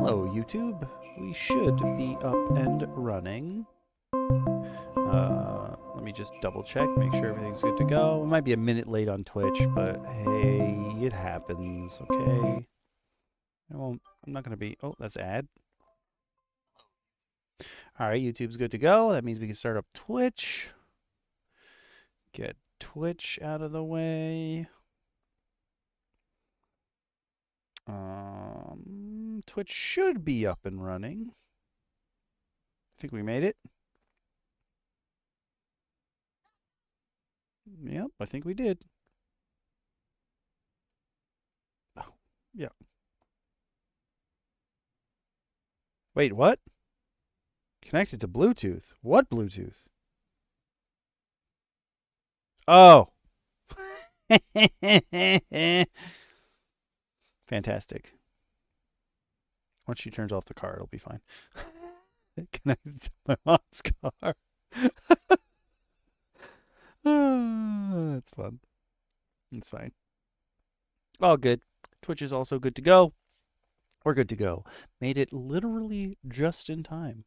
Hello, YouTube. We should be up and running. Let me just double check, make sure everything's good to go. It might be a minute late on Twitch, but hey, it happens, okay? I'm not going to be... Oh, that's ad. Alright, YouTube's good to go. That means we can start up Twitch. Get Twitch out of the way. Twitch should be up and running. I think we made it. Yep, I think we did. Oh, yeah. Wait, what? Connected to Bluetooth? What Bluetooth? Oh! Fantastic. Once she turns off the car, it'll be fine. Connected to my mom's car. That's fun. It's fine. All good. Twitch is also good to go. We're good to go. Made it literally just in time.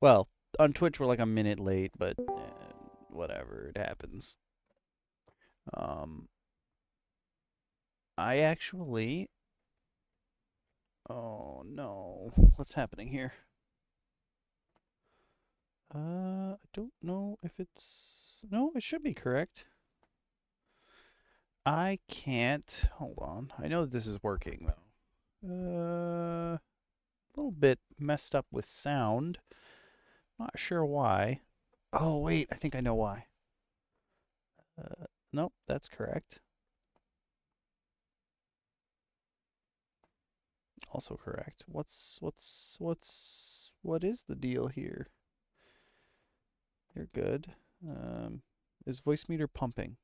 Well, on Twitch we're like a minute late, but whatever, it happens. I actually... Oh no, what's happening here? I don't know if it's... No, it should be correct. I can't... Hold on. I know this is working, though. A little bit messed up with sound. Not sure why. Oh, wait, I think I know why. Nope, that's correct. Also correct. What is the deal here? You're good. Is voice meter pumping?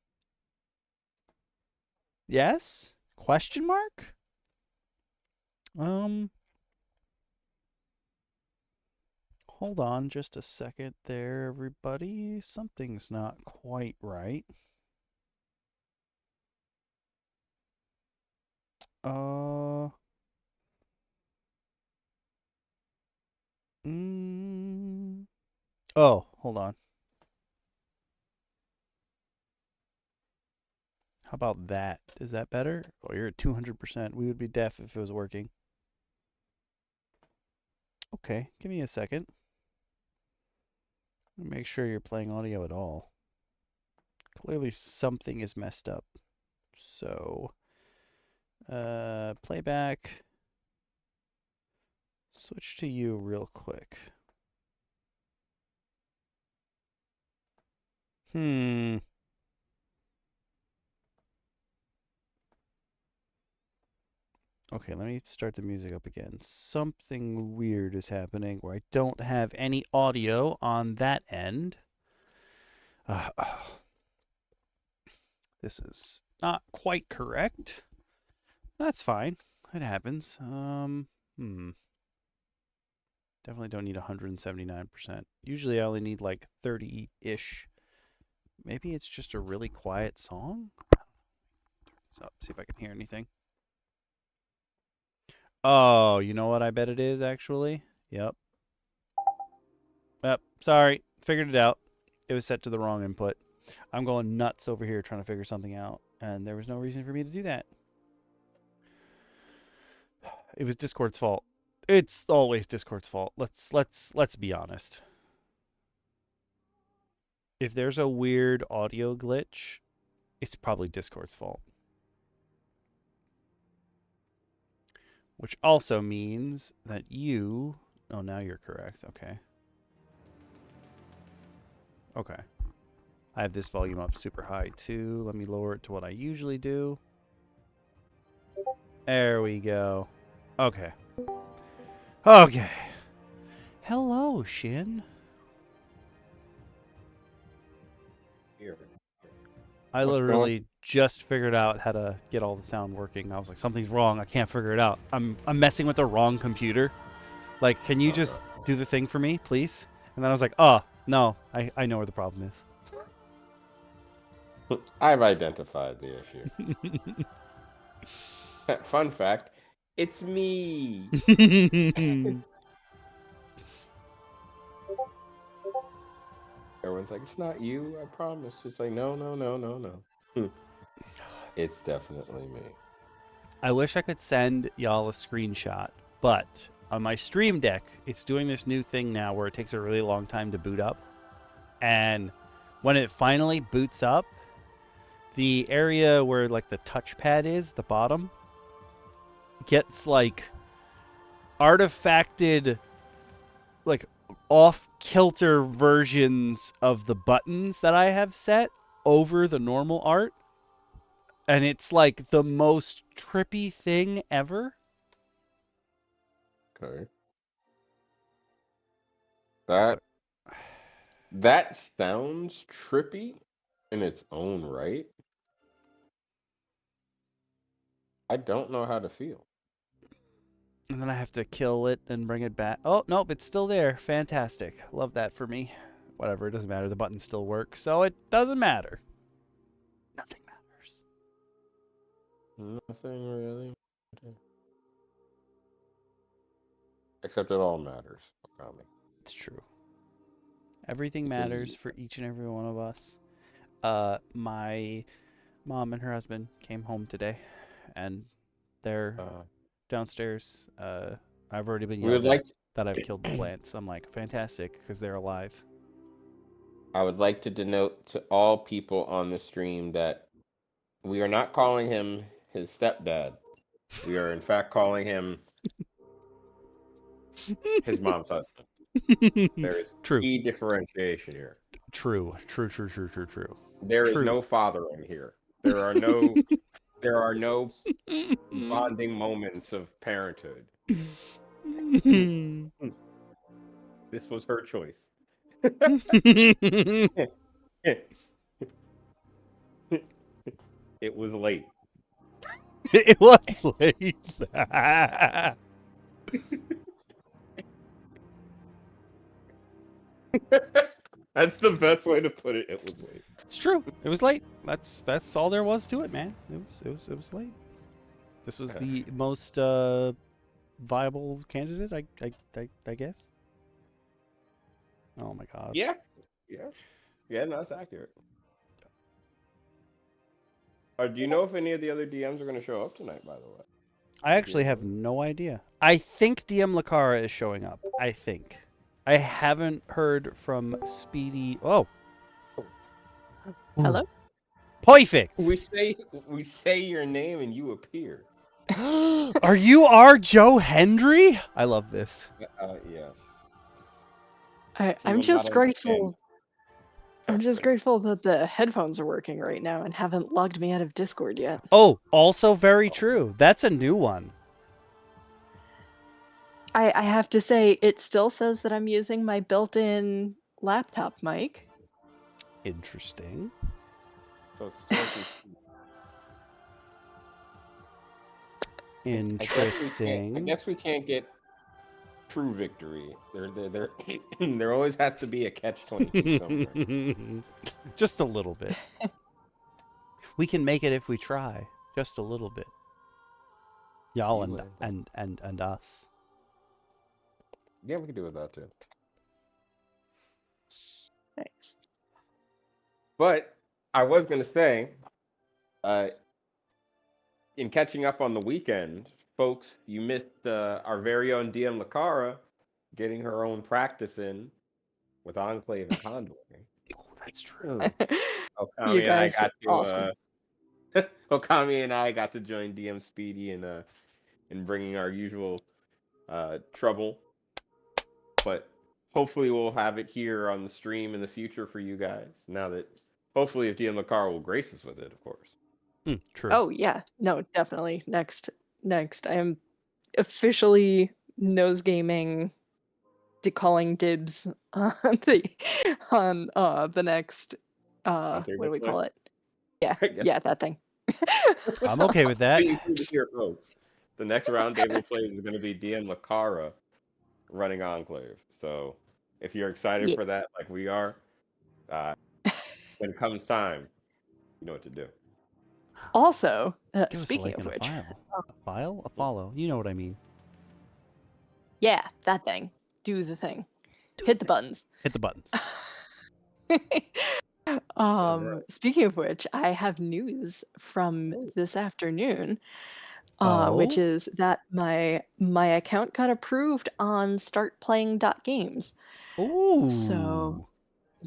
Yes? Question mark? Hold on just a second there, everybody. Something's not quite right. Oh, hold on. How about that? Is that better? Oh, you're at 200%. We would be deaf if it was working. Okay, give me a second. Make sure you're playing audio at all. Clearly something is messed up. So, playback. Switch to you real quick. Okay, let me start the music up again. Something weird is happening where I don't have any audio on that end. This is not quite correct. That's fine. It happens. Definitely don't need 179%. Usually I only need like 30-ish. Maybe it's just a really quiet song? Turn this up, see if I can hear anything. Oh, you know what I bet it is, actually? Yep. Yep, sorry. Figured it out. It was set to the wrong input. I'm going nuts over here trying to figure something out, and there was no reason for me to do that. It was Discord's fault. It's always Discord's fault. Let's be honest. If there's a weird audio glitch, it's probably Discord's fault. Which also means that you... Oh, now you're correct. Okay. Okay. I have this volume up super high too. Let me lower it to what I usually do. There we go. Okay. Okay. Hello, Shin. I literally just figured out how to get all the sound working. I was like, something's wrong. I can't figure it out. I'm messing with the wrong computer. Like, can you just do the thing for me, please? And then I was like, oh, no, I know where the problem is. I've identified the issue. Fun fact, it's me. Everyone's like, it's not you, I promise. It's like, no, no, no, no, no. It's definitely me. I wish I could send y'all a screenshot, but on my Stream Deck, it's doing this new thing now where it takes a really long time to boot up. And when it finally boots up, the area where like the touchpad is, the bottom, gets like artifacted, like off kilter versions of the buttons that I have set over the normal art. And it's like the most trippy thing ever. Okay. So, That sounds trippy in its own right. I don't know how to feel. and then I have to kill it and bring it back. Oh, nope, it's still there. Fantastic. Love that for me. Whatever, it doesn't matter. The button still works, so it doesn't matter. Nothing matters. Nothing really. Except it all matters, Okami. It's true. Everything Because matters for each and every one of us. My mom and her husband came home today, and they're downstairs. I've already been we would yelled at like that I've killed the plants. I'm like, fantastic, because they're alive. I would like to denote to all people on the stream that we are not calling him his stepdad. We are in fact calling him his mom's husband. There is True. key differentiation here. True. True. True. True. True. True. There is True. no father in here. There are no bonding moments of parenthood. This was her choice. It was late. It was late. That's the best way to put it. It was late. It's true. It was late. That's all there was to it, man. It was late. This was the most viable candidate, I guess. Oh my god. Yeah, yeah, yeah. No, that's accurate. Do you know if any of the other DMs are going to show up tonight? By the way, I did you actually hear have word? no idea. I think DM Lacara is showing up. I think. I haven't heard from Speedy. Oh. Hello? Perfect. We say your name and you appear. Are you our Joe Hendry? I love this. Yes. To I'm your not just understanding. grateful. I'm just grateful that the headphones are working right now and haven't logged me out of Discord yet. Oh, also very true. That's a new one. I have to say, it still says that I'm using my built-in laptop mic. Interesting. So it's still I Interesting. guess we can't get true victory. There always has to be a catch-22 somewhere. Just a little bit. We can make it if we try. Just a little bit. Y'all You and will. and us. Yeah, we can do that too. Thanks. But I was gonna say, uh, in catching up on the weekend, folks, you missed our very own DM Lacara getting her own practice in with Enclave and Convoy. Oh, that's true. You Okami and I guys are got awesome. to Okami and I got to join DM Speedy in bringing our usual trouble, but hopefully we'll have it here on the stream in the future for you guys. Now that hopefully if DM Lacara will grace us with it, of course. True. Oh yeah, no, definitely. Next. I am officially nose gaming, calling dibs on the next On what do table we play. call it? Yeah, Yes. yeah, that thing. I'm okay with So that. you heard it here, folks. The next roundtable play is going to be DM Lacara running Enclave. So if you're excited Yeah. for that, like we are, uh, when it comes time, you know what to do. Also, Give us a speaking like of and a which, file. A file? A follow. You know what I mean. yeah, that thing. Do the thing. Hit the buttons. Hit the buttons. Speaking of which, I have news from this afternoon, which Oh? is that my account got approved on startplaying.games. Ooh. So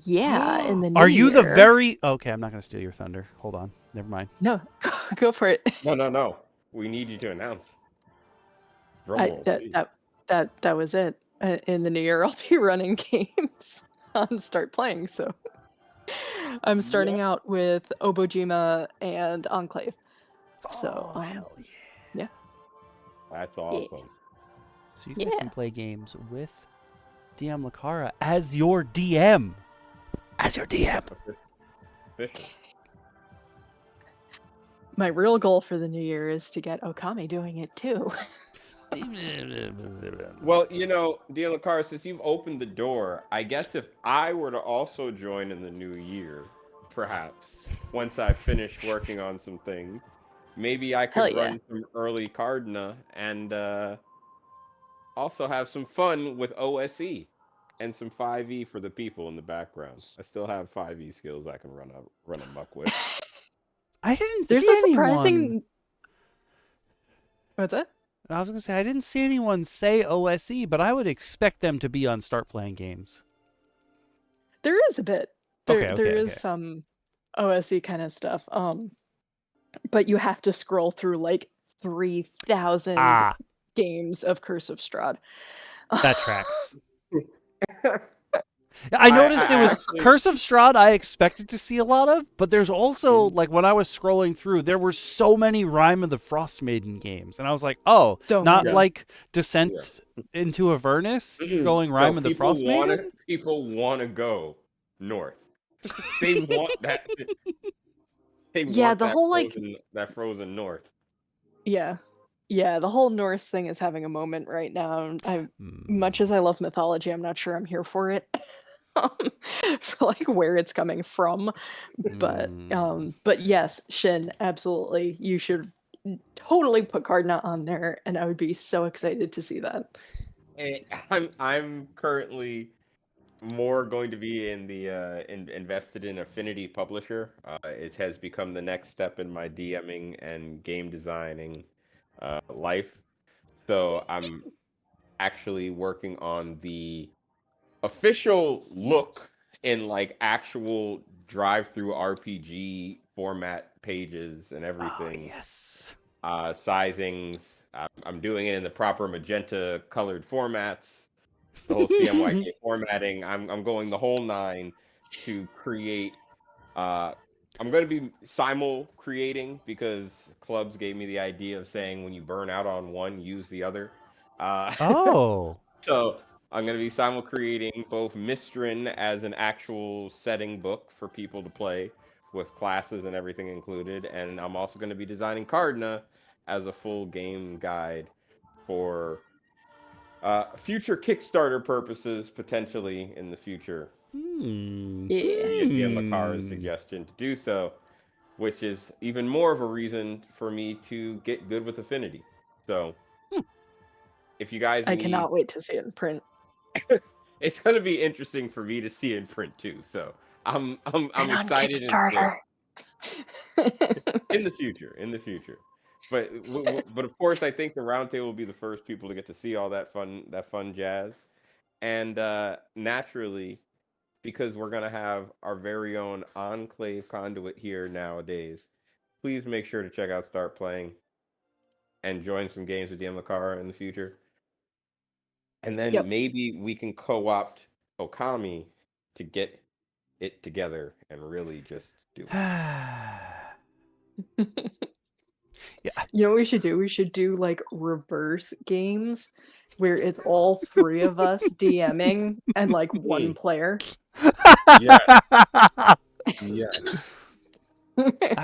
yeah, in the new Are you the year. very... Okay, I'm not going to steal your thunder. Hold on. Never mind. No, go for it. No. We need you to announce. Drum I roll, that please. that was it. In the new year, I'll be running games on Start Playing. So I'm starting out with Obojima and Enclave. So Oh, hell yeah. yeah. That's Yeah. awesome. So you guys Yeah. can play games with DM Lacara as your DM. As your DM. Efficient. My real goal for the new year is to get Okami doing it too. Well, DM Lacara, since you've opened the door, I guess if I were to also join in the new year, perhaps, once I finish working on some things, maybe I Hell could yeah. run some early Cardna and also have some fun with OSE and some 5e for the people in the background. I still have 5e skills I can run amok with. I didn't There's see a anyone. surprising. What's that? I was gonna say I didn't see anyone say OSE, but I would expect them to be on Start Playing games. There is a bit. There is some OSE kind of stuff. But you have to scroll through like 3,000 games of Curse of Strahd. That tracks. I noticed it was actually, Curse of Strahd I expected to see a lot of, but there's also, like, when I was scrolling through, there were so many Rime of the Frost Maiden games, and I was like, oh, So not many. like Descent into Avernus, going Rime of the Frost Maiden? People want to go north. They want that. They Yeah, want the that whole like frozen north. yeah. Yeah, the whole Norse thing is having a moment right now. Much as I love mythology, I'm not sure I'm here for it. For like where it's coming from. But yes, Shin, absolutely. You should totally put Cardinal on there, and I would be so excited to see that. I'm currently more going to be in the invested in Affinity Publisher. It has become the next step in my DMing and game designing life. So I'm actually working on the official look in like actual drive-through RPG format pages and Oh, everything. yes. Sizings. I'm doing it in the proper magenta colored formats. The whole CMYK formatting. I'm going the whole nine to create. Uh, I'm going to be simul creating because clubs gave me the idea of saying when you burn out on one, use the other. Uh, Oh. so I'm going to be simul creating both Mistrin as an actual setting book for people to play with classes and everything included, and I'm also going to be designing Cardna as a full game guide for future Kickstarter purposes, potentially in the future, Yeah. via DM Lacara's suggestion to do so, which is even more of a reason for me to get good with Affinity. So, if you guys I need, cannot wait to see it in print. it's going to be interesting for me to see in print too. So, I'm And on excited and thrilled. Kickstarter. In the future, But but of course, I think the roundtable will be the first people to get to see all that fun jazz, and naturally, because we're gonna have our very own enclave conduit here nowadays. Please make sure to check out Start Playing and join some games with DM Lacara in the future, and then Yep. maybe we can co-opt Okami to get it together and really just do it. Yeah. You know what we should do? We should do like reverse games where it's all three of us DMing and like one player. Yeah. Yes.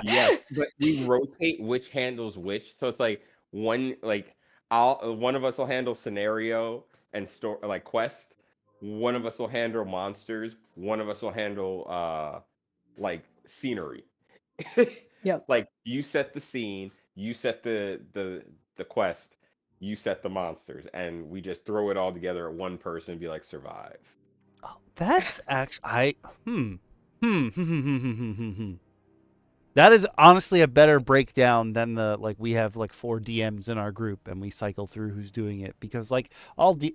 Yes, but we rotate which handles which. So it's like one of us will handle scenario and store like quest. One of us will handle monsters. One of us will handle like scenery. Yep. Like you set the scene, you set the quest, you set the monsters, and we just throw it all together at one person and be like, survive. Oh, that's actually I. That is honestly a better breakdown than the like we have like 4 DMs in our group and we cycle through who's doing it because like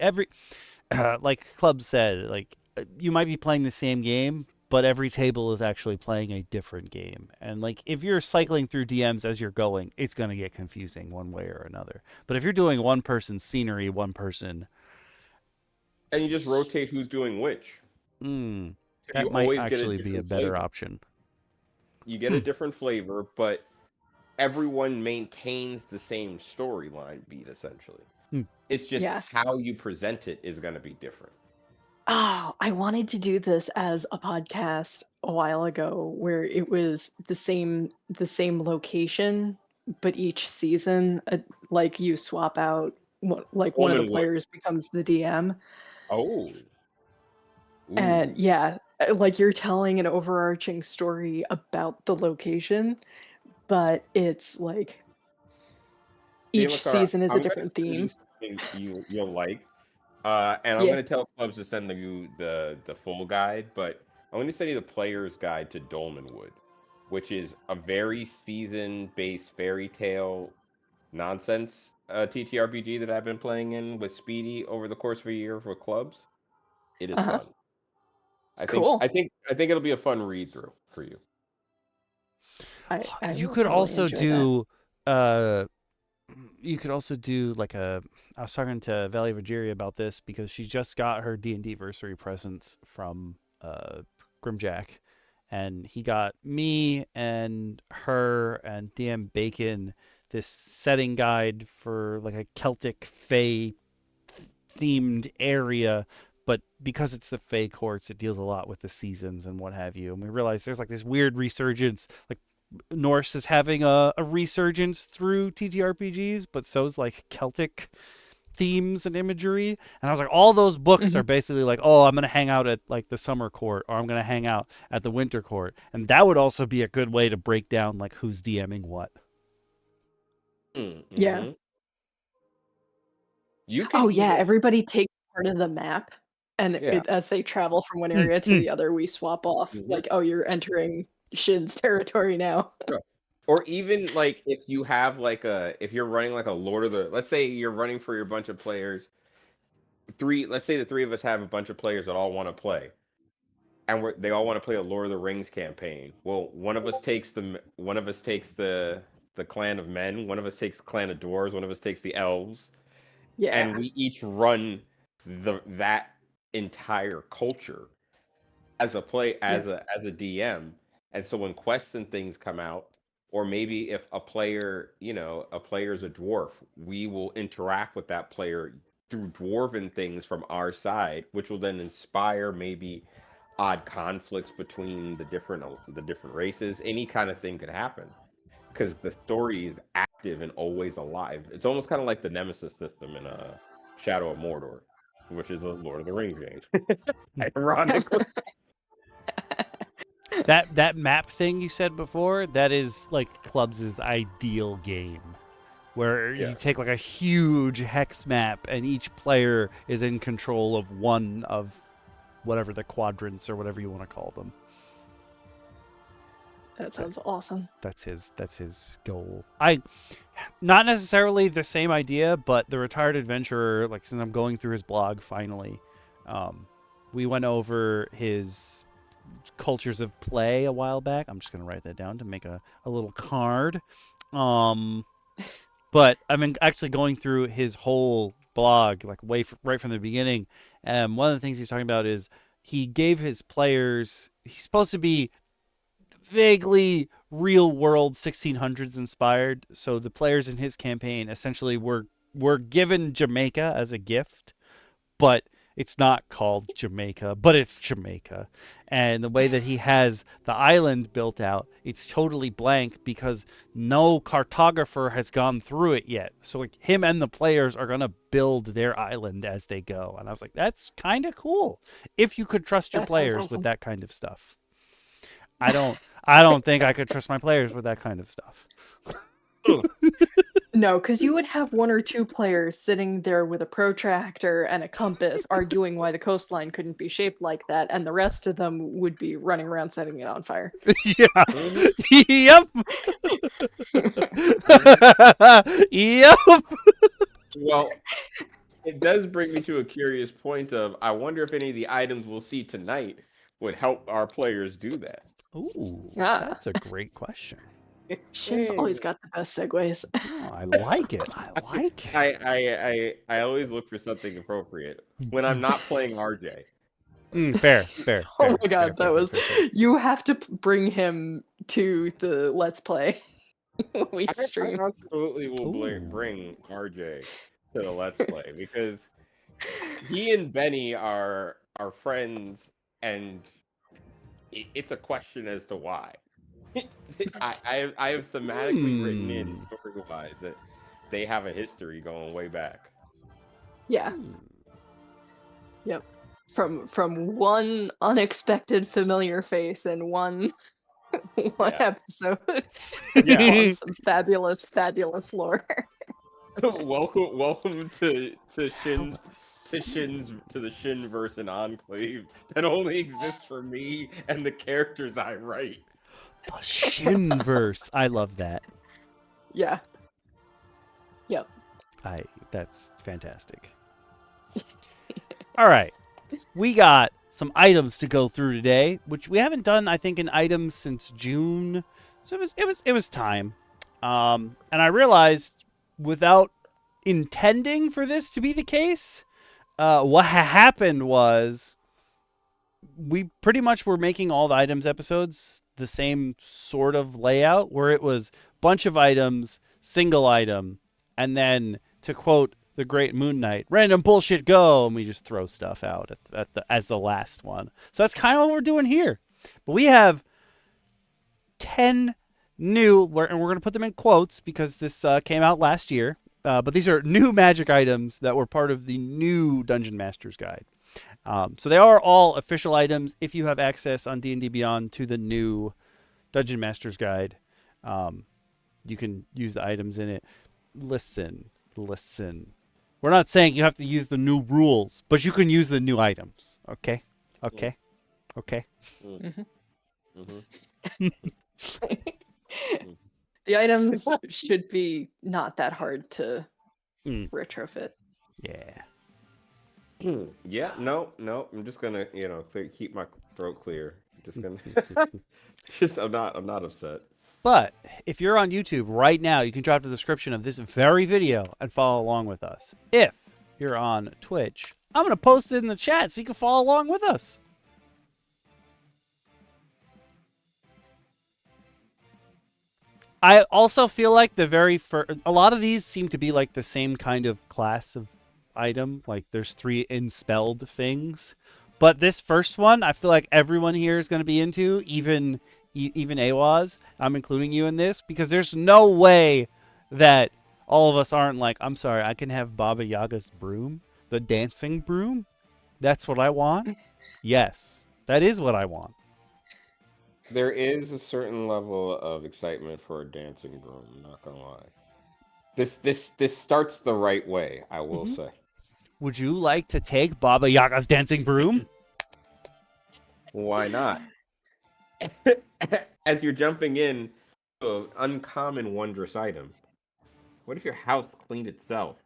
every like Club said like you might be playing the same game but every table is actually playing a different game and like if you're cycling through DMs as you're going it's going to get confusing one way or another. But if you're doing one person's scenery, one person And you just rotate who's doing which. hmm, So you that might always get a actually be a different better flavor. option. You get a Hmm. different flavor, but everyone maintains the same storyline beat essentially. Hmm. It's just Yeah. how you present it is going to be different. Oh, I wanted to do this as a podcast a while ago where it was the same location, but each season, like you swap out like one of the Woman would. players becomes the DM. Oh. And Ooh. yeah, like you're telling an overarching story about the location, but it's like DM each Lacara, season is a I'm going to different send you theme. something you'll like. And I'm Yeah. going to tell clubs to send you the full guide, but I'm going to send you the player's guide to Dolmenwood, which is a very season-based fairy tale nonsense TTRPG that I've been playing in with Speedy over the course of a year for clubs. It is Uh-huh. fun. I think Cool. I think I think it'll be a fun read through for you. I You will could probably also enjoy that. do you could also do like a I was talking to Valley of Ageria about this because she just got her D&D versary presents from Grimjack and he got me and her and DM Bacon this setting guide for like a Celtic Fae themed area, but because it's the Fae courts, it deals a lot with the seasons and what have you. And we realized there's like this weird resurgence, like Norse is having a resurgence through TTRPGs, but so's like Celtic themes and imagery. And I was like, all those books are Mhm. basically like, oh, I'm gonna hang out at like the summer court, or I'm gonna hang out at the winter court, and that would also be a good way to break down like who's DMing what. Yeah. Mm-hmm. You can Oh yeah, even everybody takes part of the map, and yeah. as they travel from one Mm, area to mm. the other, we swap off. Mm-hmm. Like, oh, you're entering Shin's territory now. Or even like if you have like a if you're running like a Lord of the let's say you're running for your bunch of players three let's say the three of us have a bunch of players that all want to play and they all want to play a Lord of the Rings campaign. Well, one of us takes the clan of men, one of us takes the clan of dwarves, one of us takes the elves, Yeah. and we each run that entire culture as a play Yeah. as a DM. And so when quests and things come out, or maybe if a player, a player is a dwarf, we will interact with that player through dwarven things from our side, which will then inspire maybe odd conflicts between the different races. Any kind of thing could happen because the story is active and always alive. It's almost kind of like the Nemesis system in Shadow of Mordor, which is a Lord of the Rings game. Ironically. That map thing you said before, that is like Clubs' ideal game. Where you Yeah. take like a huge hex map and each player is in control of one of whatever the quadrants or whatever you want to call them. That That, sounds awesome. that's his goal. I not necessarily the same idea, but the retired adventurer, like since I'm going through his blog finally, um, we went over his cultures of play a while back. I'm just gonna write that down to make a little card. Um, but I've been actually going through his whole blog, like right from the beginning. And one of the things he's talking about is he gave his players. He's supposed to be vaguely real world 1600s inspired. So the players in his campaign essentially were given Jamaica as a gift, but it's not called Jamaica, but it's Jamaica. And the way that he has the island built out, it's totally blank because no cartographer has gone through it yet. So like him and the players are going to build their island as they go. And I was like, that's kind of cool if you could trust your That sounds players with awesome. that kind of stuff. I don't think I could trust my players with that kind of stuff. No, because you would have 1 or 2 players sitting there with a protractor and a compass arguing why the coastline couldn't be shaped like that, and the rest of them would be running around setting it on fire. Yeah. Yep. Yep. Well, it does bring me to a curious point of I wonder if any of the items we'll see tonight would help our players do that. Ooh, Ah. that's a great question. Shin's always got the best segues. Oh, I like it. I like it. I always look for something appropriate when I'm not playing RJ. Fair. Oh my god, that was. You have to bring him to the Let's Play when we stream. I absolutely will bring RJ to the Let's Play because he and Benny are friends, and it's a question as to why. I have thematically written in story-wise that they have a history going way back. Yeah. Yep. From one unexpected familiar face in one episode. Yeah. Some fabulous lore. welcome to the Shinverse and Enclave that only exists for me and the characters I write. The Shinverse. I love that. Yeah. Yep. That's fantastic. All right. We got some items to go through today, which we haven't done, I think, in items since June. So it was time. And I realized, without intending for this to be the case, what happened was we pretty much were making all the items episodes the same sort of layout, where it was bunch of items, single item, and then, to quote the great Moon Knight, random bullshit go, and we just throw stuff out as the last one. So that's kind of what we're doing here. But we have 10 new, and we're going to put them in quotes because this came out last year, but these are new magic items that were part of the new Dungeon Master's Guide. So they are all official items if you have access on DNDBeyond to the new Dungeon Master's Guide. You can use the items in it. Listen. We're not saying you have to use the new rules, but you can use the new items. Okay? Mm-hmm. The items should be not that hard to retrofit. Yeah. Yeah, no, I'm just gonna, keep my throat clear. I'm just gonna, I'm not upset. But if you're on YouTube right now, you can drop the description of this very video and follow along with us. If you're on Twitch, I'm gonna post it in the chat so you can follow along with us. I also feel like a lot of these seem to be like the same kind of class of item. Like there's 3 inspelled things, but this first one I feel like everyone here is going to be into, even Awaz. I'm including you in this because there's no way that all of us aren't like, I'm sorry, I can have Baba Yaga's broom, the dancing broom. That's what I want. Yes, that is what I want. There is a certain level of excitement for a dancing broom, I'm not gonna lie. This starts the right way, I will say. Would you like to take Baba Yaga's dancing broom? Why not? As you're jumping in to an uncommon wondrous item, what if your house cleaned itself?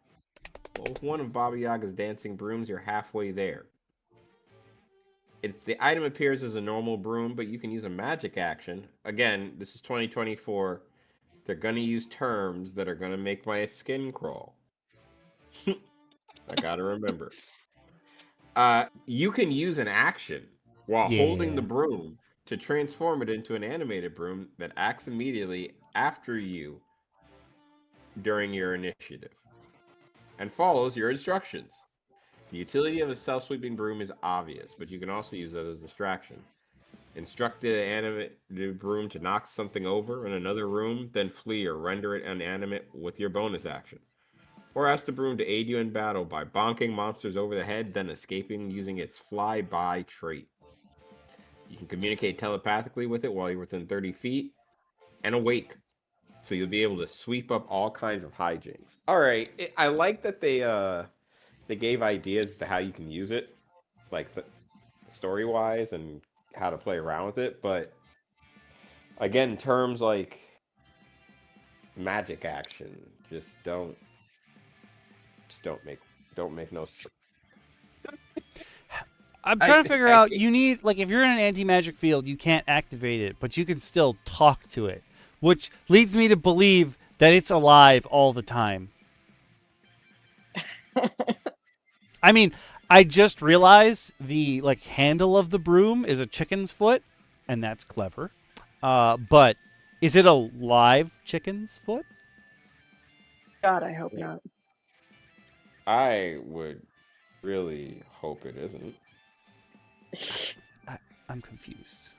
Well, with one of Baba Yaga's dancing brooms, you're halfway there. The item appears as a normal broom, but you can use a magic action. Again, this is 2024. They're gonna use terms that are gonna make my skin crawl. I gotta remember. You can use an action while holding the broom to transform it into an animated broom that acts immediately after you during your initiative and follows your instructions. The utility of a self-sweeping broom is obvious, but you can also use it as a distraction. Instruct the animated broom to knock something over in another room, then flee or render it inanimate with your bonus action. Or ask the broom to aid you in battle by bonking monsters over the head, then escaping using its fly-by trait. You can communicate telepathically with it while you're within 30 feet, and awake. So you'll be able to sweep up all kinds of hijinks. All right, I like that they gave ideas as to how you can use it, like story wise and how to play around with it. But again, terms like magic action just don't make no sense. I'm trying to figure out, you need, like, if you're in an anti-magic field, you can't activate it, but you can still talk to it, which leads me to believe that it's alive all the time. I mean, I just realized the, like, handle of the broom is a chicken's foot, and that's clever. But is it a live chicken's foot? God, I hope not. I would really hope it isn't. I'm confused.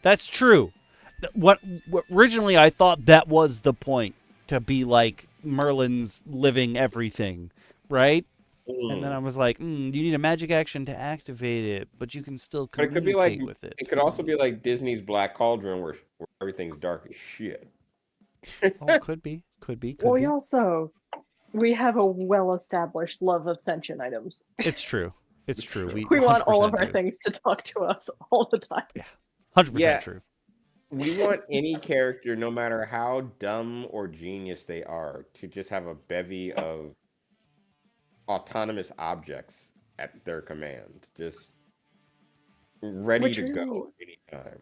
That's true. What originally I thought that was the point, to be like Merlin's living everything, right? And then I was like, you need a magic action to activate it, but you can still But it could be like communicate with it. it could also be like Disney's Black Cauldron where everything's dark as shit. Oh, could be. Well, we have a well-established love of sentient items. It's true. It's true. We want all of our do. things to talk to us all the time. Yeah, 100% true. We want any character, no matter how dumb or genius they are, to just have a bevy of autonomous objects at their command, just ready to go anytime.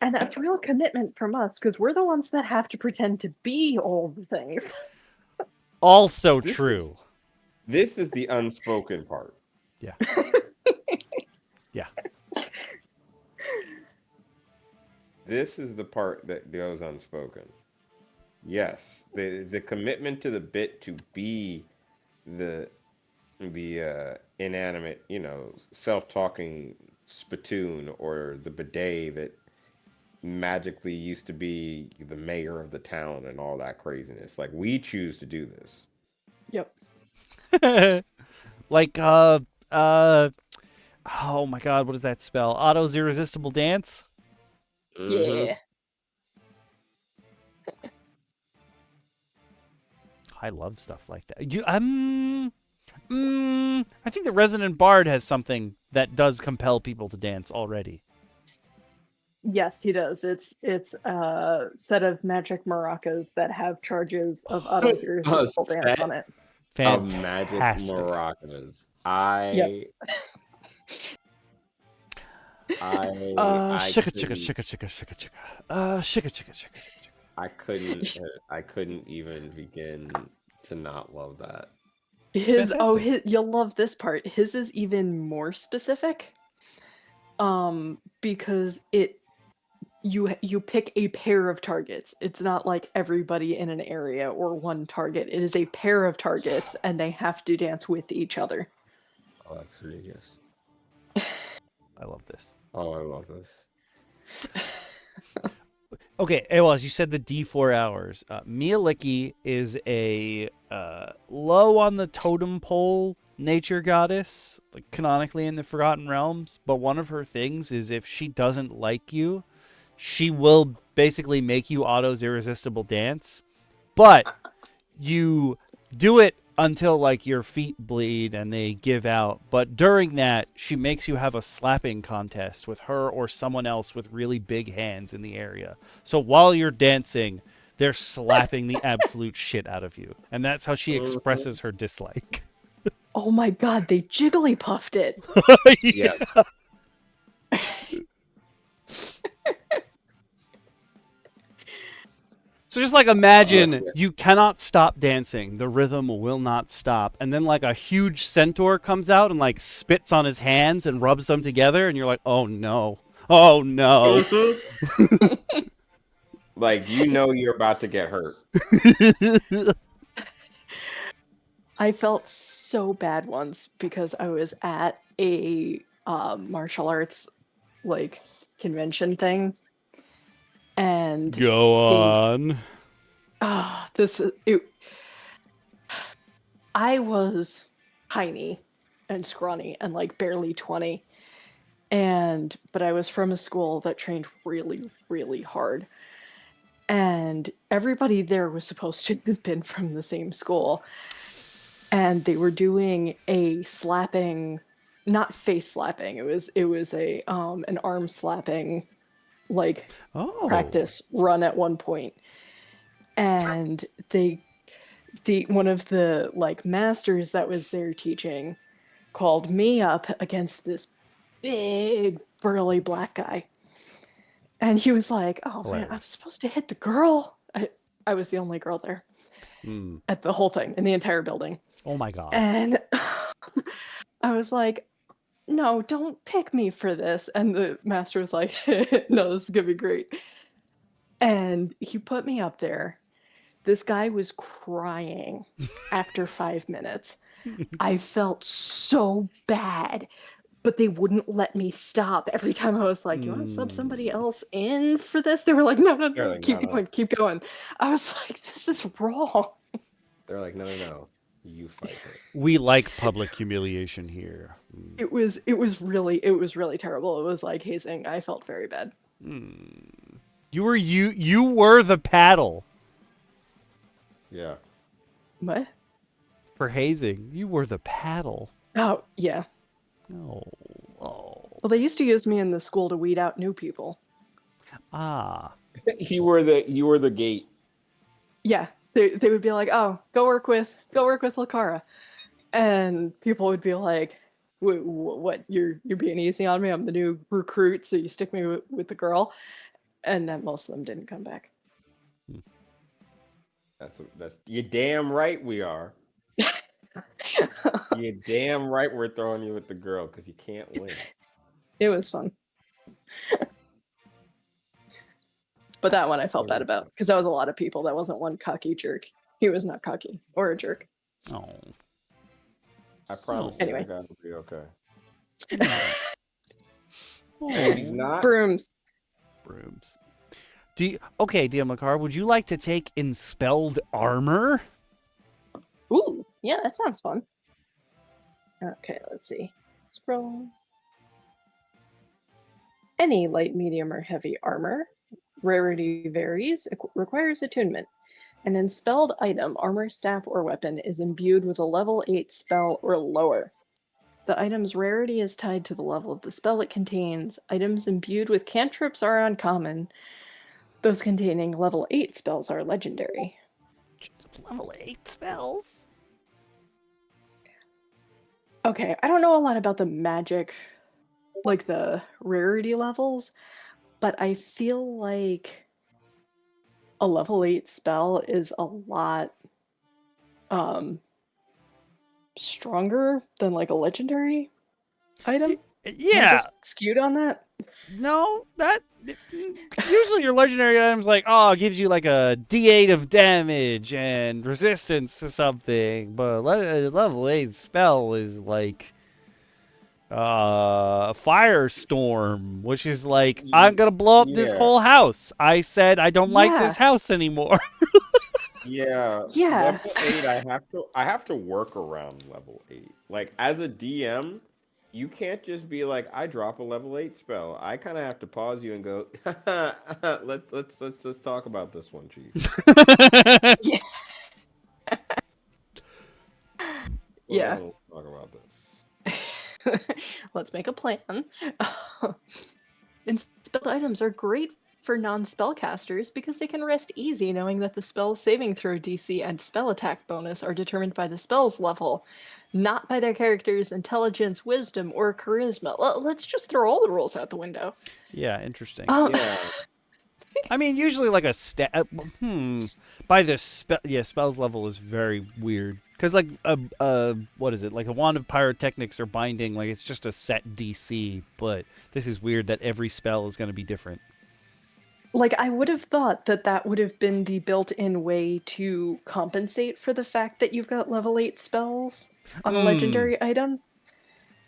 And that's real commitment from us, because we're the ones that have to pretend to be all the things. Also true. This is the unspoken part. Yeah. Yeah. This is the part that goes unspoken. Yes, the commitment to the bit to be the inanimate, self-talking spittoon or the bidet that magically used to be the mayor of the town and all that craziness. Like, we choose to do this. Yep. Like oh my god, what does that spell? Otto's Irresistible Dance? Yeah. I love stuff like that. I think the Resident Bard has something that does compel people to dance already. Yes, he does. It's a set of magic maracas that have charges of Otto's Irresistible Dance on it. Fantastic. Of magic maracas. I couldn't even begin to not love that. You'll love this part. His is even more specific. Because you pick a pair of targets. It's not like everybody in an area or one target. It is a pair of targets, and they have to dance with each other. Oh, that's ridiculous. I love this. Oh, I love this. Okay, well, as you said, the D4 hours. Mia Licky is a low on the totem pole nature goddess, like canonically in the Forgotten Realms. But one of her things is if she doesn't like you, she will basically make you Otto's Irresistible Dance. But you do it until like your feet bleed and they give out. But during that, she makes you have a slapping contest with her or someone else with really big hands in the area. So while you're dancing, they're slapping the absolute shit out of you. And that's how she expresses her dislike. Oh my god, they jigglypuffed it. Yeah. So just like imagine you cannot stop dancing. The rhythm will not stop. And then like a huge centaur comes out and like spits on his hands and rubs them together. And you're like, oh no. Oh no. Like, you're about to get hurt. I felt so bad once because I was at a martial arts like convention thing. And go on. I was tiny and scrawny and like barely 20. but I was from a school that trained really, really hard. And everybody there was supposed to have been from the same school. And they were doing a slapping, not face slapping. It was a an arm slapping practice run at one point. And one of the masters that was there teaching called me up against this big burly black guy. And he was like, "Oh man, I'm supposed to hit the girl." I was the only girl there at the whole thing in the entire building. Oh my god. And I was like, "No, don't pick me for this." And the master was like, "No, this is gonna be great." And he put me up there. This guy was crying after 5 minutes. I felt so bad, but they wouldn't let me stop. Every time I was like, "You want to sub somebody else in for this?" They were like, "No, like, keep going, keep going." I was like, "This is wrong." They're like, no, you fight it. We like public humiliation here. It was really terrible. It was like hazing. I felt very bad. You were the paddle. Yeah. What? For hazing, you were the paddle. Oh, yeah. No. Oh. Well, they used to use me in the school to weed out new people. Ah. You were the gate. Yeah. They would be like, "Oh, go work with Lacara." And people would be like, "What? You're being easy on me? I'm the new recruit, so you stick me with the girl." And then most of them didn't come back. That's you're damn right we are. You're damn right we're throwing you with the girl because you can't win. It was fun. But that one I felt bad about because that was a lot of people. That wasn't one cocky jerk. He was not cocky or a jerk. Oh. I promise you that guy will be okay. He's not. Brooms. Okay, DM Lacara, would you like to take Enspelled Armor? Ooh, yeah, that sounds fun. Okay, let's see. Scroll. Any light, medium, or heavy armor. Rarity varies. Requires attunement. An enspelled item, armor, staff, or weapon is imbued with a level 8 spell or lower. The item's rarity is tied to the level of the spell it contains. Items imbued with cantrips are uncommon. Those containing level 8 spells are legendary. Level 8 spells? Okay, I don't know a lot about the magic, like the rarity levels, but I feel like a level 8 spell is a lot stronger than like a legendary item. Yeah. Am I just skewed on that? No, that usually your legendary items like gives you like a D8 of damage and resistance to something, but a level 8 spell is like Firestorm, which is like I'm gonna blow up this whole house. I said I don't like this house anymore. Yeah. Level 8, I have to work around level 8. Like as a DM, you can't just be like, I drop a level 8 spell. I kind of have to pause you and go, let's talk about this one, Chief. Yeah. Yeah. Let's talk about this. Let's make a plan. Enspelled items are great for non-spellcasters because they can rest easy knowing that the spell's saving throw DC and spell attack bonus are determined by the spell's level, not by their character's intelligence, wisdom, or charisma. Let's just throw all the rules out the window. Yeah, interesting. Yeah. I mean, usually like a by the spells level is very weird because like what is it, like a wand of pyrotechnics or binding, like it's just a set DC, but this is weird that every spell is going to be different. Like I would have thought that would have been the built-in way to compensate for the fact that you've got level 8 spells on a legendary item.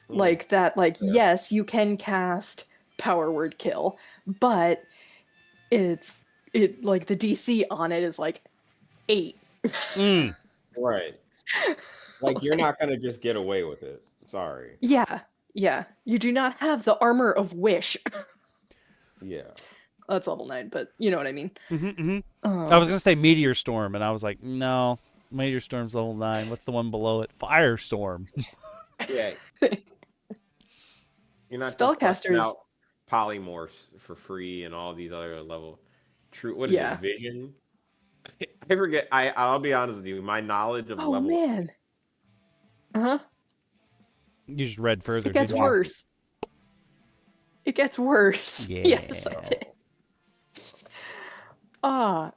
Like that, yes, you can cast Power Word Kill, but like the DC on it is like 8. Right. Like you're not gonna just get away with it. Sorry. Yeah. Yeah, you do not have the armor of wish. Yeah. That's level 9, but you know what I mean. I was gonna say Meteor Storm, and I was like, no, Meteor Storm's level 9. What's the one below it? Firestorm. Yeah. You're not just busting Spellcasters. out polymorphs for free and all these other level. True. What is it? Yeah. Vision. I forget. I'll be honest with you. My knowledge of Oh level. man. Uh-huh. You just read further, It gets didn't you? worse. It gets worse. Yeah. Yes, I did.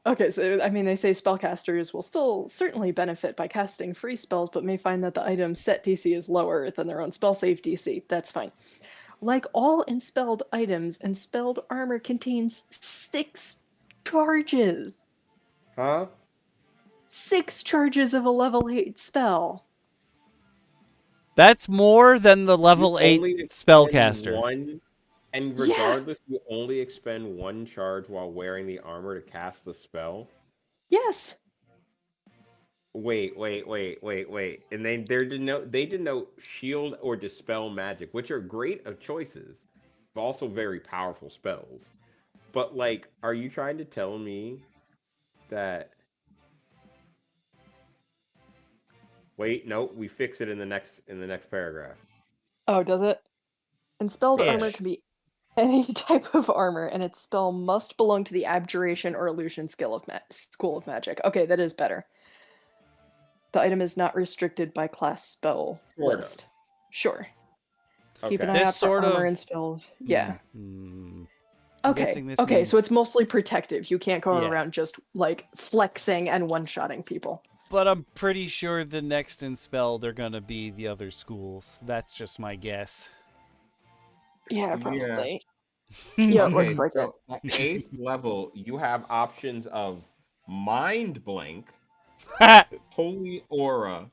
Okay, so I mean, they say spellcasters will still certainly benefit by casting free spells, but may find that the item's set DC is lower than their own spell save DC. That's fine. Like all enspelled items, enspelled armor contains 6 charges. Huh? 6 charges of a level 8 spell. That's more than the level 8 only expend spellcaster. One, and Yeah. regardless, you only expend 1 charge while wearing the armor to cast the spell. Yes. Wait. And they denote shield or dispel magic, which are great choices, but also very powerful spells. But like, are you trying to tell me that? Wait, no, we fix it in the next paragraph. Oh, does it? Enspelled armor Ish. can be any type of armor, and its spell must belong to the abjuration or illusion school of magic. Okay, that is better. The item is not restricted by class spell Sort of. list. Sure. Keep an Okay. eye This out for sort armor of- and spells. Yeah. I'm Okay. guessing this Okay, so means- it's mostly protective. You can't go Yeah. around just like flexing and one-shotting people. But I'm pretty sure the next in spell they're gonna be the other schools. That's just my guess. Yeah, Yeah. probably. Yeah, it Okay, looks like it. so at 8th level, you have options of Mind Blank, Holy Aura,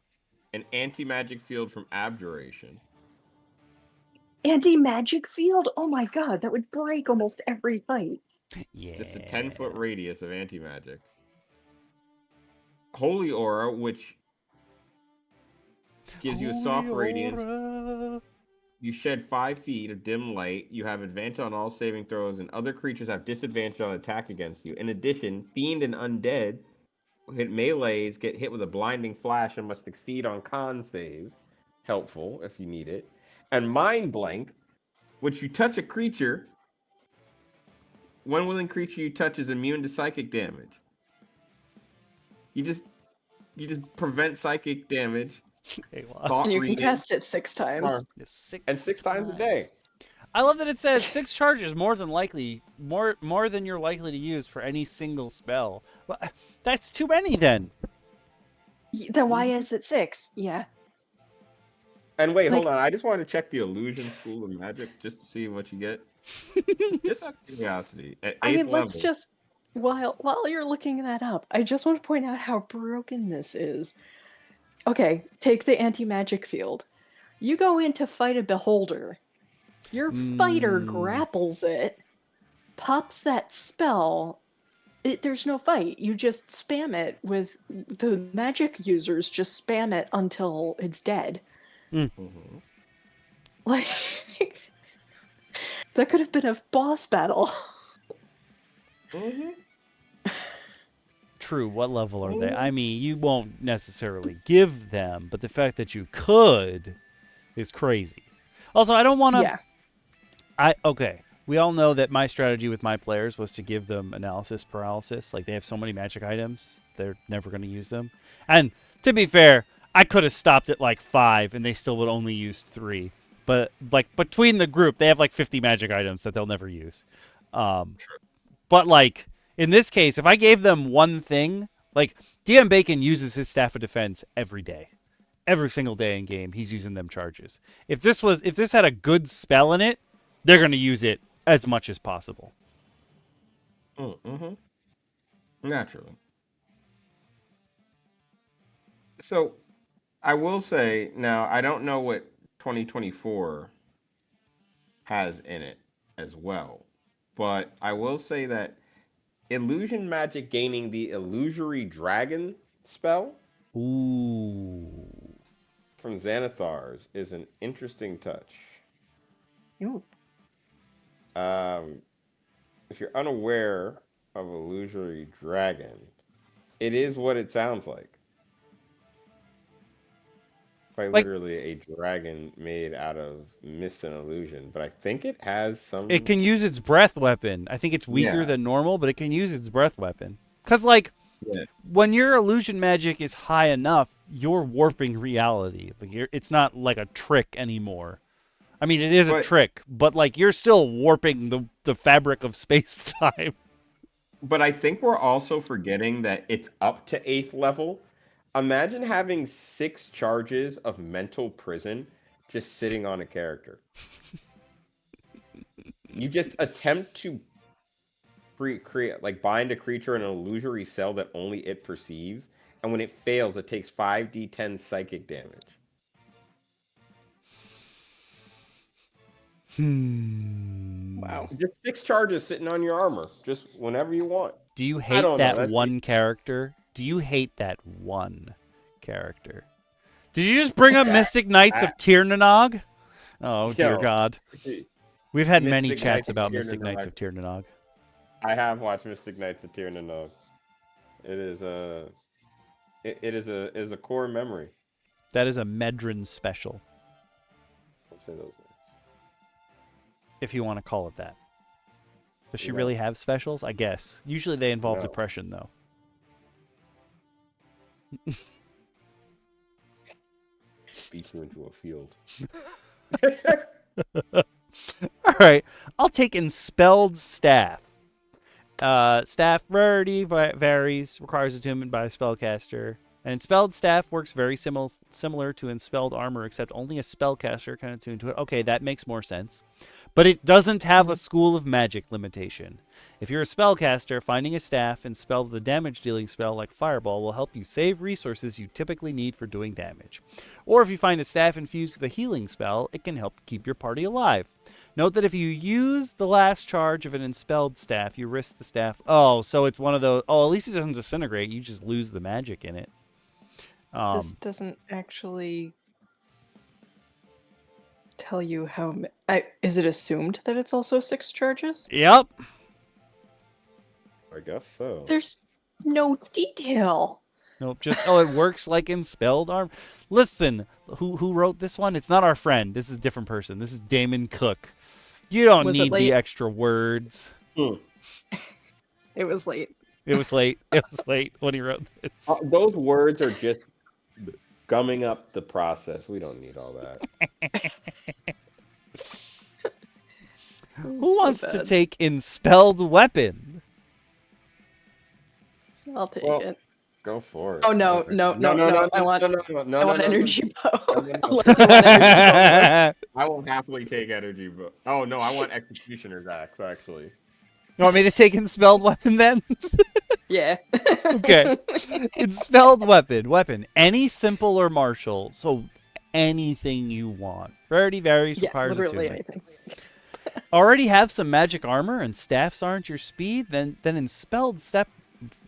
and Anti-Magic Field from Abjuration. Anti-magic field? Oh my god, that would break almost every fight. Yeah. Just a 10-foot radius of anti-magic. Holy Aura, which gives you a soft radiance. You shed 5 feet of dim light. You have advantage on all saving throws, and other creatures have disadvantage on attack against you. In addition, Fiend and Undead hit melees, get hit with a blinding flash, and must succeed on con saves. Helpful if you need it. And Mind Blank, which you touch a creature. One willing creature you touch is immune to psychic damage. You just prevent psychic damage. And you can cast it 6 times. And 6 times a day. I love that it says 6 charges more than you're likely to use for any single spell. Well, that's too many then. Then why is it 6? Yeah. And wait, hold on. I just wanted to check the Illusion School of Magic just to see what you get. Just out of curiosity. At 8th level. Let's just while you're looking that up, I just want to point out how broken this is. Okay, take the anti-magic field. You go in to fight a beholder. Your fighter grapples it, pops that spell. There's no fight. You just spam it with the magic users. Just spam it until it's dead. Like that could have been a boss battle. True. What level are they? I mean, you won't necessarily give them, but the fact that you could is crazy. Also, I don't want to. Yeah. Okay. We all know that my strategy with my players was to give them analysis paralysis. Like, they have so many magic items, they're never going to use them. And to be fair, I could have stopped at like 5 and they still would only use 3. But like between the group, they have like 50 magic items that they'll never use. But like in this case, if I gave them one thing, like DM Bacon uses his Staff of Defense every day. Every single day in game, he's using them charges. If this had a good spell in it, they're going to use it as much as possible. Naturally. So, I will say, now, I don't know what 2024 has in it as well, but I will say that Illusion Magic gaining the Illusory Dragon spell Ooh. from Xanathar's is an interesting touch. Ooh. If you're unaware of illusory dragon, it is what it sounds like. Quite Like, literally a dragon made out of mist and illusion, but I think it has it some. can use its breath weapon. I think it's weaker Yeah. than normal, but it can use its breath weapon. Because, like, Yeah. when your illusion magic is high enough, you're warping reality. Like, it's not like a trick anymore. I mean, it is a But trick, but, like, you're still warping the fabric of space-time. but I think we're also forgetting that it's up to 8th level. Imagine having 6 charges of mental prison just sitting on a character. You just attempt to create like bind a creature in an illusory cell that only it perceives, and when it fails, it takes 5d10 psychic damage. Wow. Just 6 charges sitting on your armor, just whenever you want. Do you I hate don't know. that That's one character? Do you hate that one character? Did you just bring up Mystic Knights of Tirnanog? Oh, dear yo. God. We've had many Mystic chats Knights of about Mystic Knights Tirnanog. of Tirnanog. I have watched Mystic Knights of Tirnanog. It is a core memory. That is a Medrin special, I'll say those words. if you want to call it that. Does she You know. really have specials? I guess. Usually they involve No. depression, though. Beat you into a field. All right, I'll take Enspelled Staff. Staff rarity varies, requires attunement by a spellcaster. An Enspelled Staff works very similar to Enspelled Armor, except only a spellcaster can attune to it. Okay, that makes more sense. But it doesn't have a School of Magic limitation. If you're a spellcaster, finding a staff and spell with a damage-dealing spell like Fireball will help you save resources you typically need for doing damage. Or if you find a staff infused with a healing spell, it can help keep your party alive. Note that if you use the last charge of an Enspelled Staff, you risk the staff... Oh, so it's one of those... Oh, at least it doesn't disintegrate. You just lose the magic in it. This doesn't actually tell you how... Is it assumed that it's also 6 charges? Yep. I guess so. There's no detail. Nope, just... Oh, it works like Enspelled Armor. Listen, who wrote this one? It's not our friend. This is a different person. This is Damon Cook. You don't need the extra words. It was late. It was late. It was late when he wrote this. Those words are just gumming up the process. We don't need all that. Who wants to take Enspelled Weapon? I'll take it. Go for it. Oh no! I want energy bow. Unless you want energy bow. I will happily take energy bow. Oh no, I want Executioner's Axe actually. You want me to take Enspelled Weapon then? Yeah. Okay. Enspelled Weapon. Any simple or martial, so anything you want. Rarity varies, requires literally attunement. anything. Already have some magic armor and staffs aren't your speed? Then Enspelled Staff...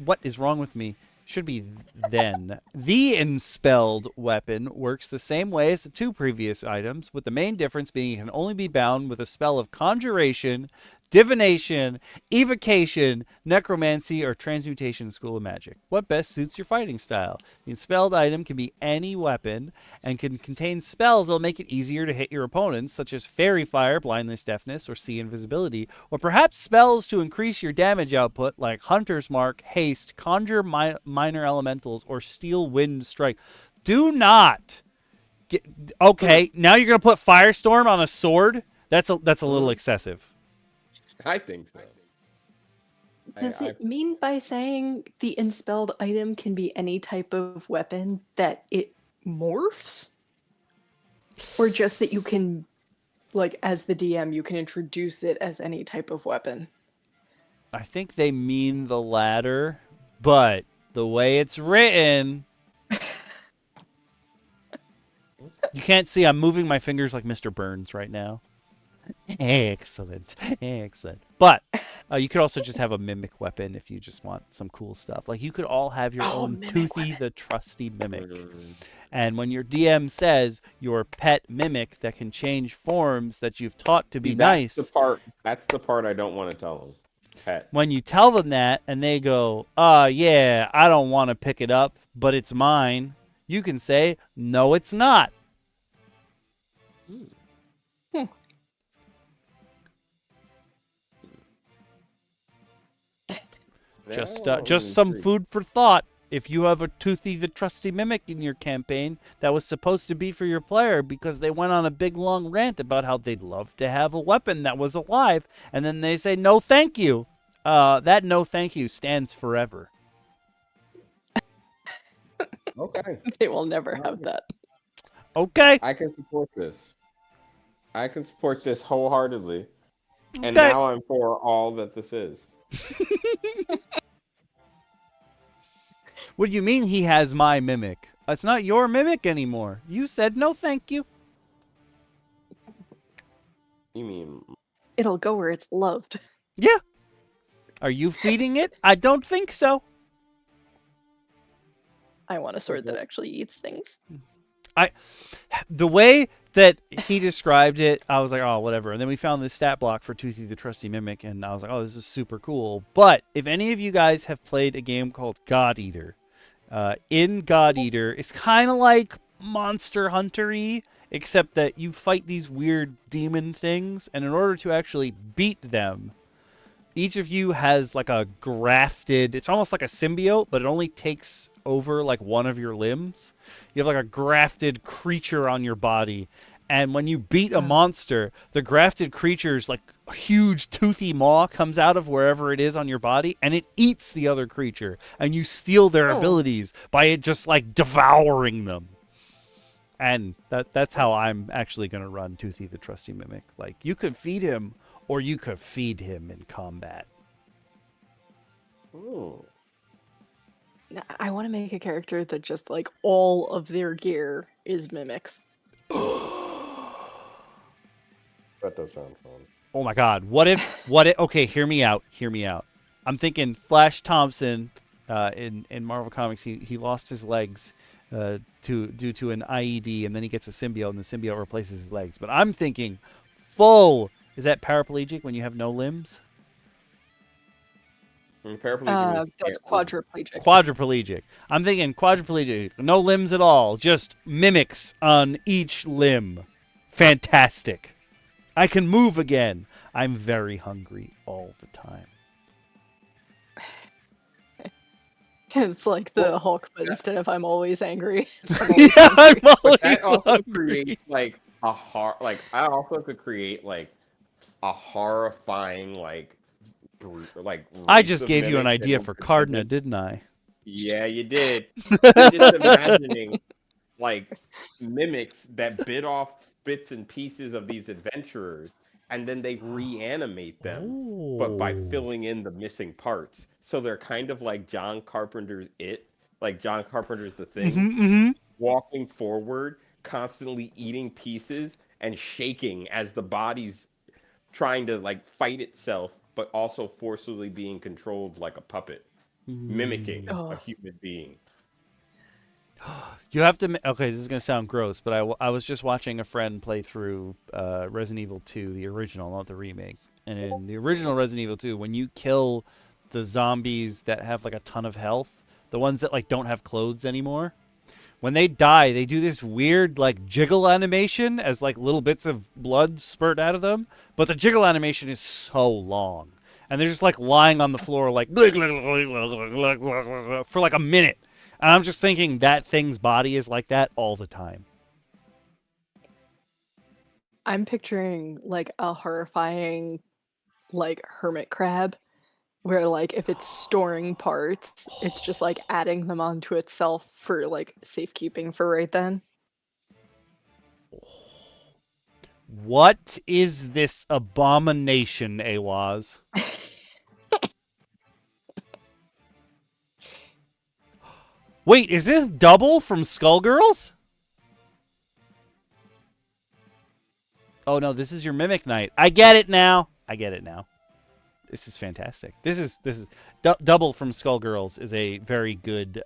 What is wrong with me? Should be then. The Enspelled Weapon works the same way as the 2 previous items, with the main difference being it can only be bound with a spell of Conjuration, Divination, Evocation, Necromancy, or Transmutation School of Magic. What best suits your fighting style? The Enspelled item can be any weapon and can contain spells that will make it easier to hit your opponents, such as Fairy Fire, Blindness, Deafness, or See Invisibility, or perhaps spells to increase your damage output like Hunter's Mark, Haste, Conjure Minor Elementals, or Steel Wind Strike. Do not get... Okay, now you're going to put Firestorm on a sword? That's a little excessive. I think so. Does it mean by saying the Enspelled item can be any type of weapon that it morphs? Or just that you can, like, as the DM, you can introduce it as any type of weapon? I think they mean the latter, but the way it's written... You can't see, I'm moving my fingers like Mr. Burns right now. Excellent, excellent. But you could also just have a mimic weapon if you just want some cool stuff. Like you could all have your Oh, own mimic Toothy weapon. the Trusty Mimic. Mm. And when your DM says your pet mimic that can change forms that you've taught to See, be nice, that's the part I don't want to tell them. Pet. when you tell them that and they go, yeah, I don't want to pick it up, but it's mine, you can say, no, it's not. Hmm. Just some food for thought. If you have a Toothy the Trusty Mimic in your campaign that was supposed to be for your player because they went on a big long rant about how they'd love to have a weapon that was alive, and then they say no thank you, that no thank you stands forever. Okay. They will never have that. Okay. I can support this. I can support this wholeheartedly. And Okay. now I'm for all that this is. What do you mean he has my mimic? It's not your mimic anymore. You said no thank you. You mean It'll go where it's loved. Yeah. Are you feeding it? I don't think so. I want a sword that actually eats things. The way that he described it, I was like, oh, whatever. And then we found this stat block for Toothy the Trusty Mimic, and I was like, oh, this is super cool. But if any of you guys have played a game called God Eater, in God Eater, it's kind of like Monster Hunter-y, except that you fight these weird demon things, and in order to actually beat them, each of you has like a grafted, it's almost like a symbiote, but it only takes over like one of your limbs. You have like a grafted creature on your body. And when you beat a monster, the grafted creature's like a huge toothy maw comes out of wherever it is on your body, and it eats the other creature. And you steal their abilities by it just like devouring them. And that's how I'm actually going to run Toothy the Trusty Mimic. Like, you could feed him, or you could feed him in combat. ooh. I want to make a character that just like all of their gear is mimics. That does sound fun. Oh my god. Okay, hear me out. I'm thinking Flash Thompson in Marvel Comics, he lost his legs due to an IED, and then he gets a symbiote, and the symbiote replaces his legs. But I'm thinking is that paraplegic when you have no limbs? That's quadriplegic. Quadriplegic. I'm thinking quadriplegic, no limbs at all, just mimics on each limb. Fantastic. I can move again. I'm very hungry all the time. It's like the Hulk, but instead of I'm always angry, it's I'm Yeah, always hungry. I'm But always that also hungry. creates like I also could create like a horrifying like I race just of gave you an mimics idea for Cardna, didn't I? Yeah, you did. I'm just imagining like mimics that bit off bits and pieces of these adventurers, and then they reanimate them, but by Oh. filling in the missing parts. So they're kind of like John Carpenter's It, like John Carpenter's The Thing, Mm-hmm. walking forward, constantly eating pieces and shaking as the body's trying to like fight itself, but also forcibly being controlled like a puppet, mimicking a Oh, human being. You have to. Okay, this is gonna sound gross, but I was just watching a friend play through Resident Evil 2, the original, not the remake. And in the original Resident Evil 2, when you kill the zombies that have like a ton of health, the ones that like don't have clothes anymore, when they die, they do this weird like jiggle animation as like little bits of blood spurt out of them, but the jiggle animation is so long. And they're just like lying on the floor like for like a minute. And I'm just thinking that thing's body is like that all the time. I'm picturing like a horrifying like hermit crab where like if it's storing parts, it's just like adding them onto itself for like safekeeping for right then. What is this abomination, Awaz? Wait, is this double from Skullgirls? Oh no, this is your Mimic Knight. I get it now. This is fantastic. This is Double from Skullgirls is a very good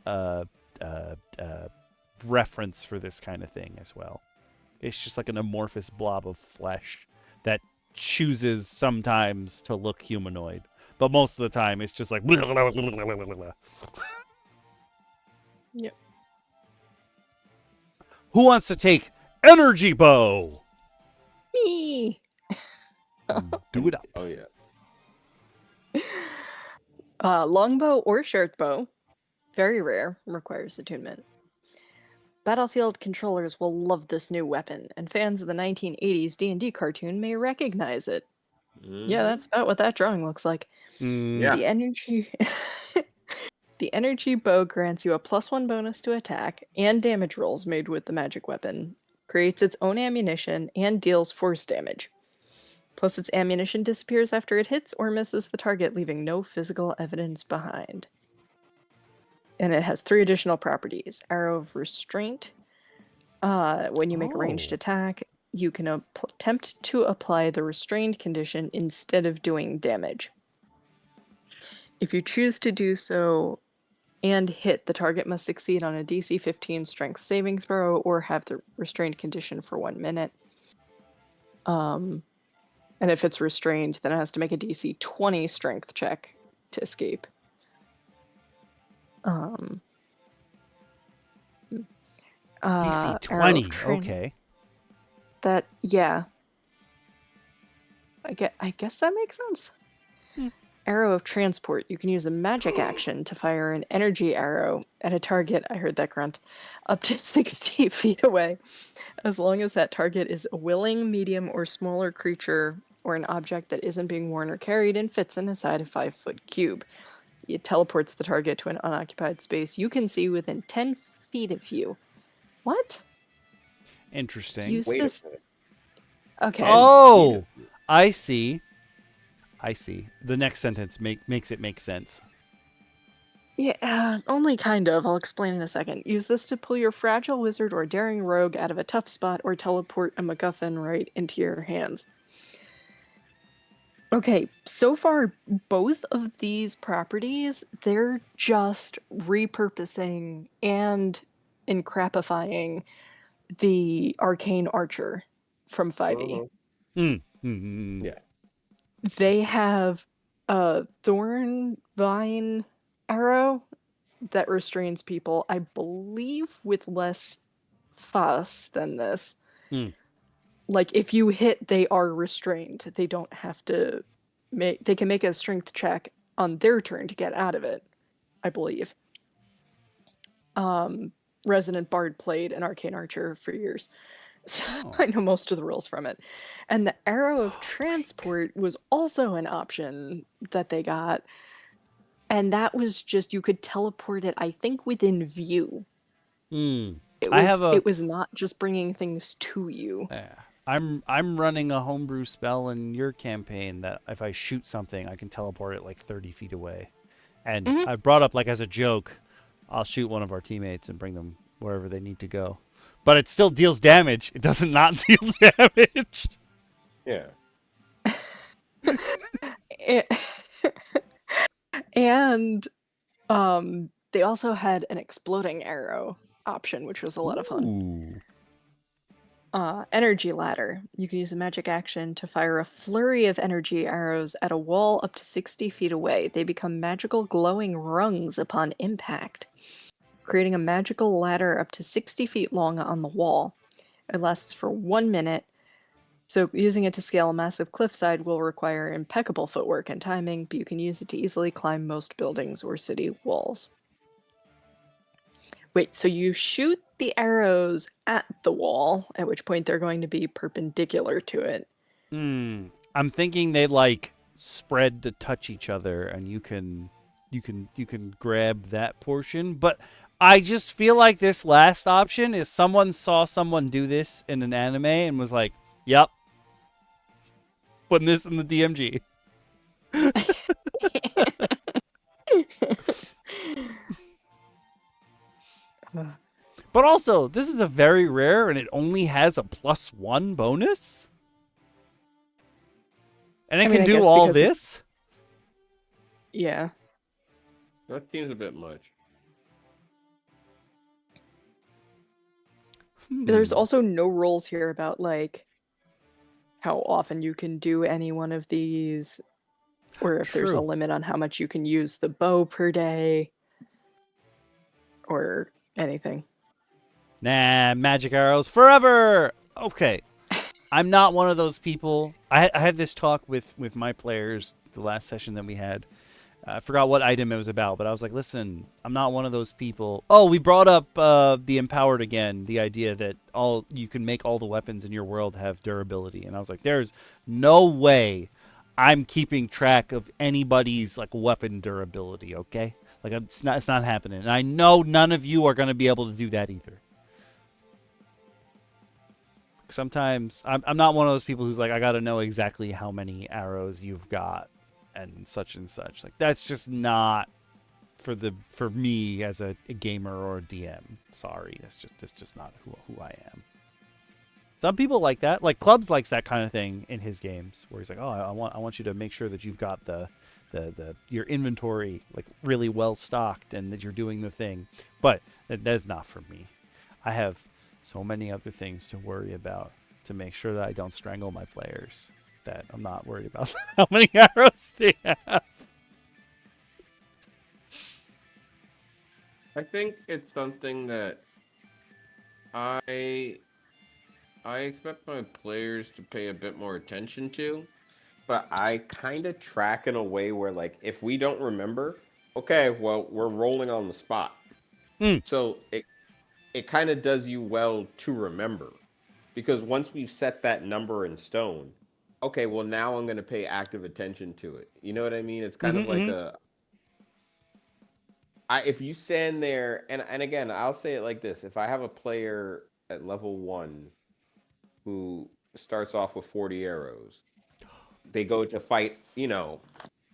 reference for this kind of thing as well. It's just like an amorphous blob of flesh that chooses sometimes to look humanoid, but most of the time it's just like. Yep. Who wants to take Energy Bow? Me. Do it up. Oh yeah. Longbow or short bow, very rare, requires attunement. Battlefield controllers will love this new weapon, and fans of the 1980s D&D cartoon may recognize it. Yeah, that's about what that drawing looks like. Yeah. The energy The energy bow grants you a +1 bonus to attack and damage rolls made with the magic weapon, creates its own ammunition, and deals force damage. Plus, its ammunition disappears after it hits or misses the target, leaving no physical evidence behind. And it has 3 additional properties. Arrow of Restraint. When you make a ranged attack, you can attempt to apply the restrained condition instead of doing damage. If you choose to do so and hit, the target must succeed on a DC 15 strength saving throw or have the restrained condition for 1 minute. And if it's restrained, then it has to make a DC 20 strength check to escape. DC 20, okay. That, yeah. I guess that makes sense. Arrow of Transport. You can use a magic action to fire an energy arrow at a target, I heard that grunt, up to 60 feet away, as long as that target is a willing, medium, or smaller creature or an object that isn't being worn or carried and fits inside a 5-foot cube. It teleports the target to an unoccupied space you can see within 10 feet of you. What? Interesting. Use Wait this. a minute. Okay. Oh, I see. The next sentence makes it make sense. Yeah, only kind of. I'll explain in a second. Use this to pull your fragile wizard or daring rogue out of a tough spot or teleport a MacGuffin right into your hands. Okay, so far, both of these properties, they're just repurposing and encrapifying the Arcane Archer from 5e. Yeah. They have a Thorn Vine arrow that restrains people, I believe, with less fuss than this. Like, if you hit, they are restrained. They don't have to they can make a strength check on their turn to get out of it, I believe. Resident Bard played an Arcane Archer for years, so I know most of the rules from it. And the Arrow of Transport was also an option that they got. And that was just, you could teleport it, I think, within view. It was not just bringing things to you. I'm running a homebrew spell in your campaign that if I shoot something, I can teleport it like 30 feet away. And I brought up, like, as a joke, I'll shoot one of our teammates and bring them wherever they need to go. But it still deals damage. It doesn't not deal damage. Yeah. And they also had an exploding arrow option, which was a lot of fun. Energy ladder. You can use a magic action to fire a flurry of energy arrows at a wall up to 60 feet away. They become magical glowing rungs upon impact, creating a magical ladder up to 60 feet long on the wall. It lasts for 1 minute, so using it to scale a massive cliffside will require impeccable footwork and timing, but you can use it to easily climb most buildings or city walls. Wait, so you shoot the arrows at the wall, at which point they're going to be perpendicular to it. I'm thinking they, like, spread to touch each other, and you can grab that portion. But I just feel like this last option is someone saw someone do this in an anime and was like, "Yep, putting this in the DMG." But also, this is a very rare, and it only has a +1 bonus. And it I mean, can I do guess all because it's- this? Yeah. That seems a bit much. There's also no rules here about, like, how often you can do any one of these, or if there's a True. limit on how much you can use the bow per day, or anything. Nah, magic arrows forever! Okay. I'm not one of those people. I had this talk with my players the last session that we had. I forgot what item it was about, but I was like, listen, I'm not one of those people. Oh, we brought up the empowered again, the idea that you can make all the weapons in your world have durability. And I was like, there's no way I'm keeping track of anybody's like weapon durability, okay? Like it's not happening. And I know none of you are going to be able to do that either. Sometimes I'm not one of those people who's like, I got to know exactly how many arrows you've got and such. Like that's just not for me as a gamer or a DM. Sorry, that's just not who I am. Some people like that. Like Clubs likes that kind of thing in his games, where he's like, oh, I want you to make sure that you've got your inventory like really well stocked and that you're doing the thing. But that's not for me. I have so many other things to worry about to make sure that I don't strangle my players, that I'm not worried about how many arrows they have. I think it's something that I expect my players to pay a bit more attention to, but I kind of track in a way where, like, if we don't remember, okay, well, we're rolling on the spot. Mm. So it kind of does you well to remember, because once we've set that number in stone, okay, well, now I'm going to pay active attention to it. You know what I mean? It's kind of like if you stand there, and again, I'll say it like this: if I have a player at level 1 who starts off with 40 arrows, they go to fight,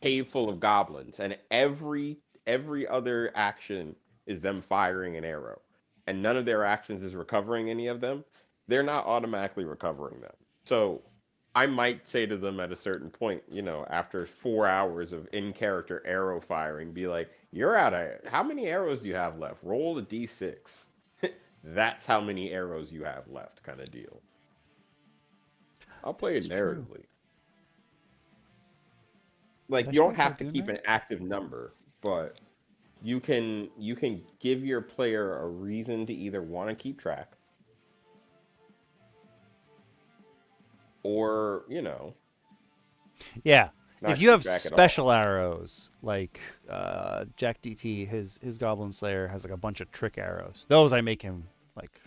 cave full of goblins, and every other action is them firing an arrow, and none of their actions is recovering any of them. They're not automatically recovering them. So I might say to them at a certain point, after 4 hours of in-character arrow firing, be like, "You're out of how many arrows do you have left? Roll a d6." That's how many arrows you have left, kind of deal. I'll play it narratively. Like, you don't have to keep an active number, but you can give your player a reason to either want to keep track, or Yeah. not If you have keep track at all. special arrows, like Jack DT, his Goblin Slayer has like a bunch of trick arrows. Those I make him like,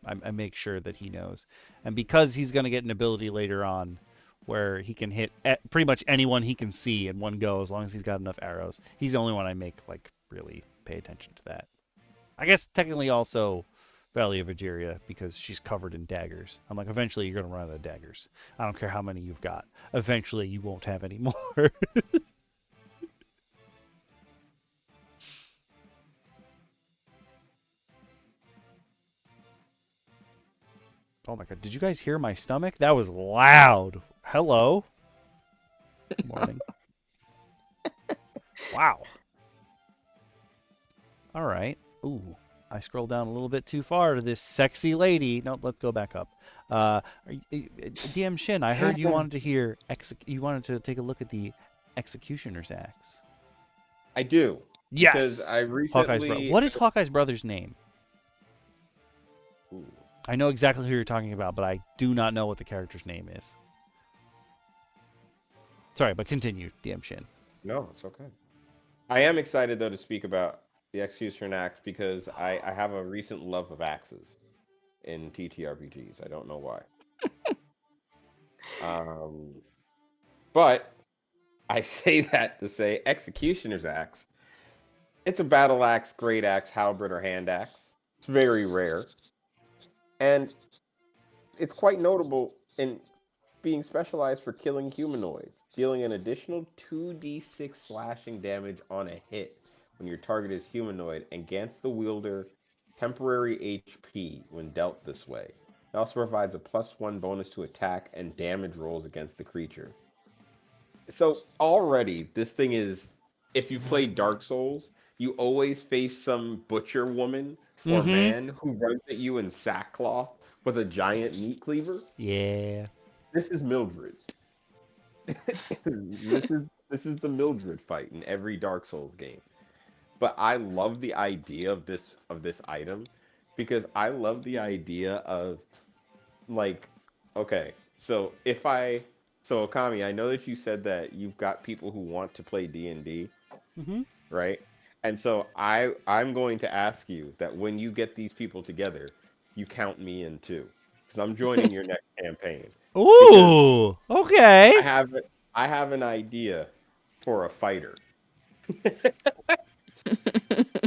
I make sure that he knows. And because he's gonna get an ability later on where he can hit pretty much anyone he can see in one go as long as he's got enough arrows, he's the only one I make like really pay attention to that. I guess technically also Valley of Egeria, because she's covered in daggers. I'm like, eventually you're gonna run out of daggers. I don't care how many you've got. Eventually you won't have any more. Oh my god, did you guys hear my stomach? That was loud. Hello. Morning. Wow. All right. Ooh, I scrolled down a little bit too far to this sexy lady. No, let's go back up. DM Shin, I heard you wanted to hear you wanted to take a look at the Executioner's Axe. I do. Yes. Because I recently. What is Hawkeye's brother's name? Ooh. I know exactly who you're talking about, but I do not know what the character's name is. Sorry, but continue, DM Shin. No, it's okay. I am excited, though, to speak about the Executioner Axe, because I have a recent love of axes in TTRPGs. I don't know why. But I say that to say Executioner's Axe. It's a battle axe, great axe, halberd, or hand axe. It's very rare. And it's quite notable in being specialized for killing humanoids, dealing an additional 2d6 slashing damage on a hit when your target is humanoid, and grants the wielder temporary HP when dealt this way. It also provides a +1 bonus to attack and damage rolls against the creature. So already this thing is, if you play Dark Souls, you always face some butcher woman or Mm-hmm. man who runs at you in sackcloth with a giant meat cleaver. Yeah. This is Mildred. This is the Mildred fight in every Dark Souls game. But I love the idea of this item because I love the idea of like, okay, so Okami, I know that you said that you've got people who want to play D&D, Mm-hmm. right? And so I'm going to ask you that when you get these people together, you count me in too, because I'm joining your next campaign because Ooh. Okay. I have I have an idea for a fighter.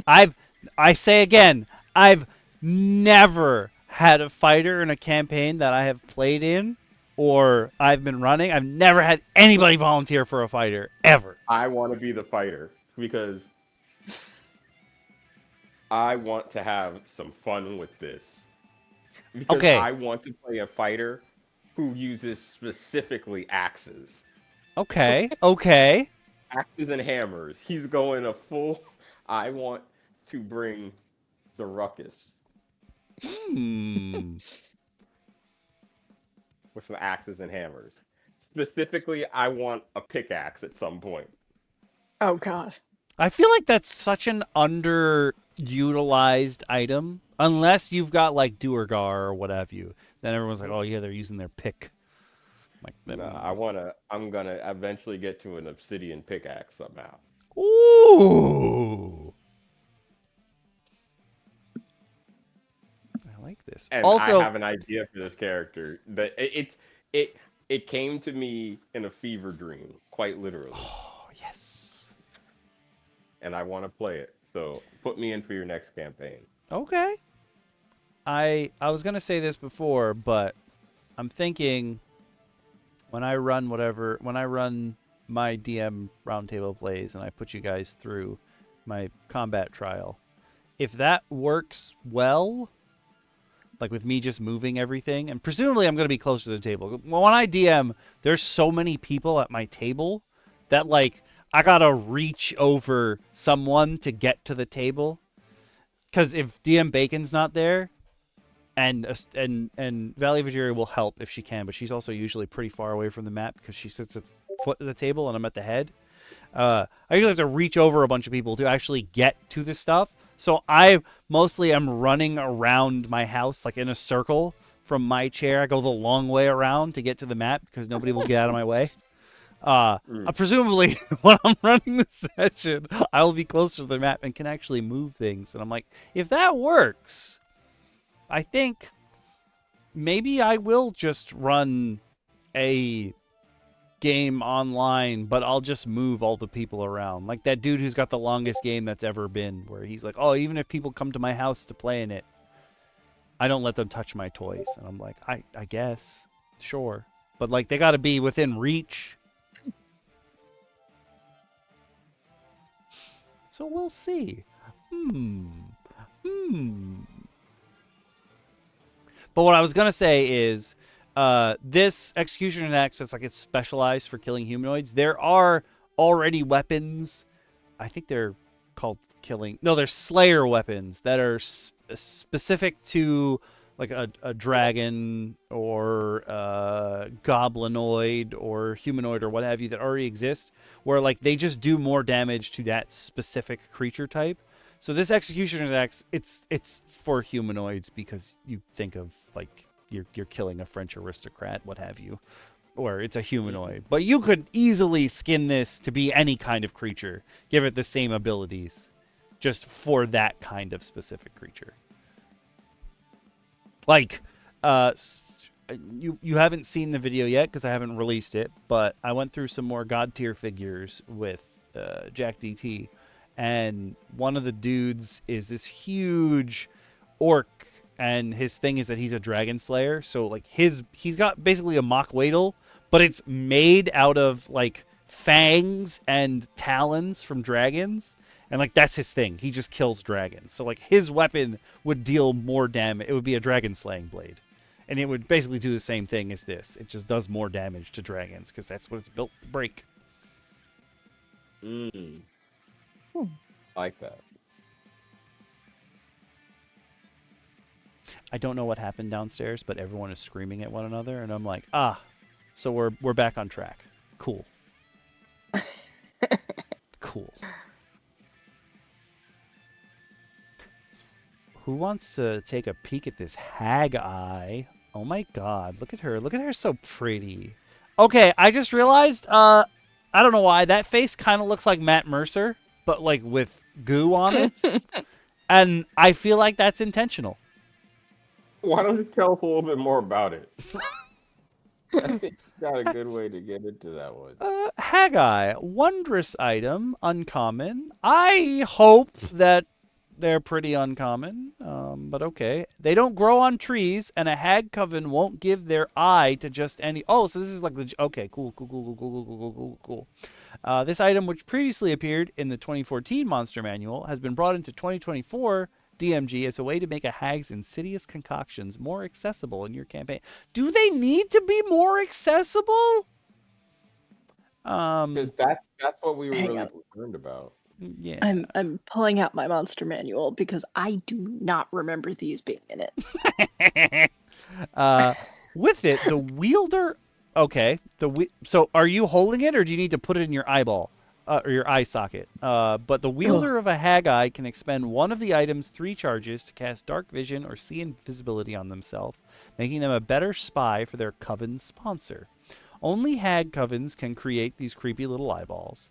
I've I say again, I've never had a fighter in a campaign that I have played in or I've been running. I've never had anybody volunteer for a fighter ever. I want to be the fighter because I want to have some fun with this. Because Okay. I want to play a fighter who uses specifically axes. Okay. Okay. Axes and hammers. He's going a full. I want to bring the ruckus Hmm. with some axes and hammers. Specifically, I want a pickaxe at some point. Oh God. I feel like that's such an underutilized item. Unless you've got like Duergar or what have you. Then everyone's like, oh yeah, they're using their pick. Like, Nah, I'm gonna eventually get to an obsidian pickaxe somehow. ooh. I like this. And I Also, have an idea for this character that it it came to me in a fever dream, quite literally, oh, yes. and I want to play it. So put me in for your next campaign. Okay. I was gonna say this before, but I'm thinking when I run my DM Roundtable plays and I put you guys through my combat trial, if that works well, like with me just moving everything, and presumably I'm going to be closer to the table. When I DM, there's so many people at my table that like I gotta reach over someone to get to the table. Because if DM Bacon's not there, and Valley Vajiri will help if she can, but she's also usually pretty far away from the map because she sits at the foot of the table and I'm at the head. I usually have to reach over a bunch of people to actually get to the stuff. So I mostly am running around my house like in a circle from my chair. I go the long way around to get to the map because nobody will get out of my way. Mm. Presumably, when I'm running the session, I will be closer to the map and can actually move things. And I'm like, if that works, I think maybe I will just run a game online, but I'll just move all the people around. Like that dude who's got the longest game that's ever been, where he's like, oh, even if people come to my house to play in it, I don't let them touch my toys. And I'm like, I guess, sure. But like they got to be within reach. So we'll see. Hmm. Hmm. But what I was gonna say is, this execution axe, it's like it's specialized for killing humanoids. There are already weapons. I think they're called killing. No, they're slayer weapons that are specific to like a dragon or goblinoid or humanoid or what have you that already exist, where like they just do more damage to that specific creature type. So this executioner's axe, it's for humanoids because you think of like you're killing a French aristocrat, what have you, or it's a humanoid. But you could easily skin this to be any kind of creature, give it the same abilities, just for that kind of specific creature. Like, you haven't seen the video yet because I haven't released it, but I went through some more god tier figures with Jack DT, and one of the dudes is this huge orc, and his thing is that he's a dragon slayer. So like he's got basically a mock wadle, but it's made out of like fangs and talons from dragons. And like that's his thing. He just kills dragons. So like his weapon would deal more damage. It would be a dragon slaying blade. And it would basically do the same thing as this. It just does more damage to dragons because that's what it's built to break. Mm, Hmm. like that. I don't know what happened downstairs, but everyone is screaming at one another, and I'm like, so we're back on track. Cool. Cool. Who wants to take a peek at this hag eye? Oh my god, look at her. Look at her, so pretty. Okay, I just realized, I don't know why, that face kind of looks like Matt Mercer, but like with goo on it. And I feel like that's intentional. Why don't you tell us a little bit more about it? I think you got a good way to get into that one. Haggai, wondrous item, uncommon. I hope that they're pretty uncommon, but okay. They don't grow on trees, and a hag coven won't give their eye to just any. Oh, so this is like the. Okay, cool. This item, which previously appeared in the 2014 Monster Manual, has been brought into 2024 DMG as a way to make a hag's insidious concoctions more accessible in your campaign. Do they need to be more accessible? Because that's what we were Hang really on. concerned about. Yeah. I'm pulling out my monster manual because I do not remember these being in it. With it, the wielder. Okay. So are you holding it, or do you need to put it in your eyeball or your eye socket? But the wielder of a haggai can expend one of the item's 3 charges to cast dark vision or see invisibility on themselves, making them a better spy for their coven sponsor. Only hag covens can create these creepy little eyeballs.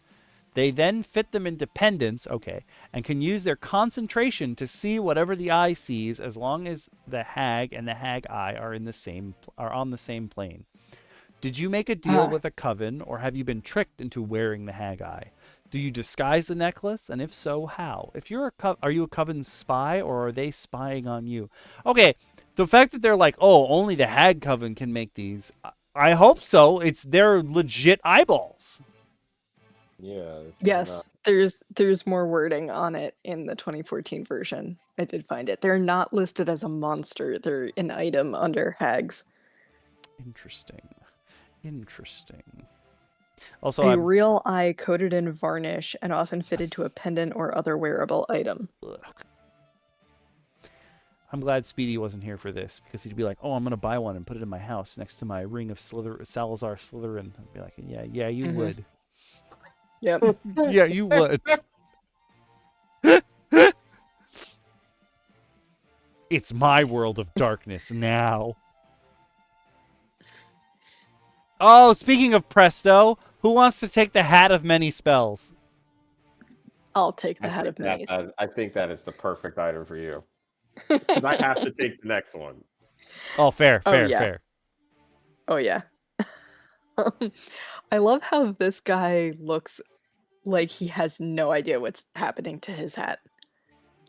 They then fit them into pendants, okay, and can use their concentration to see whatever the eye sees, as long as the hag and the hag eye are on the same plane. Did you make a deal with a coven, or have you been tricked into wearing the hag eye? Do you disguise the necklace, and if so, how? If you're are you a coven spy, or are they spying on you? Okay, the fact that they're like, oh, only the hag coven can make these, I hope so. It's their legit eyeballs. Yeah. Yes, there's more wording on it in the 2014 version. I did find it. They're not listed as a monster. They're an item under hags. Interesting. Also, A real eye coated in varnish and often fitted to a pendant or other wearable item. I'm glad Speedy wasn't here for this, because he'd be like, oh, I'm going to buy one and put it in my house next to my ring of Salazar Slytherin. I'd be like, yeah, you would. Yep. Yeah, you would. It's my world of darkness now. Oh, speaking of Presto, who wants to take the Hat of Many Spells? I'll take the Hat of Many Spells. I think that is the perfect item for you. Because I have to take the next one. Oh, fair. Oh, yeah. I love how this guy looks like he has no idea what's happening to his hat.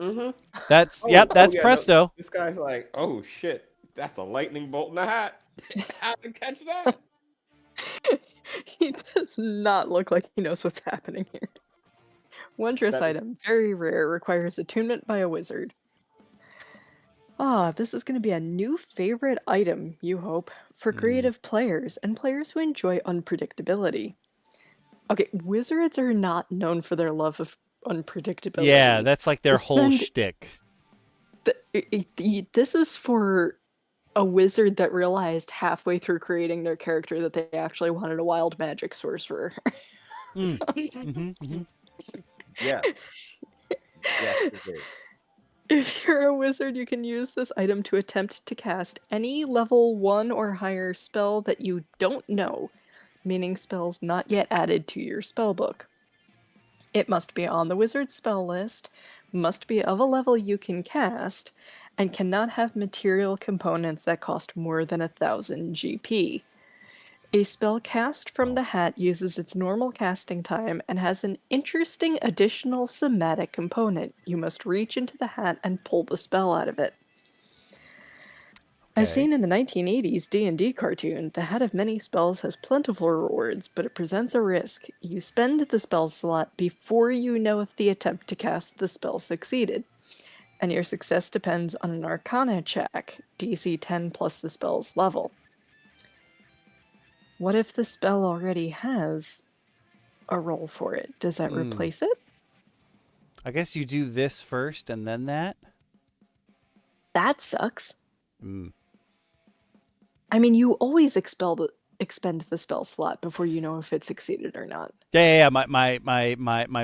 Mm-hmm. That's Presto. No, this guy's like, oh shit, that's a lightning bolt in the hat. How to catch that? He does not look like he knows what's happening here. Wondrous item, very rare, requires attunement by a wizard. This is going to be a new favorite item, you hope, for creative players and players who enjoy unpredictability. Okay, wizards are not known for their love of unpredictability. Yeah, that's like their whole shtick. This is for a wizard that realized halfway through creating their character that they actually wanted a wild magic sorcerer. Yeah. Yes, If you're a wizard, you can use this item to attempt to cast any level 1 or higher spell that you don't know, meaning spells not yet added to your spellbook. It must be on the wizard's spell list, must be of a level you can cast, and cannot have material components that cost more than 1,000 GP. A spell cast from the hat uses its normal casting time and has an interesting additional somatic component. You must reach into the hat and pull the spell out of it. As seen in the 1980s D&D cartoon, the Hat of Many Spells has plentiful rewards, but it presents a risk. You spend the spell slot before you know if the attempt to cast the spell succeeded, and your success depends on an Arcana check, DC 10 plus the spell's level. What if the spell already has a roll for it. Does that replace it? I guess you do this first and then that. That sucks. Mm. I mean, you always expend the spell slot before you know if it succeeded or not. Yeah. My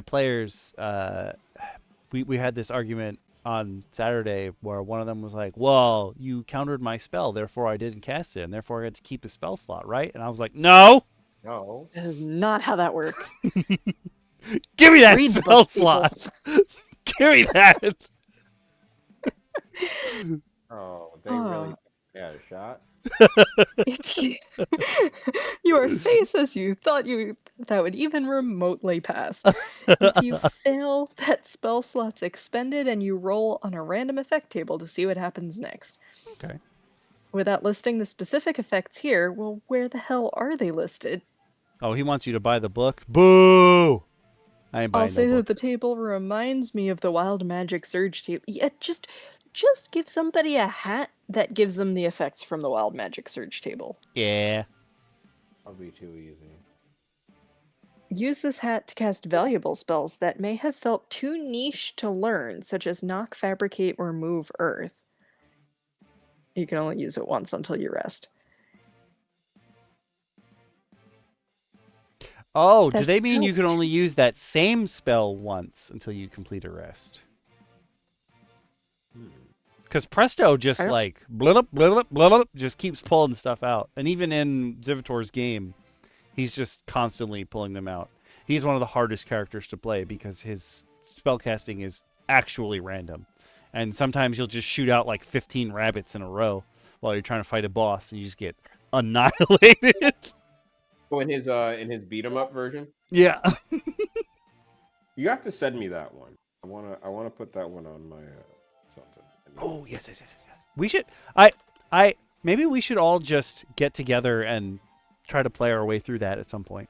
players, we had this argument on Saturday where one of them was like, "Well, you countered my spell, therefore I didn't cast it, and therefore I had to keep the spell slot, right?" And I was like, "No, No. That is not how that works. give me that Read the spell books, people. slot. Give me that." Oh, they really had a shot. If you, your face as you thought that would even remotely pass. If you fail, that spell slot's expended and you roll on a random effect table to see what happens next. Okay. Without listing the specific effects here, well, where the hell are they listed? Oh, he wants you to buy the book. Boo! I ain't buying I'll say no that book. the table reminds me of the Wild Magic Surge table. Yeah, just give somebody a hat that gives them the effects from the Wild Magic Surge table. Yeah. That'll be too easy. Use this hat to cast valuable spells that may have felt too niche to learn, such as Knock, Fabricate, or Move Earth. You can only use it once until you rest. Oh, do That they mean you felt can only use that same spell once until you complete a rest? Because Presto just like blip, blip, blip, just keeps pulling stuff out. And even in Zivator's game, he's just constantly pulling them out. He's one of the hardest characters to play because his spellcasting is actually random. And sometimes you'll just shoot out like 15 rabbits in a row while you're trying to fight a boss and you just get annihilated. Oh, in his beat 'em up version, Yeah. you have to send me that one. I wanna put that one on my something. Oh, yes. We should maybe we should all just get together and try to play our way through that at some point.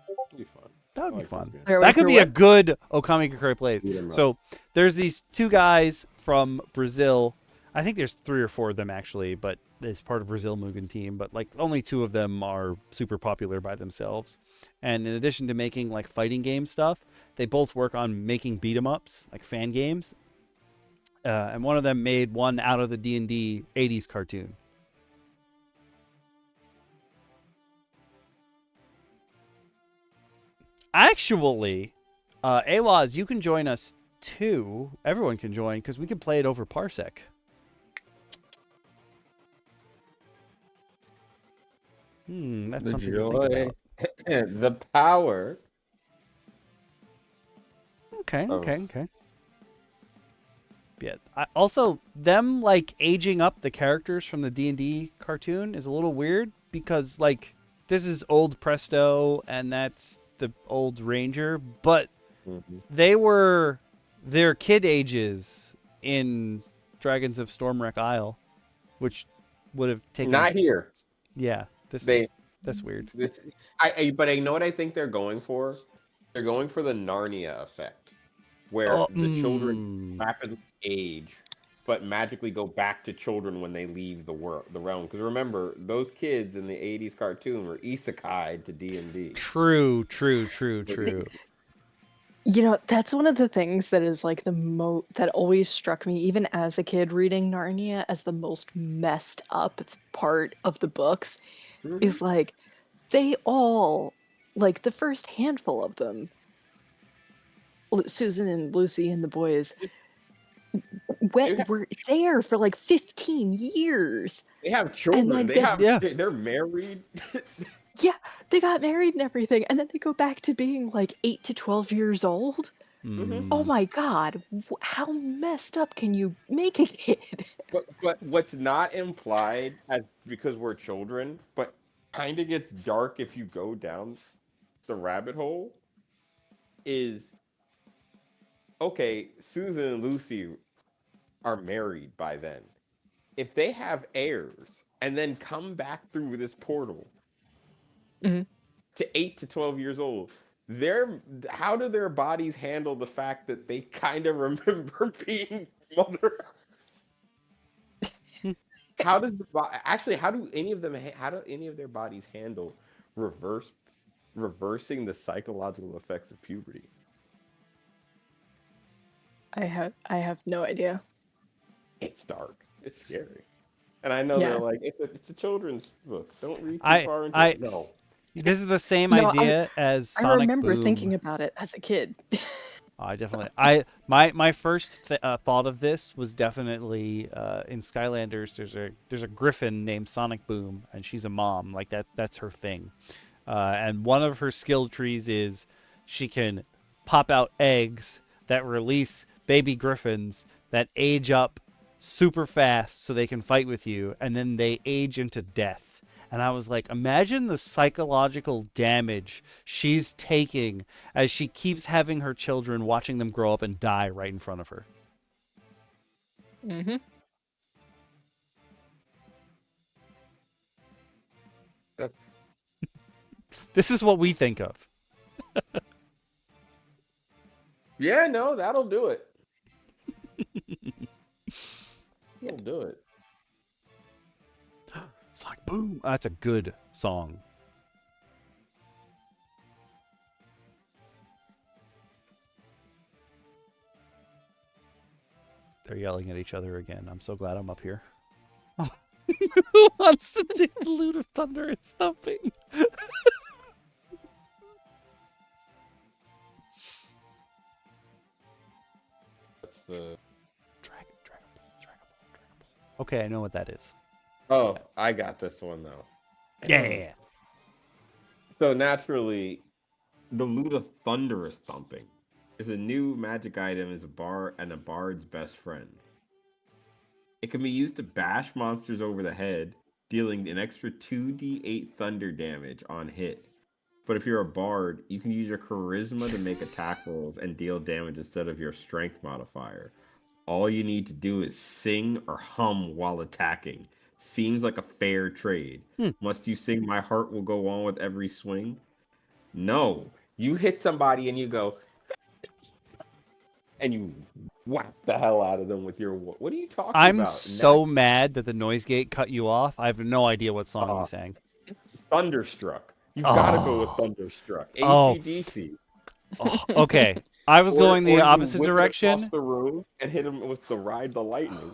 That'd be fun. That would I be like fun. that game. That could be a what? good Okami Kakuri plays. Beat 'em up. So there's these two guys from Brazil. I think there's 3 or 4 of them actually, but it's part of Brazil Mugen team. But like only 2 of them are super popular by themselves. And in addition to making like fighting game stuff, they both work on making beat 'em ups, like fan games. And one of them made one out of the D&D 80s cartoon. Actually, Awaz, you can join us too. Everyone can join because we can play it over Parsec. That's The something joy, to think about. the power. Okay. Yeah. Also, them like aging up the characters from the D&D cartoon is a little weird because like this is old Presto and that's the old Ranger, but they were their kid ages in Dragons of Stormwreck Isle, which would have taken. Not here. Yeah, that's weird. But I know what I think they're going for. They're going for the Narnia effect, where the children rapidly age, but magically go back to children when they leave the realm. Because remember, those kids in the '80s cartoon were isekai'd to D&D. True. You know, that's one of the things that is like that always struck me, even as a kid reading Narnia, as the most messed up part of the books, is like they all, like the first handful of them, Susan and Lucy and the boys, were there for like 15 years. They have children. They're married. Yeah, they got married and everything, and then they go back to being like 8 to 12 years old. Oh my god, how messed up can you make a kid? But what's not implied as because we're children, but kind of gets dark if you go down the rabbit hole is okay, Susan and Lucy are married by then. If they have heirs and then come back through this portal to 8 to 12 years old, how do their bodies handle the fact that they kind of remember being mothers? How do any of their bodies handle reverse reversing the psychological effects of puberty. I have no idea. It's dark. It's scary. And I know Yeah. they're like, it's a children's book. Don't read too far into it. No. This is the same No, idea as I Sonic remember Boom. thinking about it as a kid. I definitely. My first thought of this was definitely in Skylanders. There's a griffin named Sonic Boom, and she's a mom. Like that's her thing. And one of her skill trees is she can pop out eggs that release baby griffins that age up super fast so they can fight with you, and then they age into death. And I was like, imagine the psychological damage she's taking as she keeps having her children, watching them grow up and die right in front of her. Mm-hmm. That's This is what we think of. Yeah, no, that'll do it. That'll do it. Sonic Boom. That's a good song. They're yelling at each other again. I'm so glad I'm up here. Who wants to do the Loot of Thunder and Stumping? That's the. Dragon Ball. Okay, I know what that is. Oh, I got this one though. Yeah. So naturally, the Loot of Thunderous Thumping is a new magic item as a bard and a bard's best friend. It can be used to bash monsters over the head, dealing an extra 2d8 thunder damage on hit. But if you're a bard, you can use your charisma to make attack rolls and deal damage instead of your strength modifier. All you need to do is sing or hum while attacking. Seems like a fair trade. Must you sing My Heart Will Go On with Every Swing? No. You hit somebody and you go, and you whack the hell out of them with your. What are you talking I'm about? so mad that the noise gate cut you off. I have no idea what song you sang. Thunderstruck. You've got to go with Thunderstruck. Oh. AC/DC. Oh, okay. I was going the opposite whip it direction. across the room and hit him with the Ride the Lightning.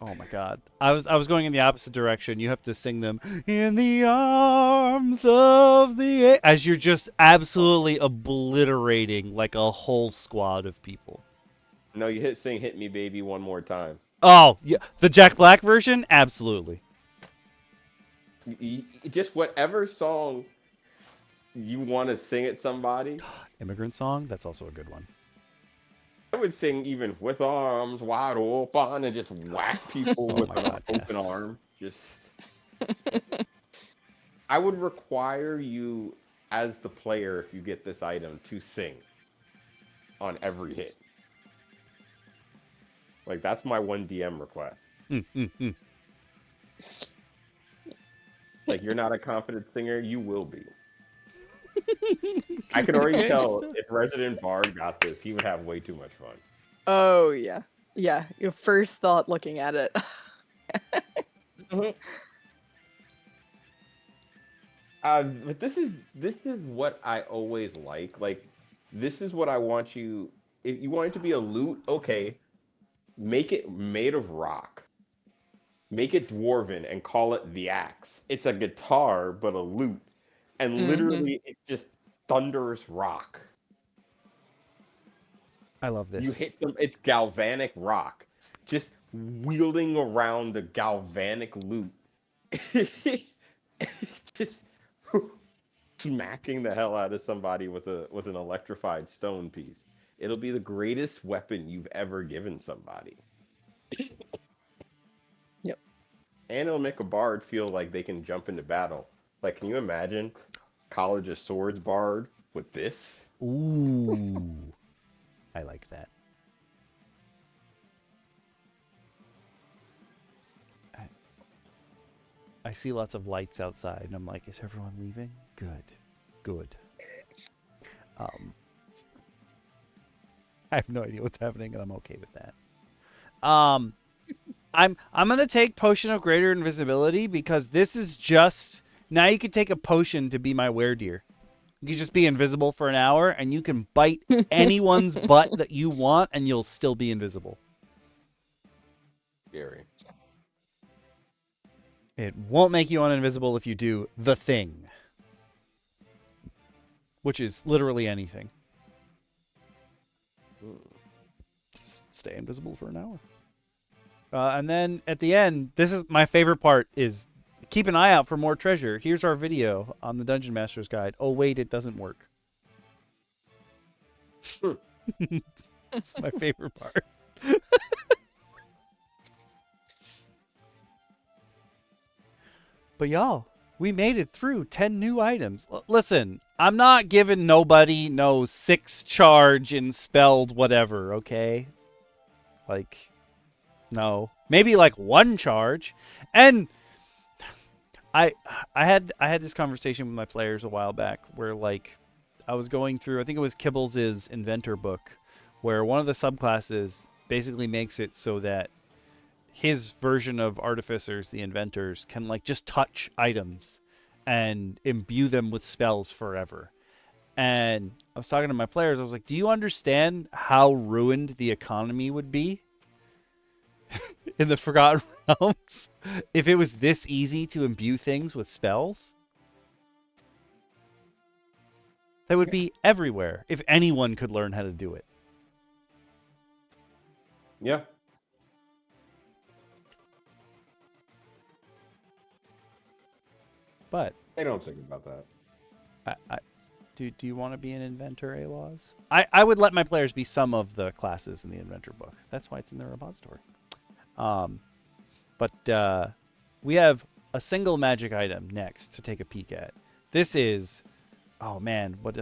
Oh my god. I was going in the opposite direction. You have to sing them in the arms of the as you're just absolutely obliterating like a whole squad of people. No, you sing Hit Me Baby one more time. Oh, yeah, the Jack Black version? Absolutely. Just whatever song you want to sing at somebody. Immigrant Song? That's also a good one. I would sing even With Arms Wide Open and just whack people with an open arm. Just. I would require you, as the player, if you get this item, to sing on every hit. Like, that's my one DM request. Like, you're not a confident singer, you will be. I can already tell if Resident Bard got this, he would have way too much fun. Oh yeah, yeah. Your first thought looking at it. But this is what I always like. Like, this is what I want you. If you want it to be a lute, okay, make it made of rock. Make it dwarven and call it the axe. It's a guitar, but a lute. And literally, it's just thunderous rock. I love this. You hit them, it's galvanic rock. Just wielding around a galvanic lute. Just smacking the hell out of somebody with an electrified stone piece. It'll be the greatest weapon you've ever given somebody. Yep. And it'll make a bard feel like they can jump into battle. Like, can you imagine College of Swords bard with this? Ooh. I like that. I see lots of lights outside, and I'm like, is everyone leaving? Good. I have no idea what's happening, and I'm okay with that. I'm gonna take Potion of Greater Invisibility because this is just now you can take a potion to be my weredeer. You can just be invisible for an hour, and you can bite anyone's butt that you want, and you'll still be invisible. Scary. It won't make you uninvisible if you do the thing, which is literally anything. Just stay invisible for an hour. And then at the end, this is my favorite part, is keep an eye out for more treasure. Here's our video on the Dungeon Master's Guide. Oh, wait, it doesn't work. That's my favorite part. But y'all, we made it through 10 new items. Listen, I'm not giving nobody no 6 charge in spelled whatever, okay? Like, no. Maybe like 1 charge. And I had this conversation with my players a while back where, like, I was going through, I think it was Kibbles' Inventor book, where one of the subclasses basically makes it so that his version of Artificers, the Inventors, can, like, just touch items and imbue them with spells forever. And I was talking to my players, I was like, do you understand how ruined the economy would be in the Forgotten Realms if it was this easy to imbue things with spells? That would be everywhere if anyone could learn how to do it. Yeah. But I don't think about that. Do you want to be an inventor, Aloz? I would let my players be some of the classes in the inventor book. That's why it's in the repository. But we have a single magic item next to take a peek at. This is, oh man, what?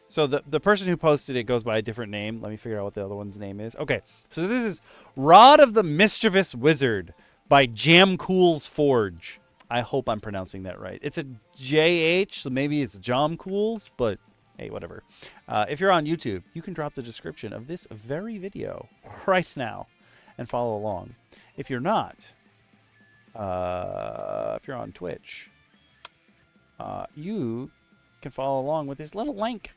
So the person who posted it goes by a different name. Let me figure out what the other one's name is. Okay, so this is Rod of the Mischievous Wizard by Jhamkul's Forge. I hope I'm pronouncing that right. It's a JH, so maybe it's Jhamkul's, but hey, whatever. If you're on YouTube, you can drop the description of this very video right now and follow along. If you're not, if you're on Twitch, you can follow along with this little link.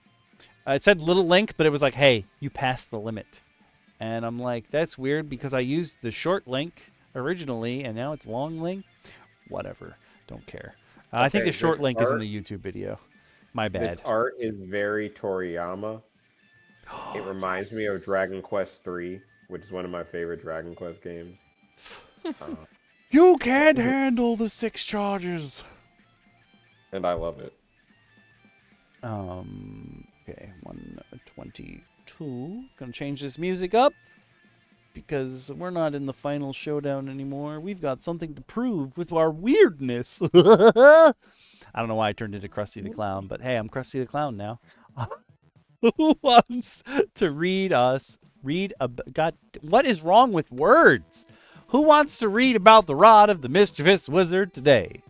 It said little link, but it was like, hey, you passed the limit. And I'm like, that's weird because I used the short link originally, and now it's long link. Whatever. Don't care. I think the short link is in the YouTube video. My bad. This art is very Toriyama. It reminds me of Dragon Quest III, which is one of my favorite Dragon Quest games. You can't handle the 6 charges. And I love it. Okay, 122. Gonna change this music up because we're not in the final showdown anymore. We've got something to prove with our weirdness. I don't know why I turned into Krusty the Clown, but hey, I'm Krusty the Clown now. Who wants to read God, what is wrong with words? Who wants to read about the Rod of the Mischievous Wizard today?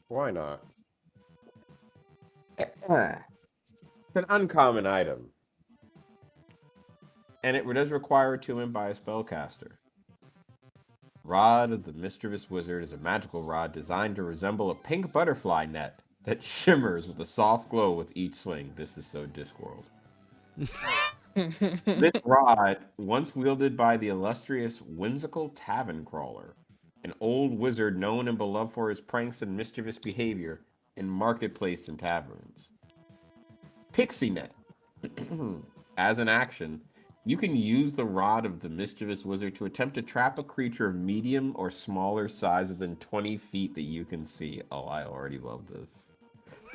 Why not? It's an uncommon item. And it does require attunement by a spellcaster. Rod of the Mischievous Wizard is a magical rod designed to resemble a pink butterfly net that shimmers with a soft glow with each swing. This is so Discworld. This rod, once wielded by the illustrious Whimsical Tavern Crawler, an old wizard known and beloved for his pranks and mischievous behavior in marketplace and taverns. Pixie Net. As an action, you can use the Rod of the Mischievous Wizard to attempt to trap a creature of medium or smaller size within 20 feet that you can see. Oh, I already love this.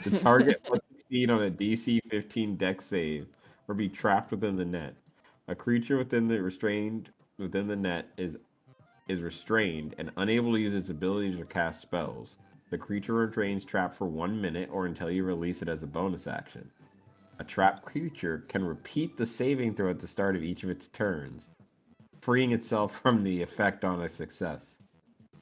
The target must succeed on a DC 15 Dex save or be trapped within the net. A creature within the net is restrained and unable to use its abilities or cast spells. The creature remains trapped for 1 minute or until you release it as a bonus action. A trapped creature can repeat the saving throw at the start of each of its turns, freeing itself from the effect on a success.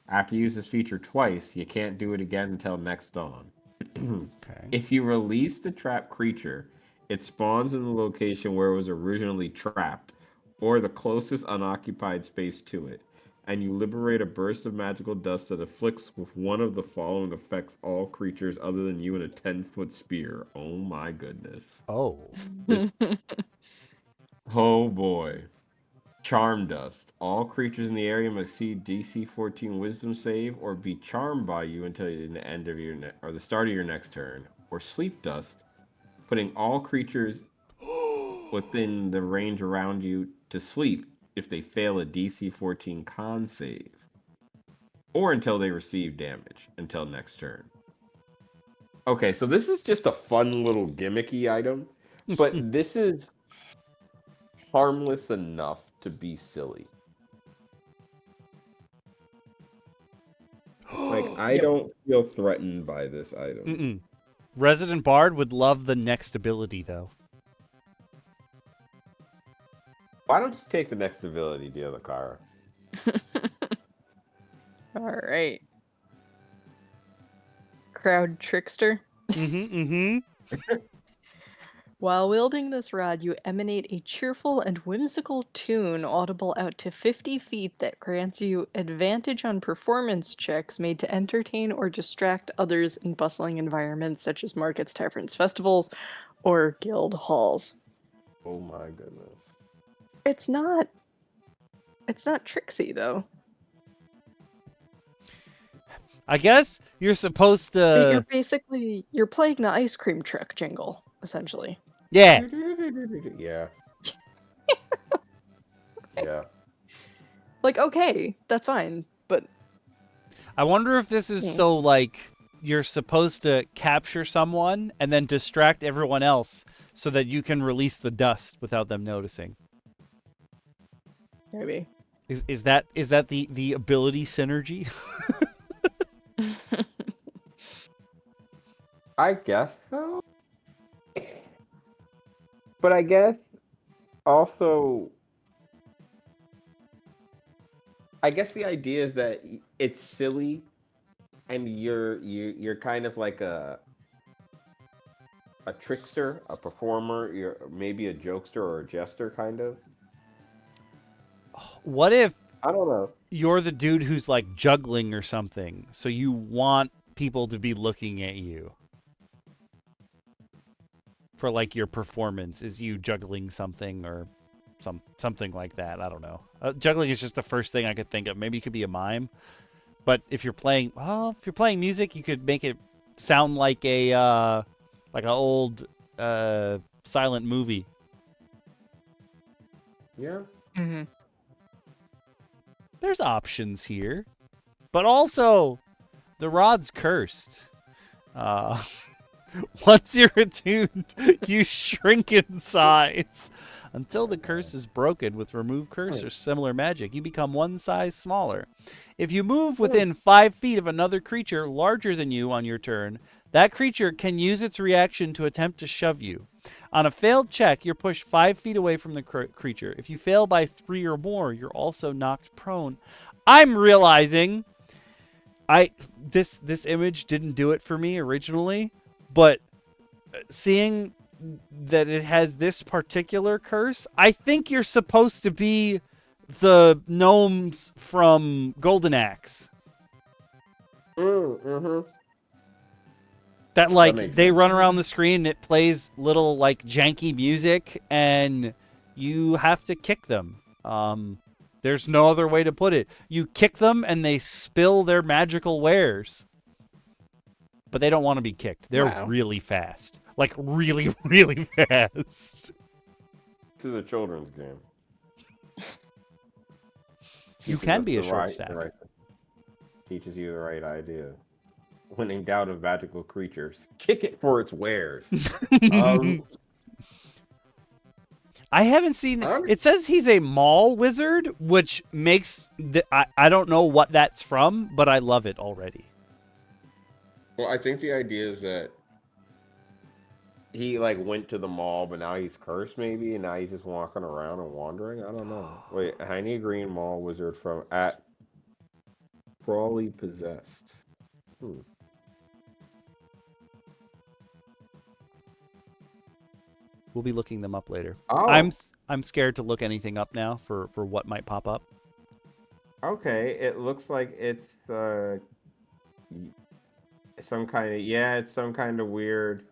After you use this feature twice, you can't do it again until next dawn. Okay. If you release the trapped creature, it spawns in the location where it was originally trapped, or the closest unoccupied space to it. and you liberate a burst of magical dust that afflicts with one of the following effects all creatures other than you in a 10-foot sphere. Oh my goodness. Oh. Oh boy. Charm Dust. All creatures in the area must see DC 14 Wisdom save or be charmed by you until the end of your or the start of your next turn. Or Sleep Dust, putting all creatures within the range around you to sleep if they fail a DC 14 con save. Or until they receive damage until next turn. Okay, so this is just a fun little gimmicky item, but this is harmless enough to be silly. Like, I don't feel threatened by this item. Resident Bard would love the next ability, though. Why don't you take the next ability, DM Lacara? All right. Crowd Trickster. While wielding this rod, you emanate a cheerful and whimsical tune audible out to 50 feet that grants you advantage on performance checks made to entertain or distract others in bustling environments such as markets, taverns, festivals, or guild halls. Oh my goodness. It's not tricksy, though. I guess you're supposed to... You're playing the ice cream truck jingle, essentially. Yeah. Yeah. Yeah. Like, okay, that's fine, but... I wonder if this is so, like, you're supposed to capture someone and then distract everyone else so that you can release the dust without them noticing. Maybe. Is that the ability synergy? I guess so. But I guess also, I guess the idea is that it's silly, and you're kind of like a trickster, a performer. You're maybe a jokester or a jester, kind of. What if I don't know. You're the dude who's like juggling or something, so you want people to be looking at you for like your performance? Is you juggling something or something like that? I don't know. Juggling is just the first thing I could think of. Maybe it could be a mime, but if you're playing music, you could make it sound like an old silent movie. Yeah. Mm-hmm. There's options here, but also the rod's cursed. Once you're attuned, you shrink in size. Until the curse is broken with remove curse or similar magic, you become one size smaller. If you move within 5 feet of another creature larger than you on your turn, that creature can use its reaction to attempt to shove you. On a failed check, you're pushed 5 feet away from the creature. If you fail by 3 or more, you're also knocked prone. I'm realizing this image didn't do it for me originally, but seeing that it has this particular curse, I think you're supposed to be the gnomes from Golden Axe. Mm-hmm. That like they sense. run around the screen and it plays little like janky music and you have to kick them. There's no other way to put it. You kick them and they spill their magical wares. But they don't want to be kicked. They're really fast. Like really, really fast. This is a children's game. You can be a short staff. Teaches you the right idea. When in doubt of magical creatures, kick it for its wares. I haven't seen... It says he's a mall wizard, which makes... I don't know what that's from, but I love it already. Well, I think the idea is that he like went to the mall, but now he's cursed maybe, and now he's just walking around and wandering. I don't know. Wait, Heine Green Mall Wizard from at Crawley Possessed. We'll be looking them up later. Oh. I'm scared to look anything up now for what might pop up. Okay, it looks like it's some kind of it's some kind of weird,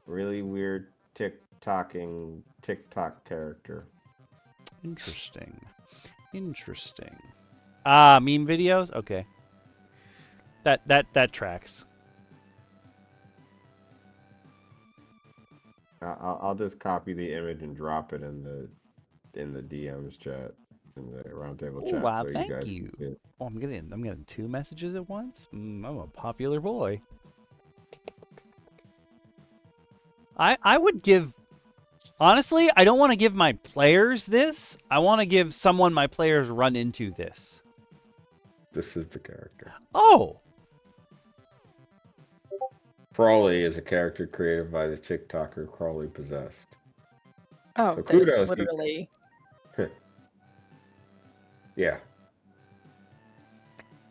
really weird TikTok character. Interesting. Interesting. Ah, meme videos? Okay. That tracks. I'll just copy the image and drop it in the DMs chat, in the roundtable Oh, chat, wow, so you thank guys you. can see it. Oh, I'm getting 2 messages at once? I'm a popular boy. I would give... Honestly, I don't want to give my players this. I want to give someone my players run into this. This is the character. Oh! Crawley is a character created by the TikToker Crawley Possessed. Oh, So that is kudos. literally... Yeah.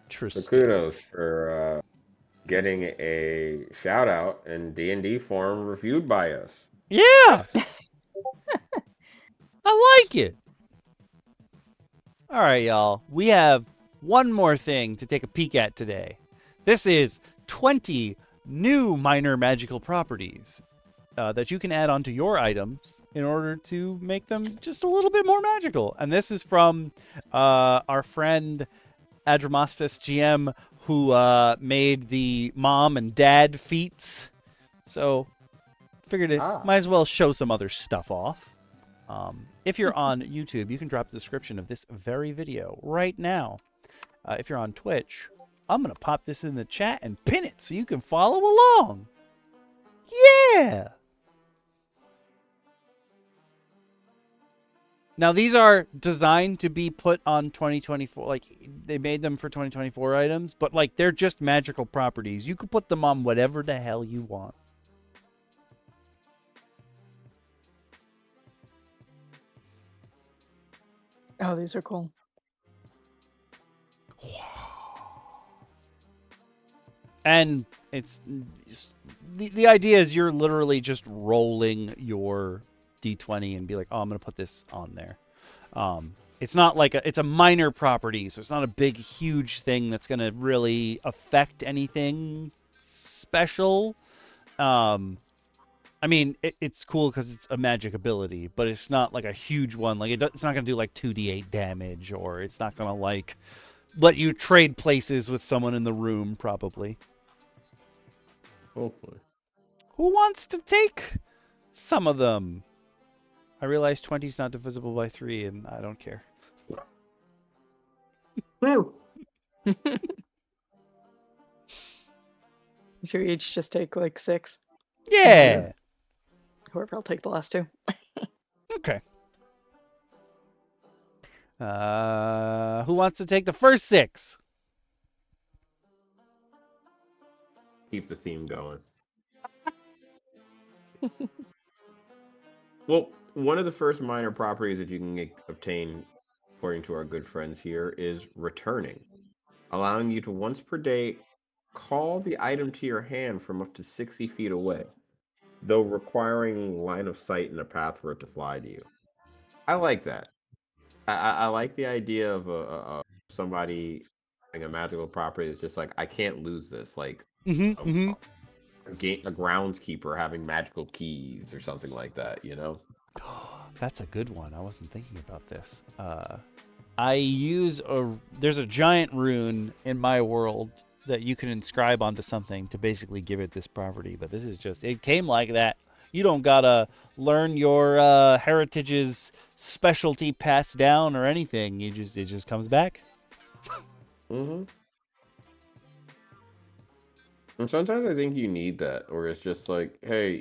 Interesting. So kudos for getting a shout out in D&D form reviewed by us. Yeah! I like it. All right, y'all. We have one more thing to take a peek at today. This is 20 new minor magical properties that you can add onto your items in order to make them just a little bit more magical. And this is from our friend AdramastesGM, who made the mom and dad feats. So figured it might as well show some other stuff off. If you're on YouTube, you can drop the description of this very video right now. If you're on Twitch, I'm going to pop this in the chat and pin it so you can follow along. Yeah! Now, these are designed to be put on 2024. Like, they made them for 2024 items, but, like, they're just magical properties. You can put them on whatever the hell you want. Oh, these are cool. And it's the idea is you're literally just rolling your d20 and be like, oh, I'm gonna put this on there. It's not like it's a minor property, so it's not a big, huge thing that's gonna really affect anything special. I mean, it's cool because it's a magic ability, but it's not like a huge one. Like it's not gonna do like 2d8 damage, or it's not gonna like let you trade places with someone in the room, probably. Hopefully. Who wants to take some of them? I realize 20 is not divisible by 3, and I don't care. Woo! Should we each just take like 6? Yeah! Whoever, I'll take the last 2. Okay. Who wants to take the first 6? Keep the theme going. Well, one of the first minor properties that you can obtain, according to our good friends here, is returning, allowing you to once per day call the item to your hand from up to 60 feet away, though requiring line of sight and a path for it to fly to you. I like that. I like the idea of somebody having a magical property that's just like, I can't lose this. Like a groundskeeper having magical keys or something like that, you know? That's a good one. I wasn't thinking about this. I use there's a giant rune in my world that you can inscribe onto something to basically give it this property, but this is just, it came like that. You don't gotta learn your heritage's specialty passed down or anything. It just comes back. Mm-hmm. And sometimes I think you need that, or it's just like, hey,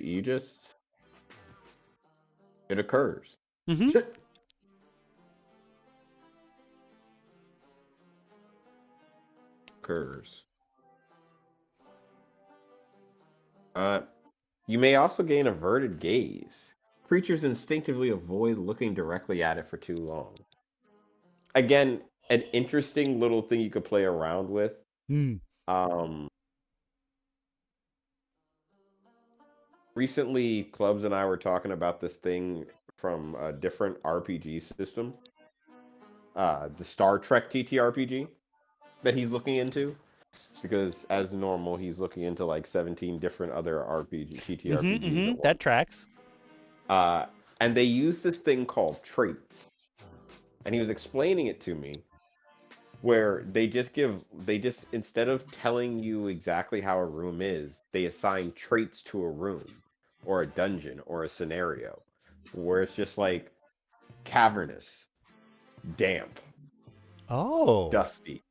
it occurs. Mm-hmm. Occurs. You may also gain averted gaze. Creatures instinctively avoid looking directly at it for too long. Again, an interesting little thing you could play around with. Recently, Clubs and I were talking about this thing from a different RPG system. the Star Trek TTRPG that he's looking into, because as normal he's looking into like 17 different other TTRPGs at That once. tracks. And they use this thing called traits, and he was explaining it to me, where they just instead of telling you exactly how a room is, they assign traits to a room or a dungeon or a scenario, where it's just like cavernous, damp, Oh. dusty.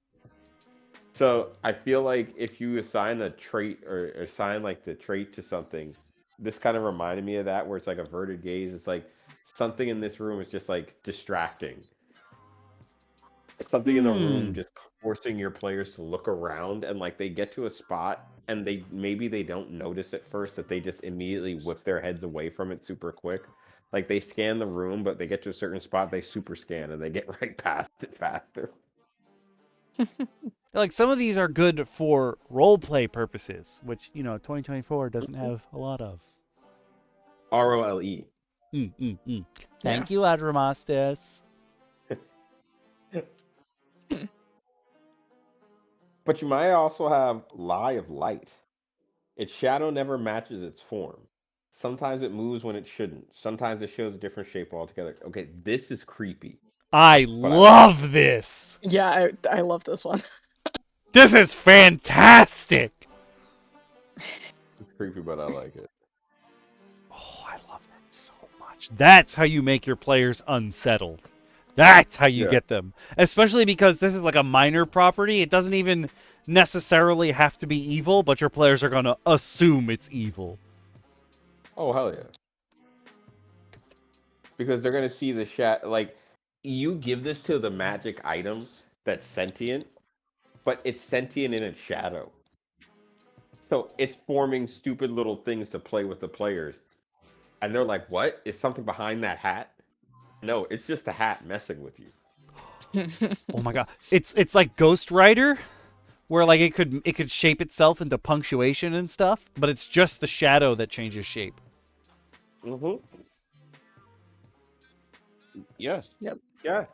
So I feel like if you assign a trait or assign like the trait to something, this kind of reminded me of that, where it's like averted gaze. It's like something in this room is just like distracting. Something in the room just forcing your players to look around, and like they get to a spot and maybe they don't notice at first that they just immediately whip their heads away from it super quick. Like they scan the room, but they get to a certain spot, they super scan and they get right past it faster. Like some of these are good for role play purposes, which 2024 doesn't have a lot of. ROLE. Thank you, Adramastes. But you might also have Lie of Light. Its shadow never matches its form. Sometimes it moves when it shouldn't. Sometimes it shows a different shape altogether. Okay, this is creepy. I But I like love this. Yeah, I love this one. This is fantastic. It's creepy, but I like it. Oh, I love that so much. That's how you make your players unsettled. That's how you get them. Especially because this is like a minor property. It doesn't even necessarily have to be evil, but your players are going to assume it's evil. Oh, hell yeah. Because they're going to see the like, you give this to the magic item that's sentient, but it's sentient in its shadow. So it's forming stupid little things to play with the players. And they're like, what? Is something behind that hat? No, it's just a hat messing with you. Oh my god. It's like Ghost Rider, where like it could shape itself into punctuation and stuff, but it's just the shadow that changes shape. Mm-hmm. Yes. Yep. Yeah.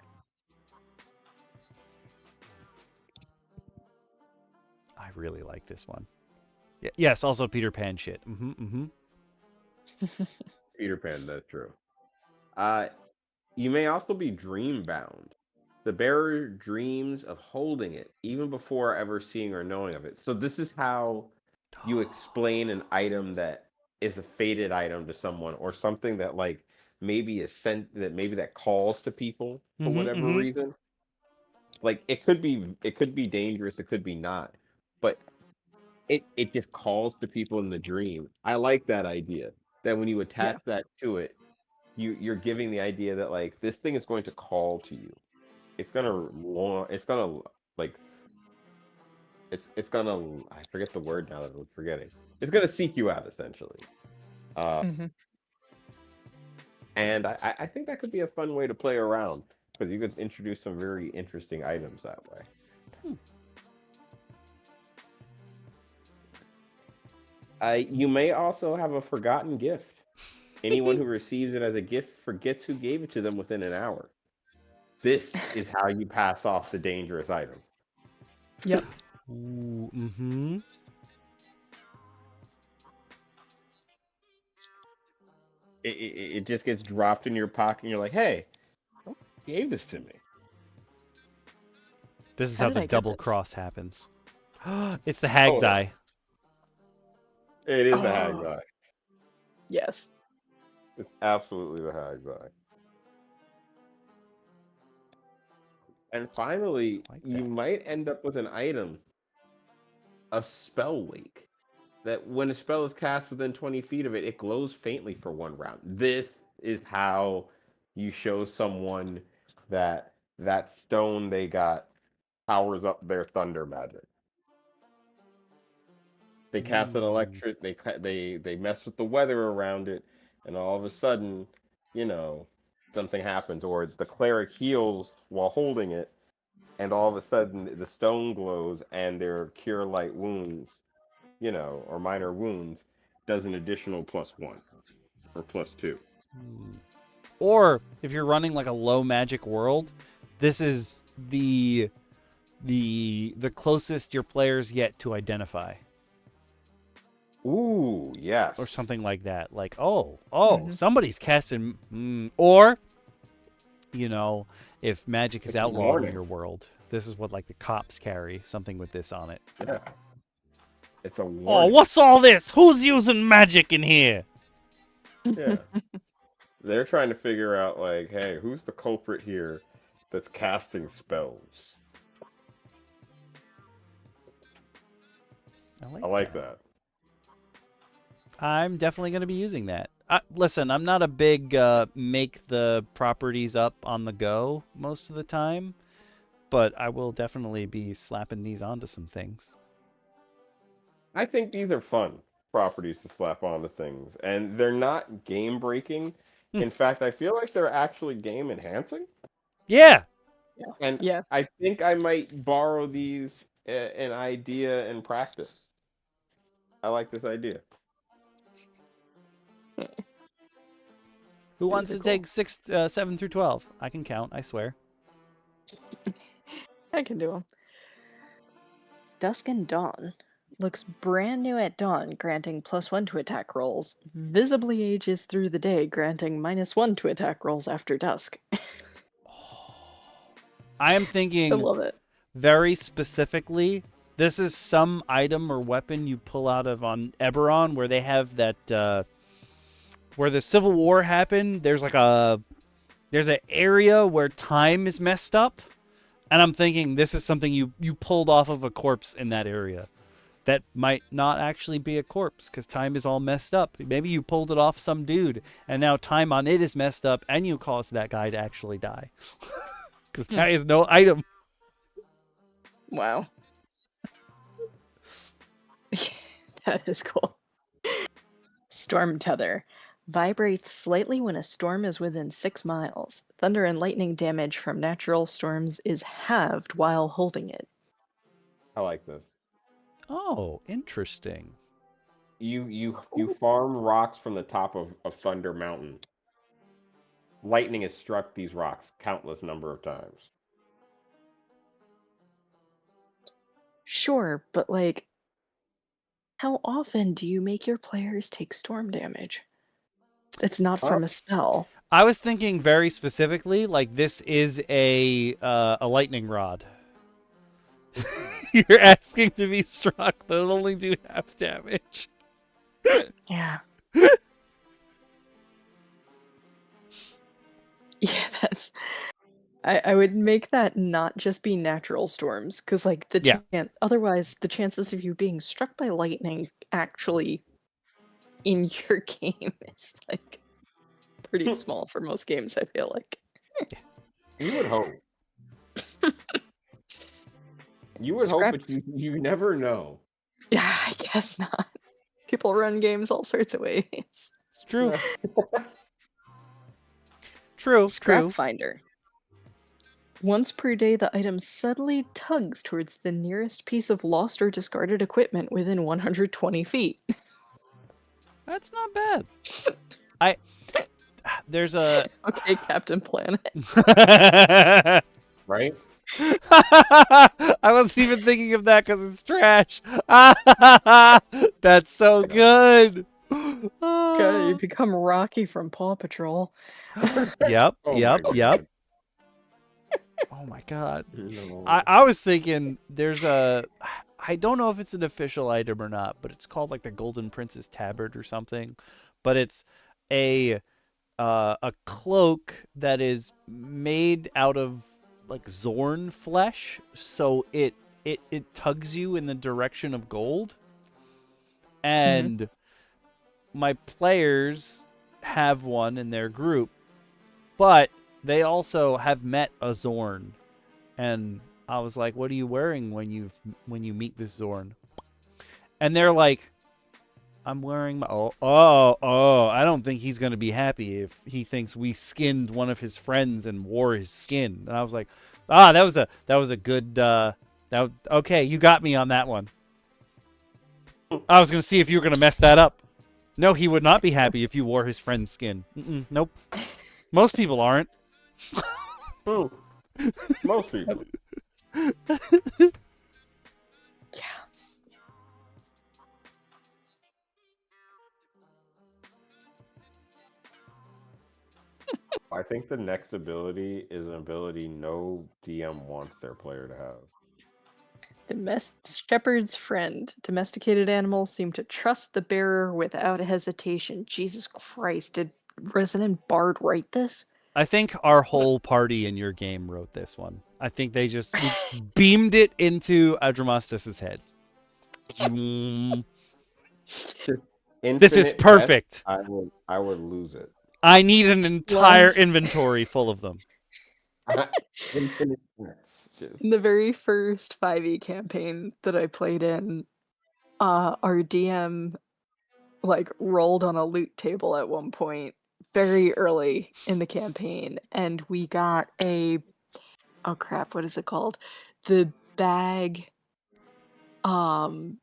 I really like this one. Yes, also Peter Pan shit. Peter Pan, that's true. You may also be dream bound. The bearer dreams of holding it, even before ever seeing or knowing of it. So this is how you explain an item that is a fated item to someone, or something that like maybe is sent, that maybe that calls to people for whatever reason. Like it could be dangerous, it could be not, but it just calls to people in the dream. I like that idea. That when you attach that to it, you're giving the idea that like this thing is going to call to you. It's gonna like it's gonna, I forget the word now that I'm forgetting. It's gonna seek you out essentially. And I think that could be a fun way to play around, because you could introduce some very interesting items that way. You may also have a forgotten gift. Anyone who receives it as a gift forgets who gave it to them within an hour. This is how you pass off the dangerous item. Yep. Ooh, It just gets dropped in your pocket, and you're like, "Hey, who gave this to me?" This is How how did the I get double this? cross happens. It's the Hag's Eye. It is the Hag's Eye. Yes. It's absolutely the Hag's Eye. And finally, Like you that. might end up with an item, a spell wake, that when a spell is cast within 20 feet of it, it glows faintly for 1 round. This is how you show someone that that stone they got powers up their thunder magic. They cast an electric, they mess with the weather around it, and all of a sudden, you know, something happens. Or the cleric heals while holding it, and all of a sudden the stone glows, and their cure light wounds, or minor wounds, does an additional +1 or +2. Or if you're running like a low magic world, this is the closest your players get to identify. Ooh, yes. Or something like that. Like, somebody's casting... or, you know, if magic is It's a outlawed in warning. your world, this is what, like, the cops carry. Something with this on it. Yeah. It's a Oh, warning. what's all this? Who's using magic in here? Yeah. They're trying to figure out, like, hey, who's the culprit here that's casting spells? I like that. I'm definitely going to be using that. Listen, I'm not a big make the properties up on the go most of the time, but I will definitely be slapping these onto some things. I think these are fun properties to slap onto things, and they're not game breaking. In fact, I feel like they're actually game enhancing. Yeah. And Yeah. I think I might borrow these an idea and practice. I like this idea. Who wants to cool. take 7 through 12? I can count, I swear. I can do them. Dusk and Dawn. Looks brand new at dawn, granting +1 to attack rolls. Visibly ages through the day, granting -1 to attack rolls after dusk. I am thinking I love it. very specifically, this is some item or weapon you pull out of on Eberron where they have that, where the Civil War happened, there's an area where time is messed up, and I'm thinking this is something you pulled off of a corpse in that area. That might not actually be a corpse, because time is all messed up. Maybe you pulled it off some dude, and now time on it is messed up, and you caused that guy to actually die. Because that is no item. Wow. That is cool. Storm Tether. Vibrates slightly when a storm is within 6 miles. Thunder and lightning damage from natural storms is halved while holding it. I like this. Oh, interesting. You farm rocks from the top of Thunder Mountain. Lightning has struck these rocks countless number of times. Sure, but like, how often do you make your players take storm damage? It's not from a spell. I was thinking very specifically, like this is a lightning rod. You're asking to be struck, but it'll only do half damage. Yeah. Yeah, that's... I would make that not just be natural storms, because like otherwise the chances of you being struck by lightning actually in your game is like pretty small for most games, I feel like. You would hope. You would hope, but you never know. Yeah, I guess not. People run games all sorts of ways. It's true. True. Scrap Finder. Once per day, the item subtly tugs towards the nearest piece of lost or discarded equipment within 120 feet. That's not bad. There's a... Okay, Captain Planet. Right? I wasn't even thinking of that because it's trash. That's so good. God, you become Rocky from Paw Patrol. Yep. Oh my god. No. I was thinking there's a... I don't know if it's an official item or not, but it's called like the Golden Prince's Tabard or something. But it's a cloak that is made out of like Zorn flesh, so it tugs you in the direction of gold. And my players have one in their group, but they also have met a Zorn, and I was like, "What are you wearing when you meet this Zorn?" And they're like, "I'm wearing my I don't think he's gonna be happy if he thinks we skinned one of his friends and wore his skin." And I was like, that was a good okay, you got me on that one. I was gonna see if you were gonna mess that up. No, he would not be happy if you wore his friend's skin. Nope. Most people aren't. Most people. Yeah. I think the next ability is an ability no DM wants their player to have. Shepherd's friend. Domesticated animals seem to trust the bearer without hesitation. Jesus Christ, did Resident Bard write this? I think our whole party in your game wrote this one. I think we beamed it into Adramastes' head. This is Infinite perfect. pets, I would lose it. I need an entire Once- inventory full of them. Infinite pets. In the very first 5e campaign that I played in, our DM like rolled on a loot table at one point very early in the campaign, and we got oh crap, what is it called? The bag of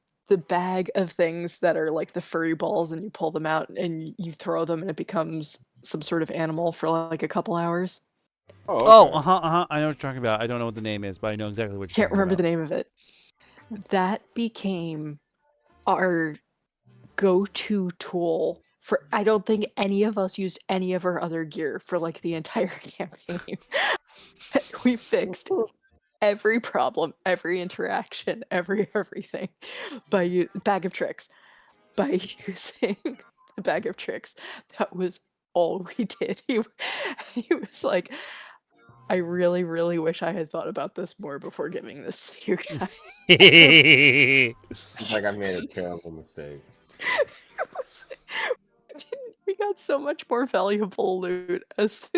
things that are like the furry balls, and you pull them out and you throw them and it becomes some sort of animal for like a couple hours. Oh, okay. I know what you're talking about. I don't know what the name is, but I know exactly what you're Can't talking remember about. the name of it. That became our go-to tool for, I don't think any of us used any of our other gear for like the entire campaign. We fixed every problem, every interaction, everything by bag of tricks. By using the bag of tricks. That was all we did. He was like, I really, really wish I had thought about this more before giving this to you guys. It's like I made a terrible mistake. We got so much more valuable loot as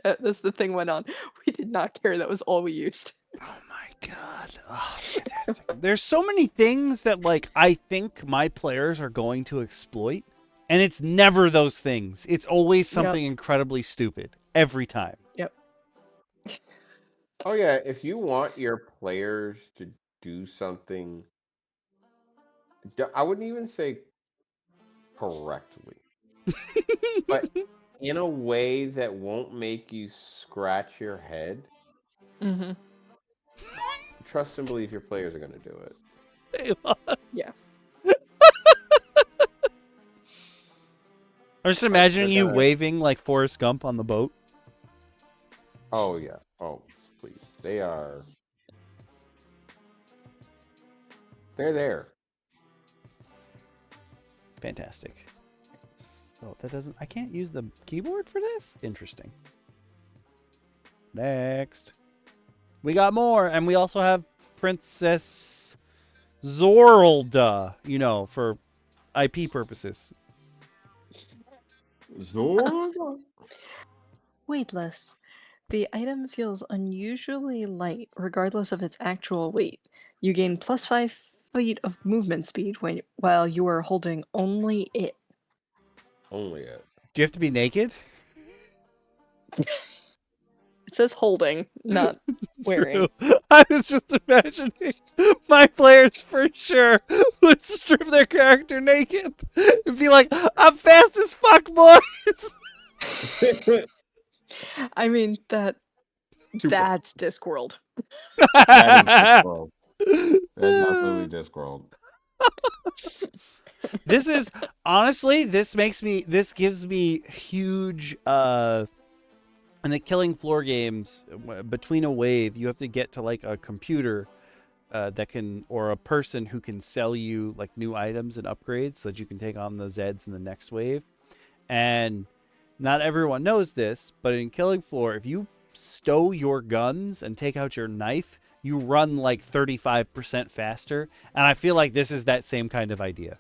the thing went on. We did not care. That was all we used. Oh my god. Oh, fantastic. There's so many things that like I think my players are going to exploit, and it's never those things. It's always something incredibly stupid every time. Yep. Oh yeah, if you want your players to do something, I wouldn't even say correctly, but in a way that won't make you scratch your head, Mm-hmm. trust and believe your players are going to do it. Yes. I'm just imagining they're you gonna- waving like Forrest Gump on the boat. Oh yeah. Oh please, they're there. Fantastic. Oh, that doesn't. I can't use the keyboard for this? Interesting. Next. We got more, and we also have Princess Zorlda, you know, for IP purposes. Zorlda? Weightless. The item feels unusually light, regardless of its actual weight. You gain plus 5 feet of movement speed while you are holding only it. Only it. Do you have to be naked? It says holding, not wearing. True. I was just imagining my players for sure would strip their character naked and be like, I'm fast as fuck, boys! I mean, that's Discworld. That is Discworld. That's absolutely Discworld. This is honestly, this gives me huge in the Killing Floor games, between a wave, you have to get to like a computer that can, or a person who can sell you like new items and upgrades so that you can take on the Zeds in the next wave. And not everyone knows this, but in Killing Floor, if you stow your guns and take out your knife, you run like 35% faster. And I feel like this is that same kind of idea.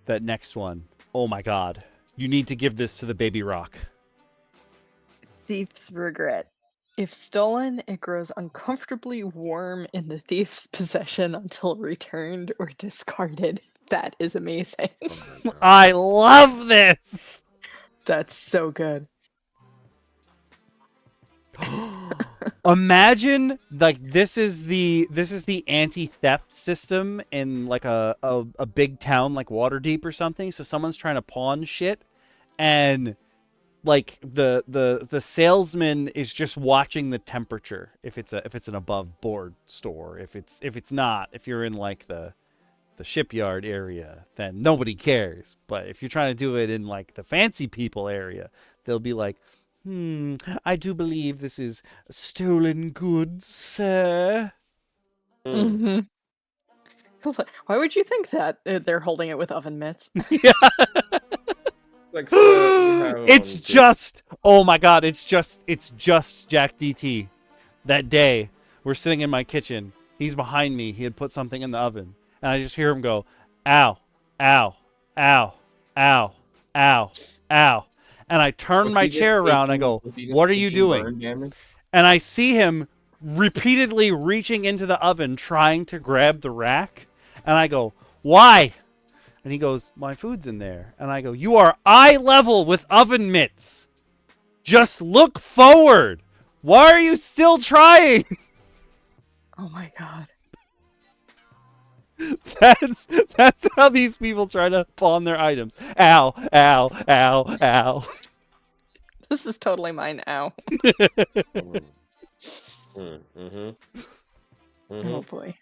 That next one. Oh my god. You need to give this to the baby rock. Thief's Regret. If stolen, it grows uncomfortably warm in the thief's possession until returned or discarded. That is amazing. Oh I love this! That's so good. Imagine like this is the anti-theft system in like a big town like Waterdeep or something. So someone's trying to pawn shit, and like the salesman is just watching the temperature if it's an above board store. If it's not, if you're in like the shipyard area, then nobody cares. But if you're trying to do it in like the fancy people area, they'll be like, I do believe this is stolen goods, sir. Mm-hmm. Why would you think that? They're holding it with oven mitts. Yeah. Like, sir, you have It's on just, oh my god, it's just Jack DT. That day, we're sitting in my kitchen. He's behind me. He had put something in the oven. And I just hear him go, ow, ow, ow, ow, ow, ow. And I turn my chair around. I go, what are you doing? And I see him repeatedly reaching into the oven, trying to grab the rack. And I go, why? And he goes, my food's in there. And I go, you are eye level with oven mitts. Just look forward. Why are you still trying? Oh my god. That's how these people try to pawn their items. Ow, ow, ow, ow. This is totally mine. Ow. Oh boy.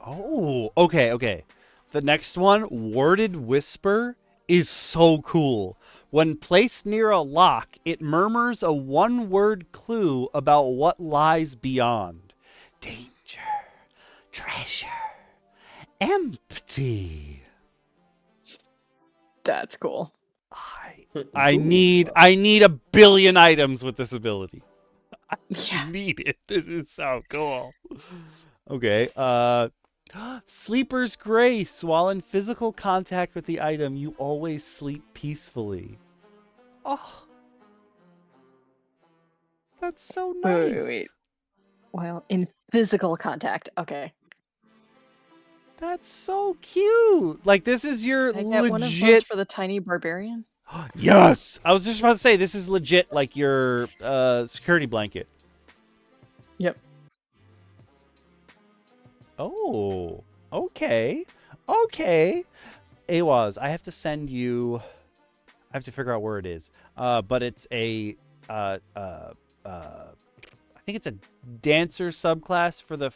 Oh, okay. The next one, Worded Whisper, is so cool. When placed near a lock, it murmurs a one-word clue about what lies beyond. Danger, treasure, empty. That's cool. I need a billion items with this ability. Yeah. I need it. This is so cool. Okay, Sleeper's Grace. While in physical contact with the item, you always sleep peacefully. Oh. That's so nice. Wait. While in physical contact. Okay. That's so cute. Like, this is your Can I get legit... one of those for the tiny barbarian? Yes! I was just about to say, this is legit, like, your security blanket. Yep. Oh, okay. Okay. Awaz, I have to send you... I have to figure out where it is. But it's a... I think it's a dancer subclass for the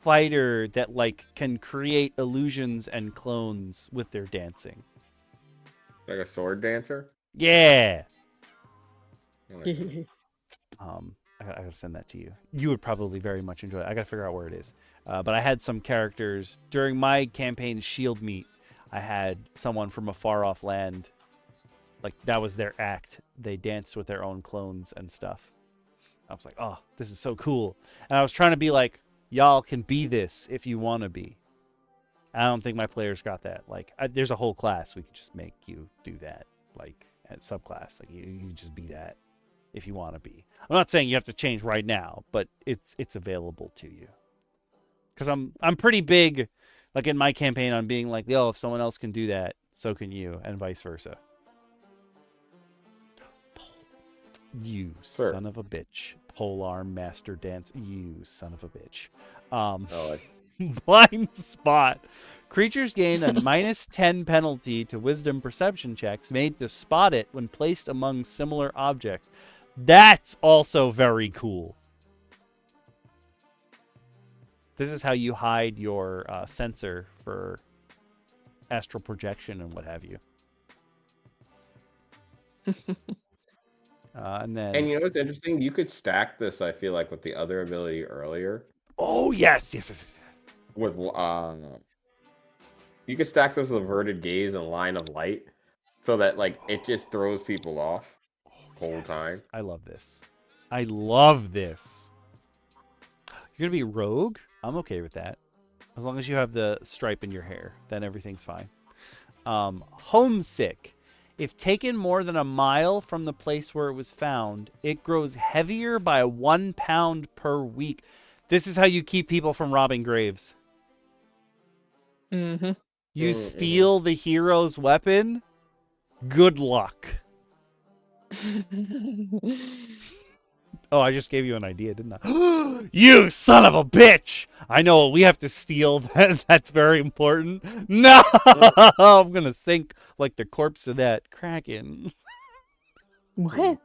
fighter that, like, can create illusions and clones with their dancing. Like a sword dancer? Yeah! Like I gotta send that to you. You would probably very much enjoy it. I gotta figure out where it is. But I had some characters during my campaign Shield Meet. I had someone from a far off land. Like, that was their act. They danced with their own clones and stuff. I was like, oh, this is so cool. And I was trying to be like, y'all can be this if you want to be. I don't think my players got that. Like, there's a whole class we could just make you do that. Like, at subclass, like you just be that if you want to be. I'm not saying you have to change right now, but it's available to you. Because I'm pretty big, like in my campaign, on being like, yo, if someone else can do that, so can you, and vice versa. You son of a bitch. Polearm Master Dance. You son of a bitch. Blind Spot. Creatures gain a -10 penalty to Wisdom Perception checks made to spot it when placed among similar objects. That's also very cool. This is how you hide your sensor for astral projection and what have you. And you know what's interesting? You could stack this, I feel like, with the other ability earlier. Oh, yes. With you could stack those with Averted Gaze and Line of Light, so that, like, it just throws people off the whole time. I love this. I love this. You're gonna be rogue? I'm okay with that. As long as you have the stripe in your hair, then everything's fine. Homesick. If taken more than a mile from the place where it was found, it grows heavier by 1 pound per week. This is how you keep people from robbing graves. Mm-hmm. You steal the hero's weapon, good luck. Oh, I just gave you an idea, didn't I? You son of a bitch! I know we have to steal. That's very important. No! I'm gonna sink like the corpse of that kraken. What?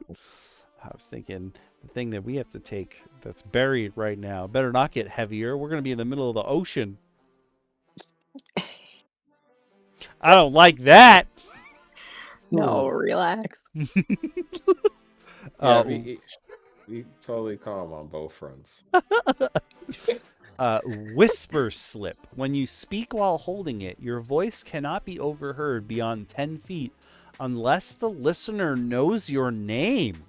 I was thinking the thing that we have to take that's buried right now better not get heavier. We're gonna be in the middle of the ocean. I don't like that. No, relax. Yeah, we totally calm on both fronts. Whisper slip. When you speak while holding it, your voice cannot be overheard beyond 10 feet unless the listener knows your name.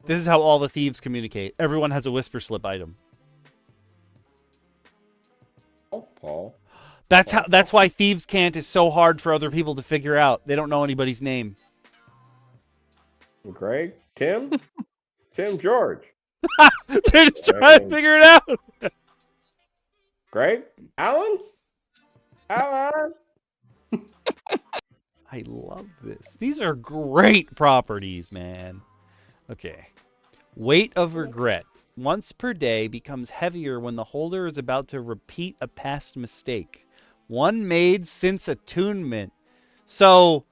This is how all the thieves communicate. Everyone has a whisper slip item. Oh, Paul. That's why Thieves' Cant is so hard for other people to figure out. They don't know anybody's name. Greg? Tim? Tim George. They're just trying to figure it out. Greg? Alan? Alan? I love this. These are great properties, man. Okay. Weight of regret. Once per day becomes heavier when the holder is about to repeat a past mistake. One made since attunement. So,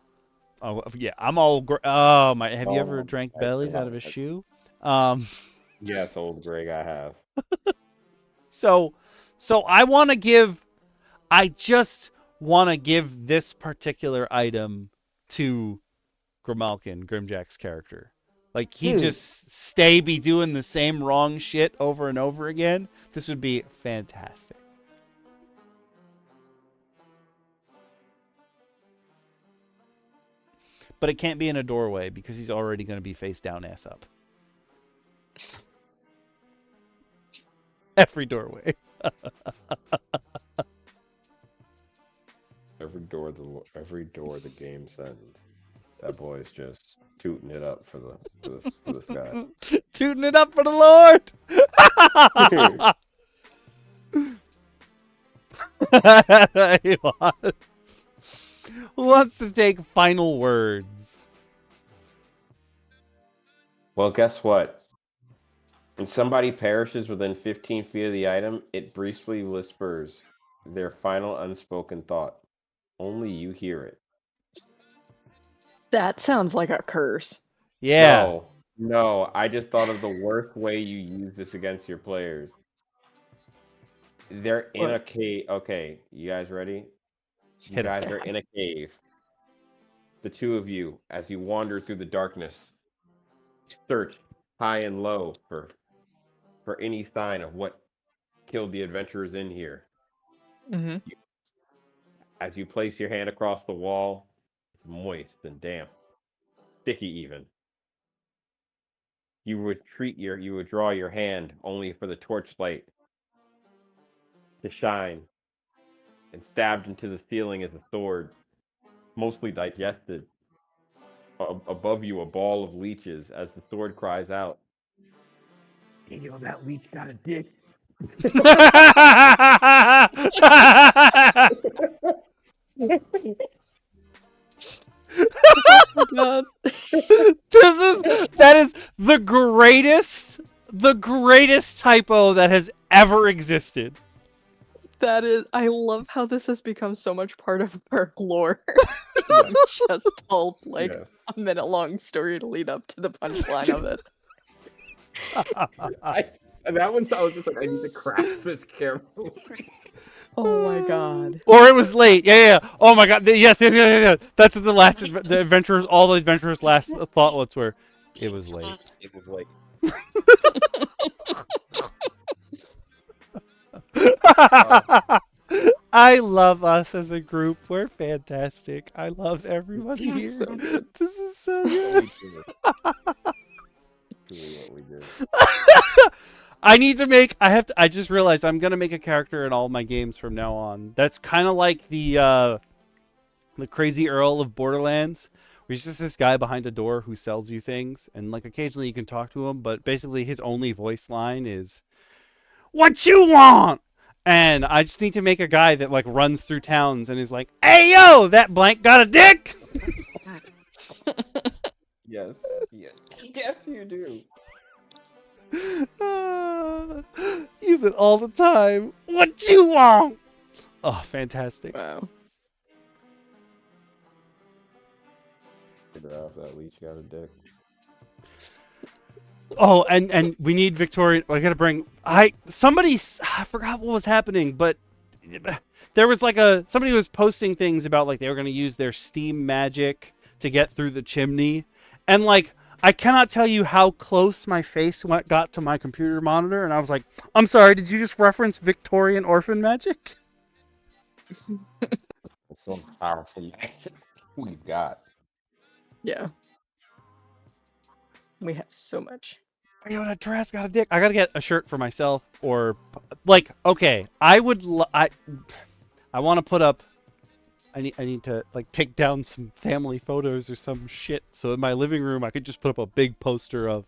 oh yeah, I'm all. Oh my! Have you ever drank bellies out of a shoe? Yes, old Greg, I have. So I want to give. I just want to give this particular item to Grimalkin, Grimjack's character. Like, he just be doing the same wrong shit over and over again. This would be fantastic. But it can't be in a doorway because he's already going to be face down, ass up. Every doorway. Every door the game sends. That boy's just tooting it up for this guy. Tooting it up for the Lord. He was. Who wants to take final words? Well, guess what? When somebody perishes within 15 feet of the item, it briefly whispers their final unspoken thought. Only you hear it. That sounds like a curse. Yeah. No, I just thought of the worst way you use this against your players. They're in a cave. Okay, you guys ready? You guys are in a cave. The two of you, as you wander through the darkness, search high and low for any sign of what killed the adventurers in here. Mm-hmm. As you place your hand across the wall, it's moist and damp, sticky even. You would draw your hand only for the torchlight to shine, and stabbed into the ceiling is a sword, mostly digested. Above you, a ball of leeches as the sword cries out, "Yo, that leech got a dick." Oh my god. That is the greatest typo that has ever existed. That is, I love how this has become so much part of our lore. You just told like a minute-long story to lead up to the punchline of it. That one, I was just like, I need to craft this carefully. Oh my god. Or it was late. Yeah. Oh my god. Yes. That's what the adventurers, all the adventurers' last thoughtlets were. It was late. It was late. I love us as a group. We're fantastic. I love everybody here. So good. This is so good. What we did. I just realized I'm gonna make a character in all my games from now on. That's kind of like the Crazy Earl of Borderlands, where he's just this guy behind a door who sells you things, and like occasionally you can talk to him, but basically his only voice line is, "What you want?" And I just need to make a guy that like runs through towns and is like, "Hey yo, that blank got a dick." Yes. Yes. Yes, you do. Use it all the time. What you want? Oh, fantastic. Wow. Figure out if that leech got a dick. Oh, and we need Victorian. I gotta bring. I forgot what was happening, but there was like somebody was posting things about like they were gonna use their steam magic to get through the chimney, and like I cannot tell you how close my face got to my computer monitor, and I was like, I'm sorry, did you just reference Victorian orphan magic? It's so powerful magic. Who you got? Yeah. We have so much. Yo, that dress got a dick. I gotta get a shirt for myself, or like, okay, I want to put up. I need to like take down some family photos or some shit. So in my living room, I could just put up a big poster of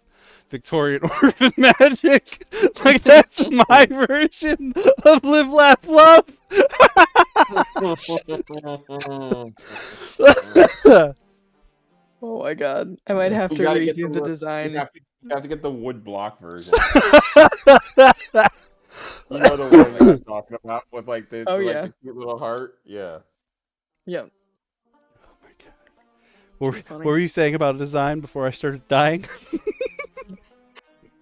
Victorian orphan magic. Like that's my version of Live, Laugh, Love. Oh my god. I might have to redo the design. You have to get the wood block version. You know the one that I'm talking about with like the the cute little heart? Yeah. Yep. Oh my god. What were you saying about a design before I started dying?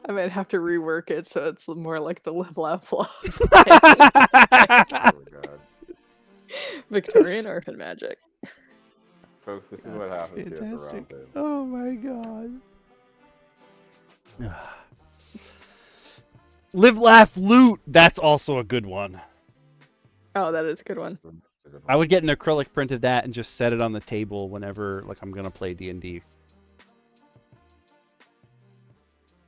I might have to rework it so it's more like the Live, Laugh, Love. Oh my god. Victorian orphan magic. Folks, this is what happens here for Roundtable. Oh my god. Live, Laugh, Loot. That's also a good one. Oh, that is a good one. I would get an acrylic print of that and just set it on the table whenever like I'm gonna play D&D.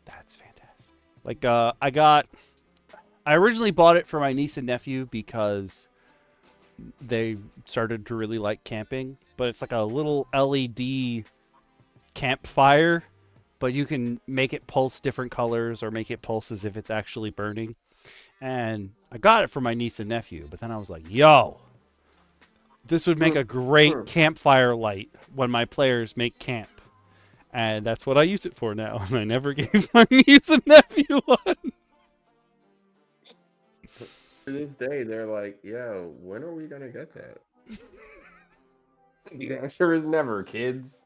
That's fantastic. Like I originally bought it for my niece and nephew because they started to really like camping, but it's like a little LED campfire, but you can make it pulse different colors or make it pulse as if it's actually burning. And I got it for my niece and nephew, but then I was like, yo, this would make a great campfire light when my players make camp. And that's what I use it for now, and I never gave my niece and nephew one. To this day, they're like, yo, when are we gonna get that? The answer is never, kids.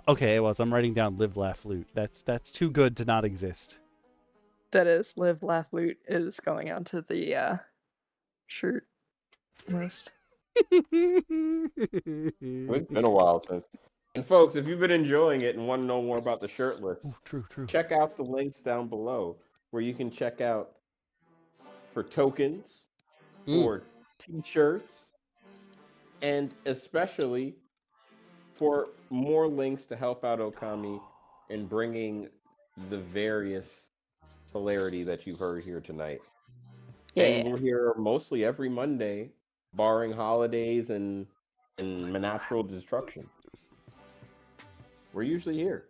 Okay, I'm writing down Live, Laugh, Loot. That's too good to not exist. That is, Live, Laugh, Loot is going onto the shirt list. It's been a while since. And folks, if you've been enjoying it and want to know more about the shirt list, True. check out the links down below where you can check out for tokens, for t-shirts, and especially for more links to help out Okami in bringing the various hilarity that you've heard here tonight. Yeah. And we're here mostly every Monday, barring holidays and natural destruction. We're usually here.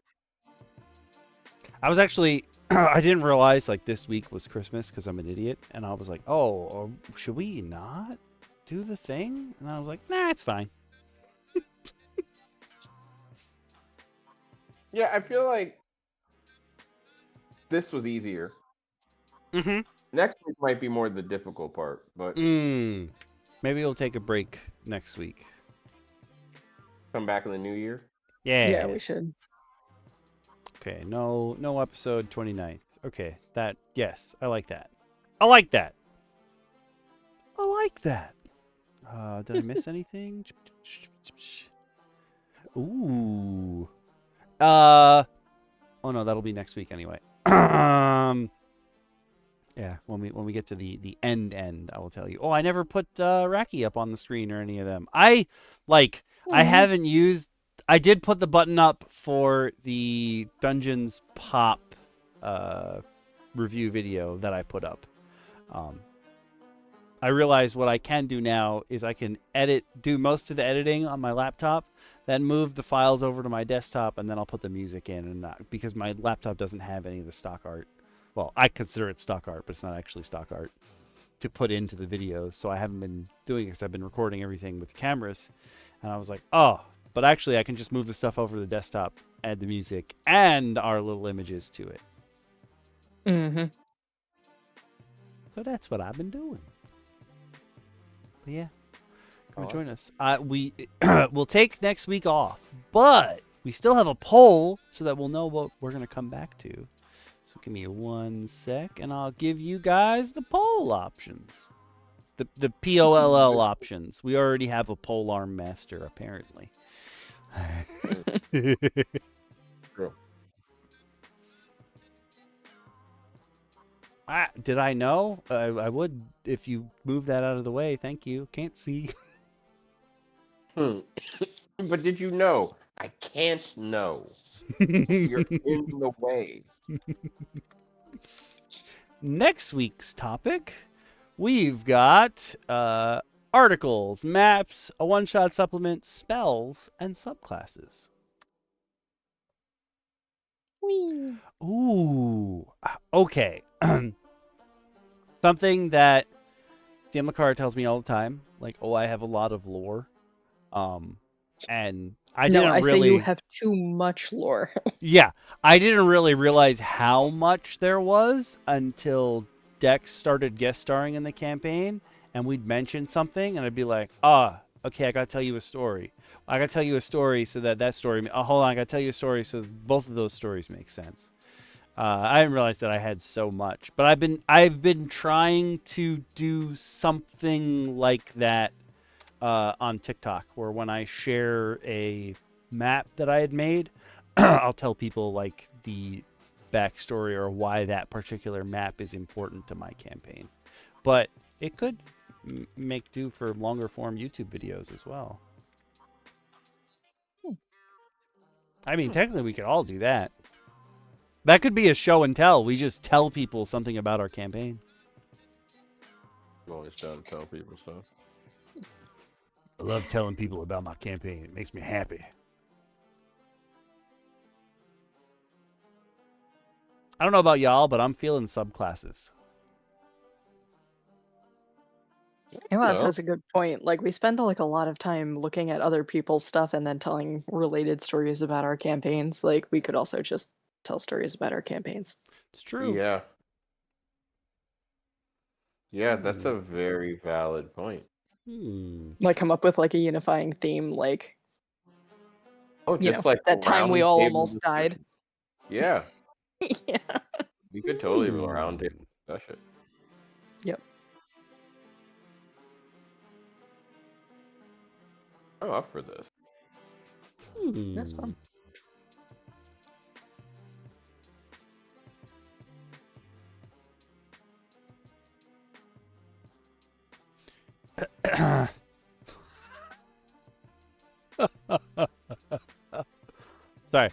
I was actually, I didn't realize like this week was Christmas because I'm an idiot, and I was like, oh, should we not do the thing? And I was like, nah, it's fine. Yeah, I feel like this was easier. Mm-hmm. Next week might be more the difficult part, but maybe we'll take a break next week. come back in the new year. Yeah, we should. Okay, no episode 29th. Okay, yes, I like that. Did I miss anything? Ooh. Oh no, that'll be next week anyway. Yeah, when we get to the end, I will tell you. Oh, I never put Raki up on the screen or any of them. I haven't used. I did put the button up for the Dungeons Pop review video that I put up. I realize what I can do now is I can do most of the editing on my laptop, then move the files over to my desktop, and then I'll put the music in. And because my laptop doesn't have any of the stock art. Well, I consider it stock art, but it's not actually stock art to put into the videos. So I haven't been doing it because I've been recording everything with the cameras. And I was like, oh, but actually I can just move the stuff over to the desktop, add the music and our little images to it. Mm-hmm. So that's what I've been doing. But yeah, come and Awesome. join us. We'll take next week off, but we still have a poll so that we'll know what we're gonna come back to. So give me 1 sec, and I'll give you guys the poll options. The POLL options. We already have a pole arm master, apparently. True. Did I know? I would if you move that out of the way. Thank you. Can't see. But did you know? I can't know. You're in the way. Next week's topic, we've got articles, maps, a one-shot supplement, spells, and subclasses. Whee. Ooh, okay. Something that DM Lacara tells me all the time, like, oh, I have a lot of lore. And I No, didn't I really... say you have too much lore. Yeah, I didn't really realize how much there was until Dex started guest starring in the campaign, and we'd mention something, and I'd be like, okay, I gotta tell you a story. I gotta tell you a story so that story... hold on, I gotta tell you a story so both of those stories make sense. I didn't realize that I had so much, but I've been trying to do something like that on TikTok, where when I share a map that I had made, I'll tell people like the backstory or why that particular map is important to my campaign. But it could make do for longer form YouTube videos as well. I mean, technically we could all do that. That could be a show and tell. We just tell people something about our campaign. I'm always down to tell people stuff. I love telling people about my campaign. It makes me happy. I don't know about y'all, but I'm feeling subclasses. Ewas has a good point. Like, we spend like a lot of time looking at other people's stuff and then telling related stories about our campaigns. Like, we could also just tell stories about our campaigns. It's true. Yeah. Yeah, that's a very valid point. Like, come up with like a unifying theme, like, Oh, you just know, like that time we all almost died. discussion. Yeah, Yeah. we could totally have a round table discussion. Yep. I'm up for this. That's fun. Sorry,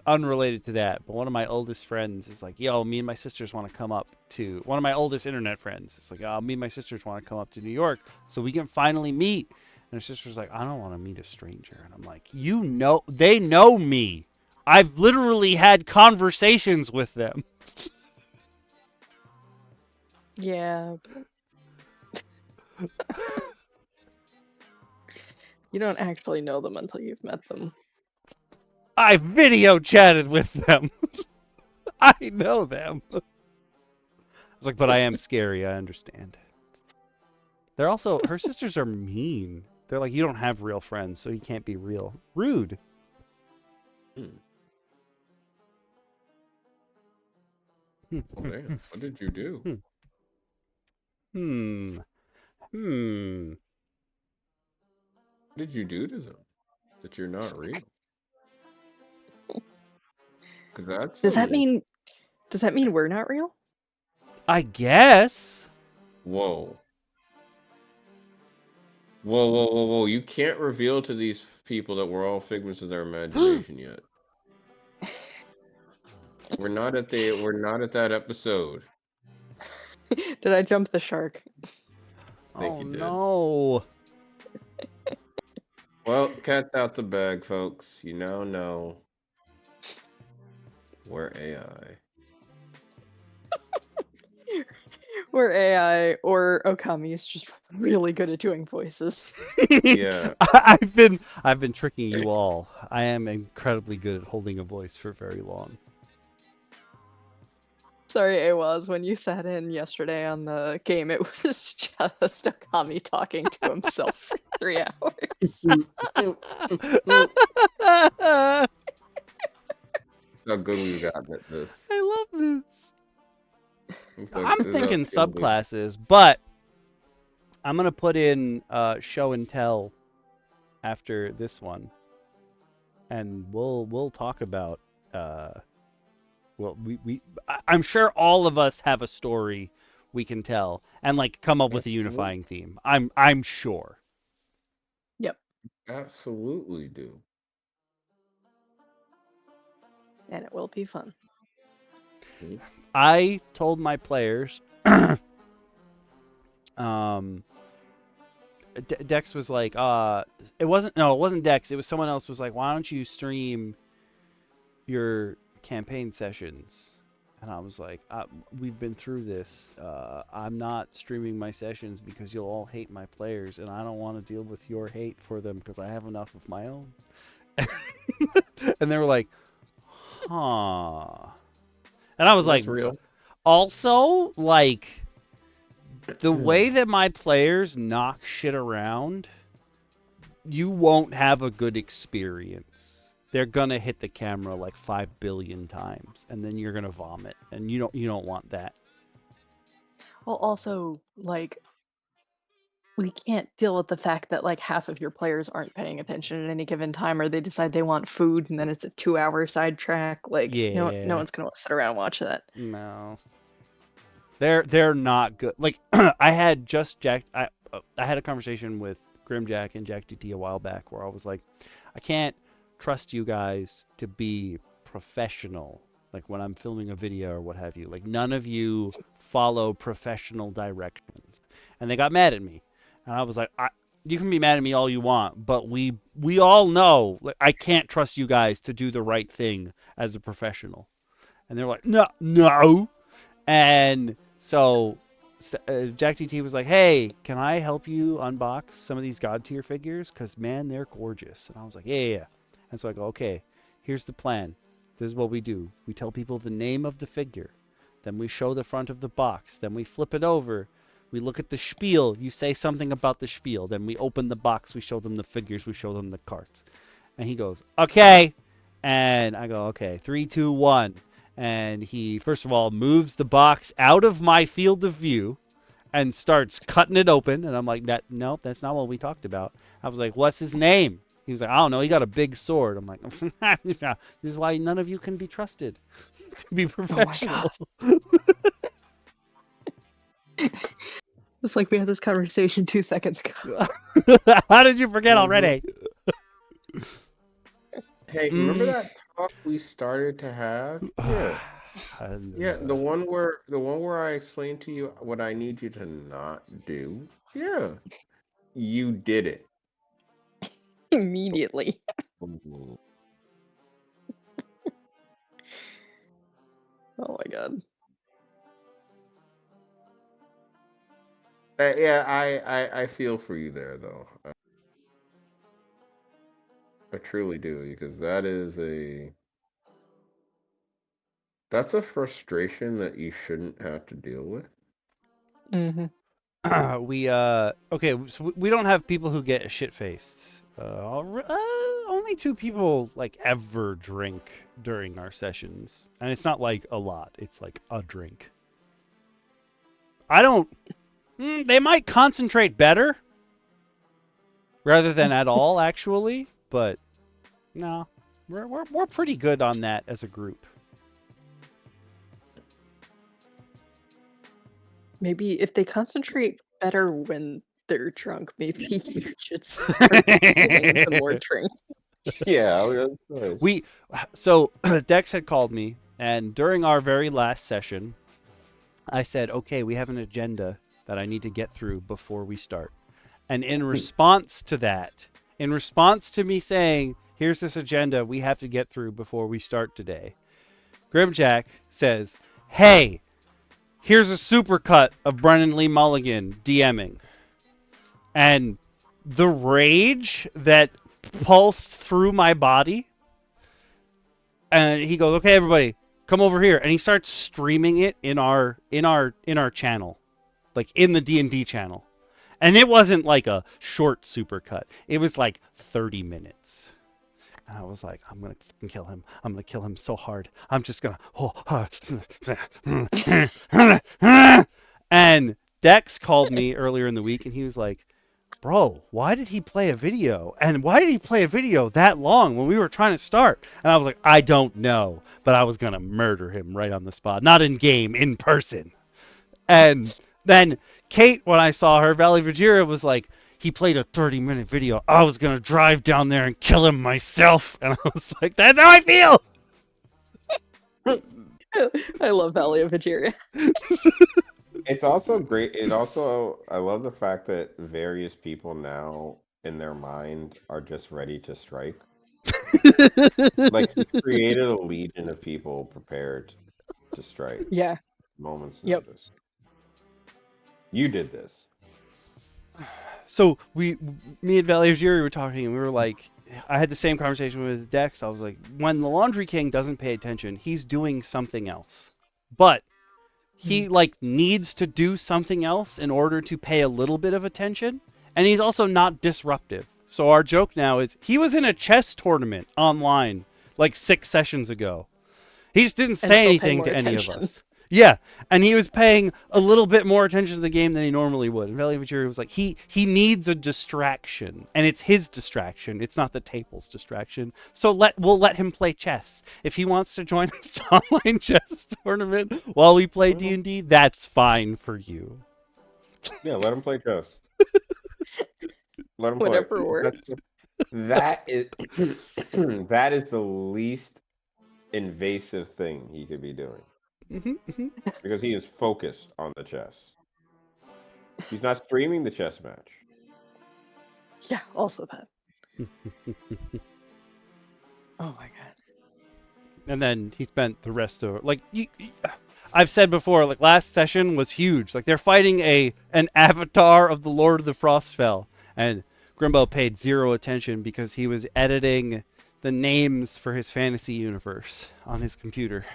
unrelated to that, but one of my oldest friends is like, yo, me and my sisters want to come up to... One of my oldest internet friends is like, me and my sisters want to come up to New York so we can finally meet. And her sister's like, I don't want to meet a stranger. And I'm like, you know, they know me. I've literally had conversations with them. Yeah. You don't actually know them until you've met them. I video chatted with them. I know them. I was like, but I am scary. I understand. They're also... Her sisters are mean. They're like, you don't have real friends, so you can't be real. Rude. Well, damn, what did you do? What did you do to them that you're not real? Because that's Does that mean we're not real? I guess. Whoa. Whoa. You can't reveal to these people that we're all figments of their imagination yet. We're not at that episode. Did I jump the shark? I think Oh, you did. no. Well, cat's out the bag, folks. You now know we're AI. or AI or Okami is just really good at doing voices. Yeah. I've been tricking you all. I am incredibly good at holding a voice for very long. Sorry, Awaz, when you sat in yesterday on the game, it was just Okami talking to himself for 3 hours. How good we've gotten at this. I love this. It's I'm this is thinking actually good. subclasses, but I'm gonna put in show and tell after this one, and we'll talk about well I'm sure all of us have a story we can tell and like come up with a unifying theme. I'm sure. Yep. Absolutely do. And it will be fun. I told my players Dex was like, it wasn't Dex, it was someone else was like, why don't you stream your campaign sessions? And I was like, we've been through this. I'm not streaming my sessions because you'll all hate my players, and I don't want to deal with your hate for them because I have enough of my own. And they were like, huh. And I was That's like, real. also, like, the way that my players knock shit around, you won't have a good experience. They're gonna hit the camera like 5 billion times, and then you're gonna vomit, and you don't want that. Well, also, like, we can't deal with the fact that like half of your players aren't paying attention at any given time, or they decide they want food, and then it's a 2-hour sidetrack. Like, no Yeah. one's gonna sit around and watch that. No. They're not good. Like I had a conversation with Grimjack and Jack DT a while back where I was like, I can't trust you guys to be professional. Like when I'm filming a video or what have you. Like none of you follow professional directions. And they got mad at me. And I was like, you can be mad at me all you want, but we all know like, I can't trust you guys to do the right thing as a professional. And they're like, no. And so Jack DT was like, hey, can I help you unbox some of these God tier figures? Because, man, they're gorgeous. And I was like, yeah. And so I go, okay, here's the plan. This is what we do. We tell people the name of the figure. Then we show the front of the box. Then we flip it over. We look at the spiel. You say something about the spiel. Then we open the box. We show them the figures. We show them the cards. And he goes, okay. And I go, okay, 3, 2, 1. And he, first of all, moves the box out of my field of view and starts cutting it open. And I'm like, nope, that's not what we talked about. I was like, what's his name? He was like, I don't know. He got a big sword. I'm like, this is why none of you can be trusted. Be professional. Oh it's like we had this conversation 2 seconds ago. How did you forget already? Hey, remember that talk we started to have? Yeah. Yeah, the one where I explained to you what I need you to not do. Yeah. You did it. Immediately. Oh my god. Yeah, I feel for you there though. I truly do, because that's a frustration that you shouldn't have to deal with. Mm-hmm. Okay, so we don't have people who get shit-faced. Only 2 people like ever drink during our sessions, and it's not like a lot. It's like a drink. I don't. They might concentrate better rather than at all, actually. But no, we're pretty good on that as a group. Maybe if they concentrate better when they're drunk, maybe you should start giving them more drink. Yeah, So Dex had called me, and during our very last session, I said, okay, we have an agenda that I need to get through before we start. And in response to that, in response to me saying, here's this agenda we have to get through before we start today, Grimjack says, hey, here's a supercut of Brennan Lee Mulligan DMing. And the rage that pulsed through my body, and he goes, "Okay, everybody, come over here," and he starts streaming it in our channel, like in the D&D channel. And it wasn't like a short supercut. It was like 30 minutes. And I was like, I'm going to kill him. I'm going to kill him so hard. I'm just going to... And Dex called me earlier in the week, and he was like, bro, why did he play a video? And why did he play a video that long when we were trying to start? And I was like, I don't know. But I was going to murder him right on the spot. Not in game, in person. And then Kate, when I saw her, Valley Vajira, was like, he played a 30-minute video. I was going to drive down there and kill him myself. And I was like, that's how I feel. I love Valley of Vajiria. It's also great. I love the fact that various people now in their mind are just ready to strike. Like, he's created a legion of people prepared to strike. Yeah. Moments Yep. notice. You did this. So me and Valley of Jiri were talking, and we were like, I had the same conversation with Dex. I was like, when the Laundry King doesn't pay attention, he's doing something else. But he like needs to do something else in order to pay a little bit of attention, and he's also not disruptive. So our joke now is he was in a chess tournament online like 6 sessions ago. He just didn't say anything to any of us. Yeah, and he was paying a little bit more attention to the game than he normally would. And Valley of Vajiria was like, he needs a distraction, and it's his distraction. It's not the table's distraction. So we'll let him play chess. If he wants to join the online chess tournament while we play D&D, that's fine for you. Yeah, let him play chess. Let him Whatever play. works. That is that is the least invasive thing he could be doing. Because he is focused on the chess. He's not streaming the chess match. Yeah, also that. Oh my god. And then he spent the rest of like I've said before, like last session was huge. Like they're fighting an avatar of the Lord of the Frostfell, and Grimbo paid zero attention because he was editing the names for his fantasy universe on his computer.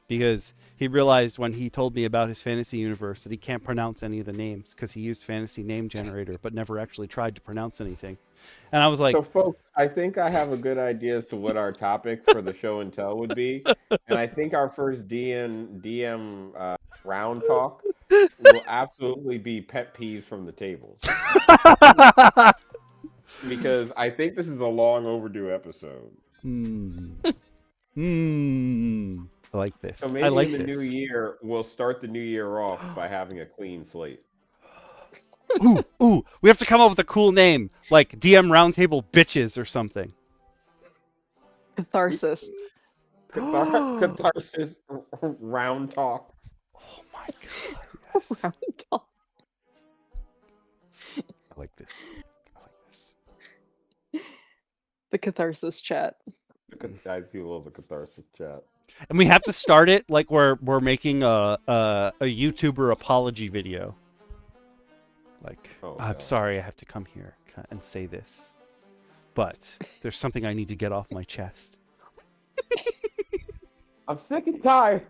Because he realized when he told me about his fantasy universe that he can't pronounce any of the names because he used fantasy name generator but never actually tried to pronounce anything. And I was like, so folks, I think I have a good idea as to what our topic for the show and tell would be. And I think our first DM round talk will absolutely be pet peeves from the tables. Because I think this is a long overdue episode. I like this. So maybe I like in the this. new year, we'll start the new year off by having a clean slate. Ooh, we have to come up with a cool name, like DM Roundtable Bitches or something. Catharsis. Catharsis round talk. Oh my god, yes. Round talk. I like this. The Catharsis chat. I feel love a catharsis chat. And we have to start it like we're making a YouTuber apology video. Like, I'm sorry I have to come here and say this, but there's something I need to get off my chest. I'm sick and tired.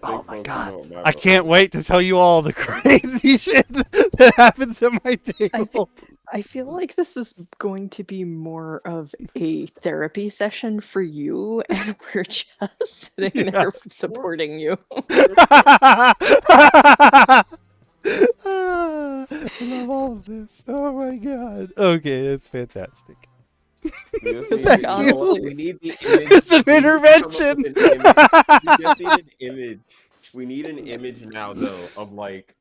Oh my god! I can't wait to tell you all the crazy shit that happens at my table. I feel like this is going to be more of a therapy session for you, and we're just sitting there supporting you. I love all of this. Oh my god. Okay, it's fantastic. Honestly, we need the image. It's an intervention. We just need an image. We need an image now, though, of like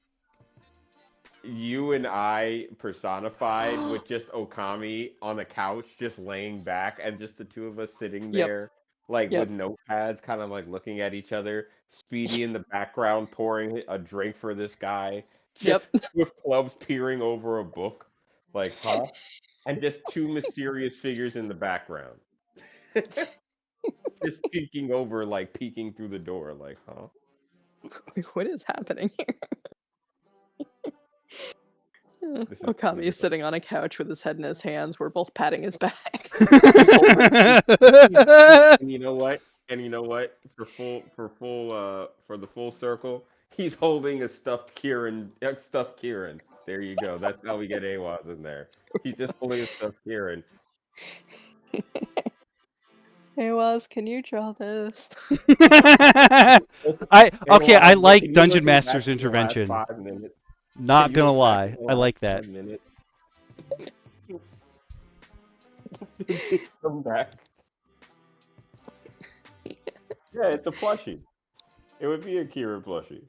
you and I personified with just Okami on a couch, just laying back, and just the two of us sitting there, like with notepads, kind of like looking at each other. Speedy in the background pouring a drink for this guy, just with clubs peering over a book, like, huh? And just two mysterious figures in the background. Just peeking over, like peeking through the door, like, huh? What is happening here? This is Okami is sitting on a couch with his head in his hands. We're both patting his back. And you know what? And you know what? For the full circle, he's holding a stuffed Kieran. Stuffed Kieran. There you go. That's how we get Awaz in there. He's just holding a stuffed Kieran. Hey, Waz, can you draw this? I Awaz, like can you Dungeon listen back Master's to the last intervention. 5 minutes? Not Can you gonna look back lie, to the I last like that. 5 minutes? Come back. Yeah, it's a plushie. It would be a Kieran plushie.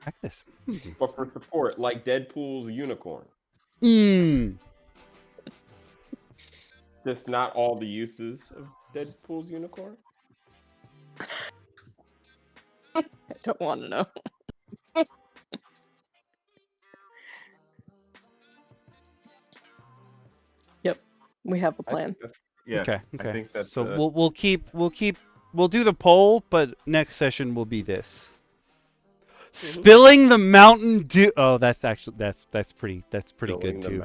Practice. But for support, like Deadpool's unicorn. Just not all the uses of Deadpool's unicorn. I don't want to know. Yep, we have a plan. Yeah. Okay. I think that's so we'll do the poll, but next session will be this. Spilling the Mountain Dew. Oh, that's pretty good too.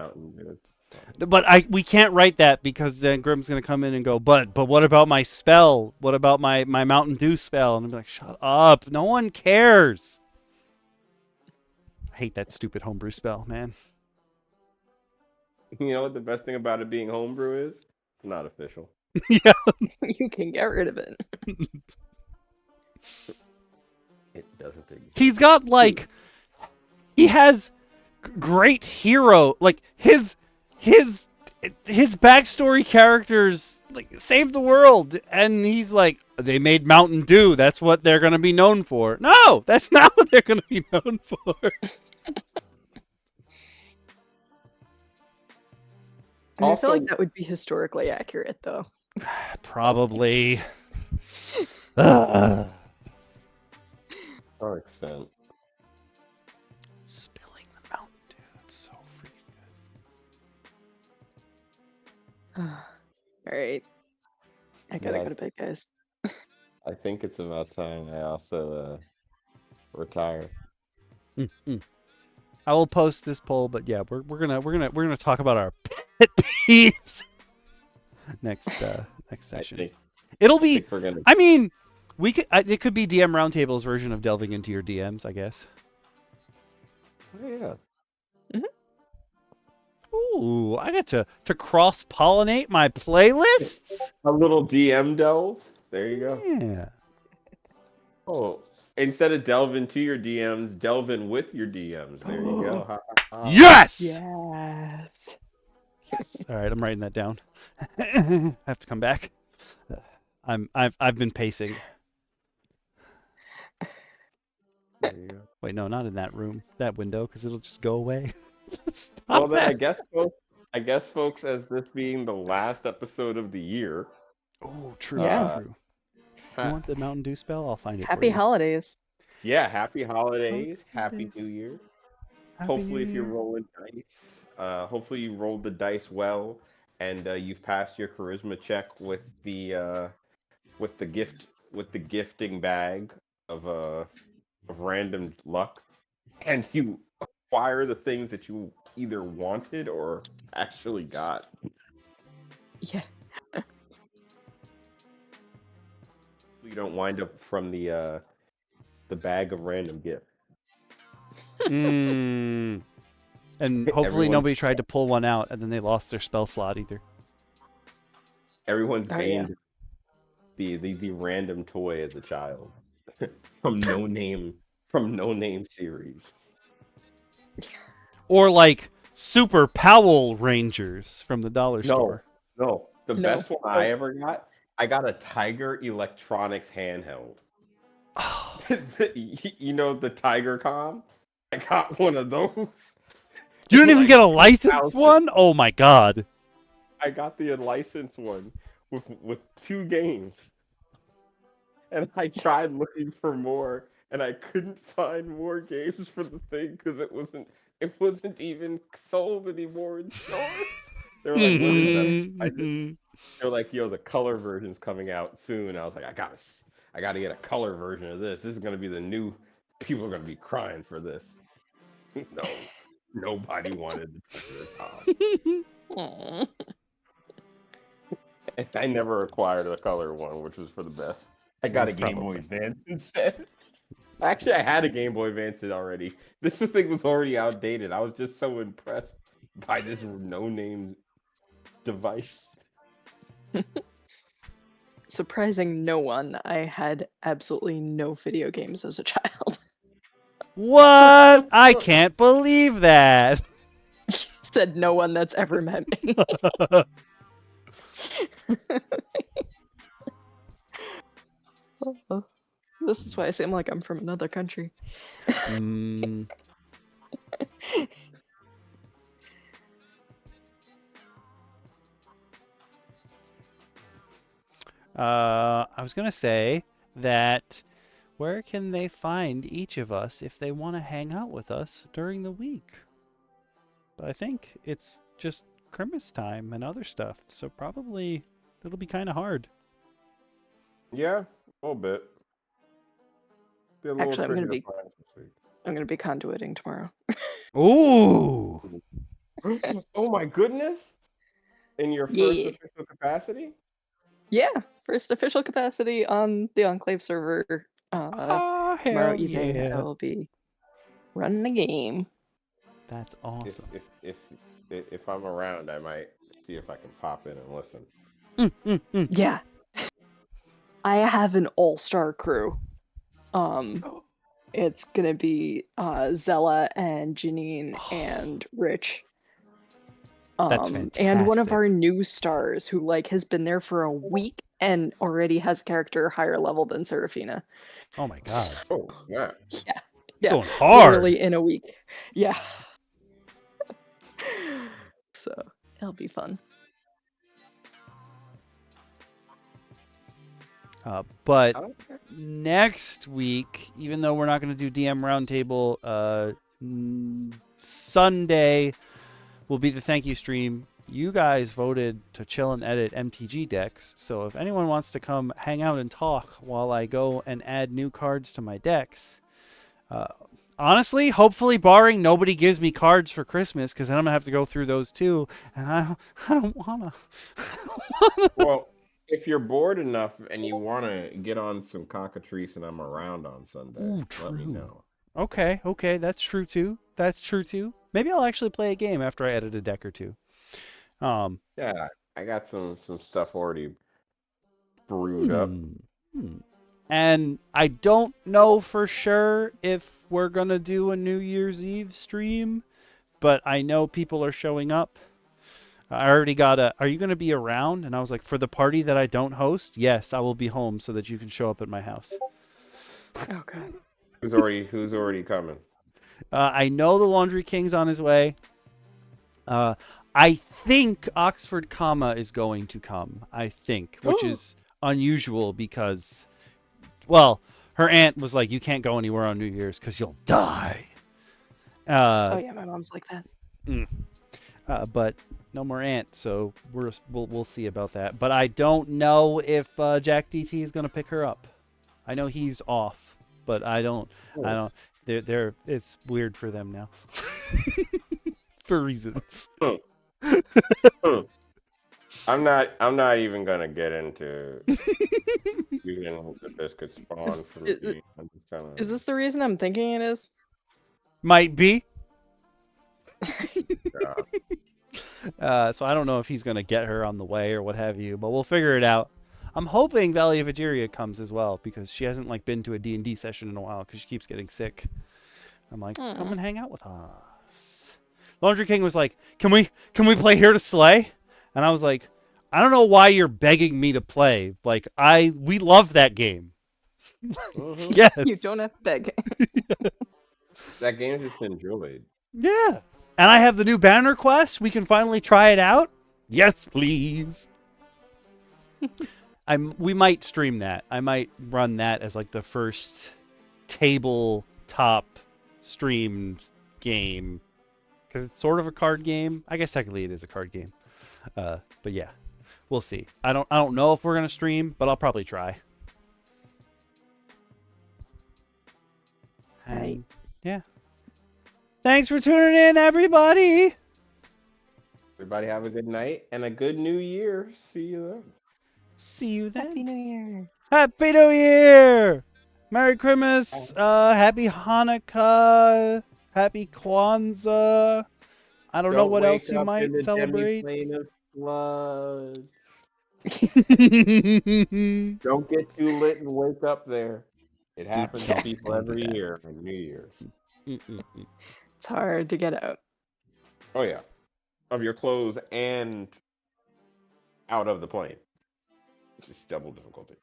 But we can't write that because then Grim's gonna come in and go, but what about my spell? What about my Mountain Dew spell? And I'm like, shut up, no one cares. I hate that stupid homebrew spell, man. You know what the best thing about it being homebrew is? It's not official. Yeah. You can get rid of it. It doesn't take. He's got like, he has great hero, like his backstory characters like save the world, and he's like, they made Mountain Dew, that's what they're gonna be known for. No, that's not what they're gonna be known for. I feel like that would be historically accurate, though. Probably. To some extent. Spilling the Mountain Dew, that's so freaking good. Alright. I gotta go to bed, guys. I think it's about time I also retire. I will post this poll, but yeah, we're gonna talk about our pet peeves next session. It'll be. I mean, we could. It could be DM Roundtable's version of delving into your DMs, I guess. Oh, yeah. Ooh, I get to cross-pollinate my playlists. A little DM delve. There you go. Yeah. Oh, instead of delve into your DMs, delve in with your DMs. There you go. Yes. Yes. All right, I'm writing that down. I have to come back. I've been pacing. Wait, no, not in that room, that window, because it'll just go away. Well, then I guess, folks, as this being the last episode of the year. Oh, true. Yeah. True. You want the Mountain Dew spell? I'll find it. Happy holidays. Yeah, happy holidays. Happy New Year. Hopefully, if you're rolling dice, hopefully you rolled the dice well, and you've passed your charisma check with the gifting bag of random luck, and you acquire the things that you either wanted or actually got. Yeah. You don't wind up from the bag of random gifts. And hopefully nobody tried to pull one out and then they lost their spell slot either. Everyone's gained the random toy as a child from no name series. Or like Super Powell Rangers from the dollar store. No. The best one I ever got, I got a Tiger Electronics handheld. You know the Tiger Com? I got one of those. You didn't even get a licensed one? Oh my god. I got the unlicensed one with 2 games. And I tried looking for more, and I couldn't find more games for the thing because it wasn't even sold anymore in stores. They were like, "What is that? They're like, yo, the color version's coming out soon. I was like, I gotta get a color version of this. This is gonna be the new. People are gonna be crying for this. No, nobody wanted the Triceratops. Aw. And I never acquired a color one, which was for the best. I got a Game Boy Probably. Advance instead. Actually, I had a Game Boy Advance already. This thing was already outdated. I was just so impressed by this no-name device. Surprising no one, I had absolutely no video games as a child. What? I can't believe that. Said no one that's ever met me. This is why I seem like I'm from another country. Mm. I was gonna say that where can they find each of us if they want to hang out with us during the week? But I think it's just Christmas time and other stuff, so probably it'll be kind of hard. Yeah, a little bit. Be a little Actually, tricky to find this week. I'm gonna be conduiting tomorrow. Ooh! Oh my goodness! In your first Yeah. official capacity? Yeah, first official capacity on the Enclave server. Oh, Tomorrow hell evening, yeah. I'll be running the game. That's awesome. If I'm around, I might see if I can pop in and listen. Yeah. I have an all-star crew. It's gonna be Zella and Janine and Rich. That's and one of fantastic. our new stars who has been there for a week and already has a character higher level than Serafina. Oh my god. Oh, yeah. Yeah. Going hard. Literally in a week. Yeah. So it'll be fun. But Okay. next week, even though we're not going to do DM Roundtable, Sunday will be the thank you stream. You guys voted to chill and edit MTG decks, so if anyone wants to come hang out and talk while I go and add new cards to my decks, honestly, hopefully, barring nobody gives me cards for Christmas, because then I'm gonna have to go through those too, and I don't wanna. Well, if you're bored enough and you want to get on some cockatrice and I'm around on Sunday, Ooh, let me true. know. Okay, that's true too. Maybe I'll actually play a game after I edit a deck or two. Yeah, I got some stuff already brewed up. Hmm. And I don't know for sure if we're gonna do a New Year's Eve stream, but I know people are showing up. I already got are you gonna be around? And I was like, for the party that I don't host, yes, I will be home so that you can show up at my house. Okay. Who's already coming? I know the Laundry King's on his way. I think Oxford Comma is going to come. I think, which is unusual because, well, her aunt was like, "You can't go anywhere on New Year's because you'll die." Oh yeah, my mom's like that. But no more aunt, so we'll see about that. But I don't know if Jack DT is gonna pick her up. I know he's off, but I don't. They're it's weird for them now. For reasons. I'm not even gonna get into even that this could spawn for me. I'm just telling Is you. this the reason I'm thinking it is? Might be. Yeah. So I don't know if he's gonna get her on the way or what have you, but we'll figure it out. I'm hoping Valley of Egeria comes as well because she hasn't been to a D&D session in a while because she keeps getting sick. I'm like, come and hang out with us. Laundry King was like, can we play Here to Slay? And I was like, I don't know why you're begging me to play. We love that game. Yes. You don't have to beg. That game's just enjoyed. Yeah. And I have the new banner quest. We can finally try it out. Yes, please. We might stream that. I might run that as the first tabletop stream game because it's sort of a card game. I guess technically it is a card game. But yeah, we'll see. I don't know if we're gonna stream, but I'll probably try. And yeah. Thanks for tuning in, everybody. Everybody have a good night and a good new year. See you then. See you then. Happy New Year. Happy New Year. Merry Christmas. Happy Hanukkah. Happy Kwanzaa. I don't know what else you might celebrate. Plane of sludge. Don't get too lit and wake up there. It happens to people every year on New Year's. It's hard to get out. Oh yeah, of your clothes and out of the plane. It's just double difficulty.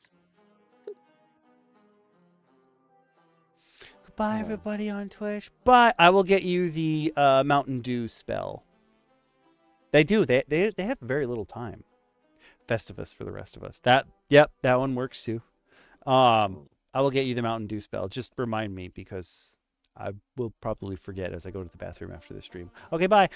Goodbye, everybody on Twitch. Bye. I will get you the Mountain Dew spell. They do. They have very little time. Festivus for the rest of us. That one works too. I will get you the Mountain Dew spell. Just remind me because I will probably forget as I go to the bathroom after the stream. Okay, bye.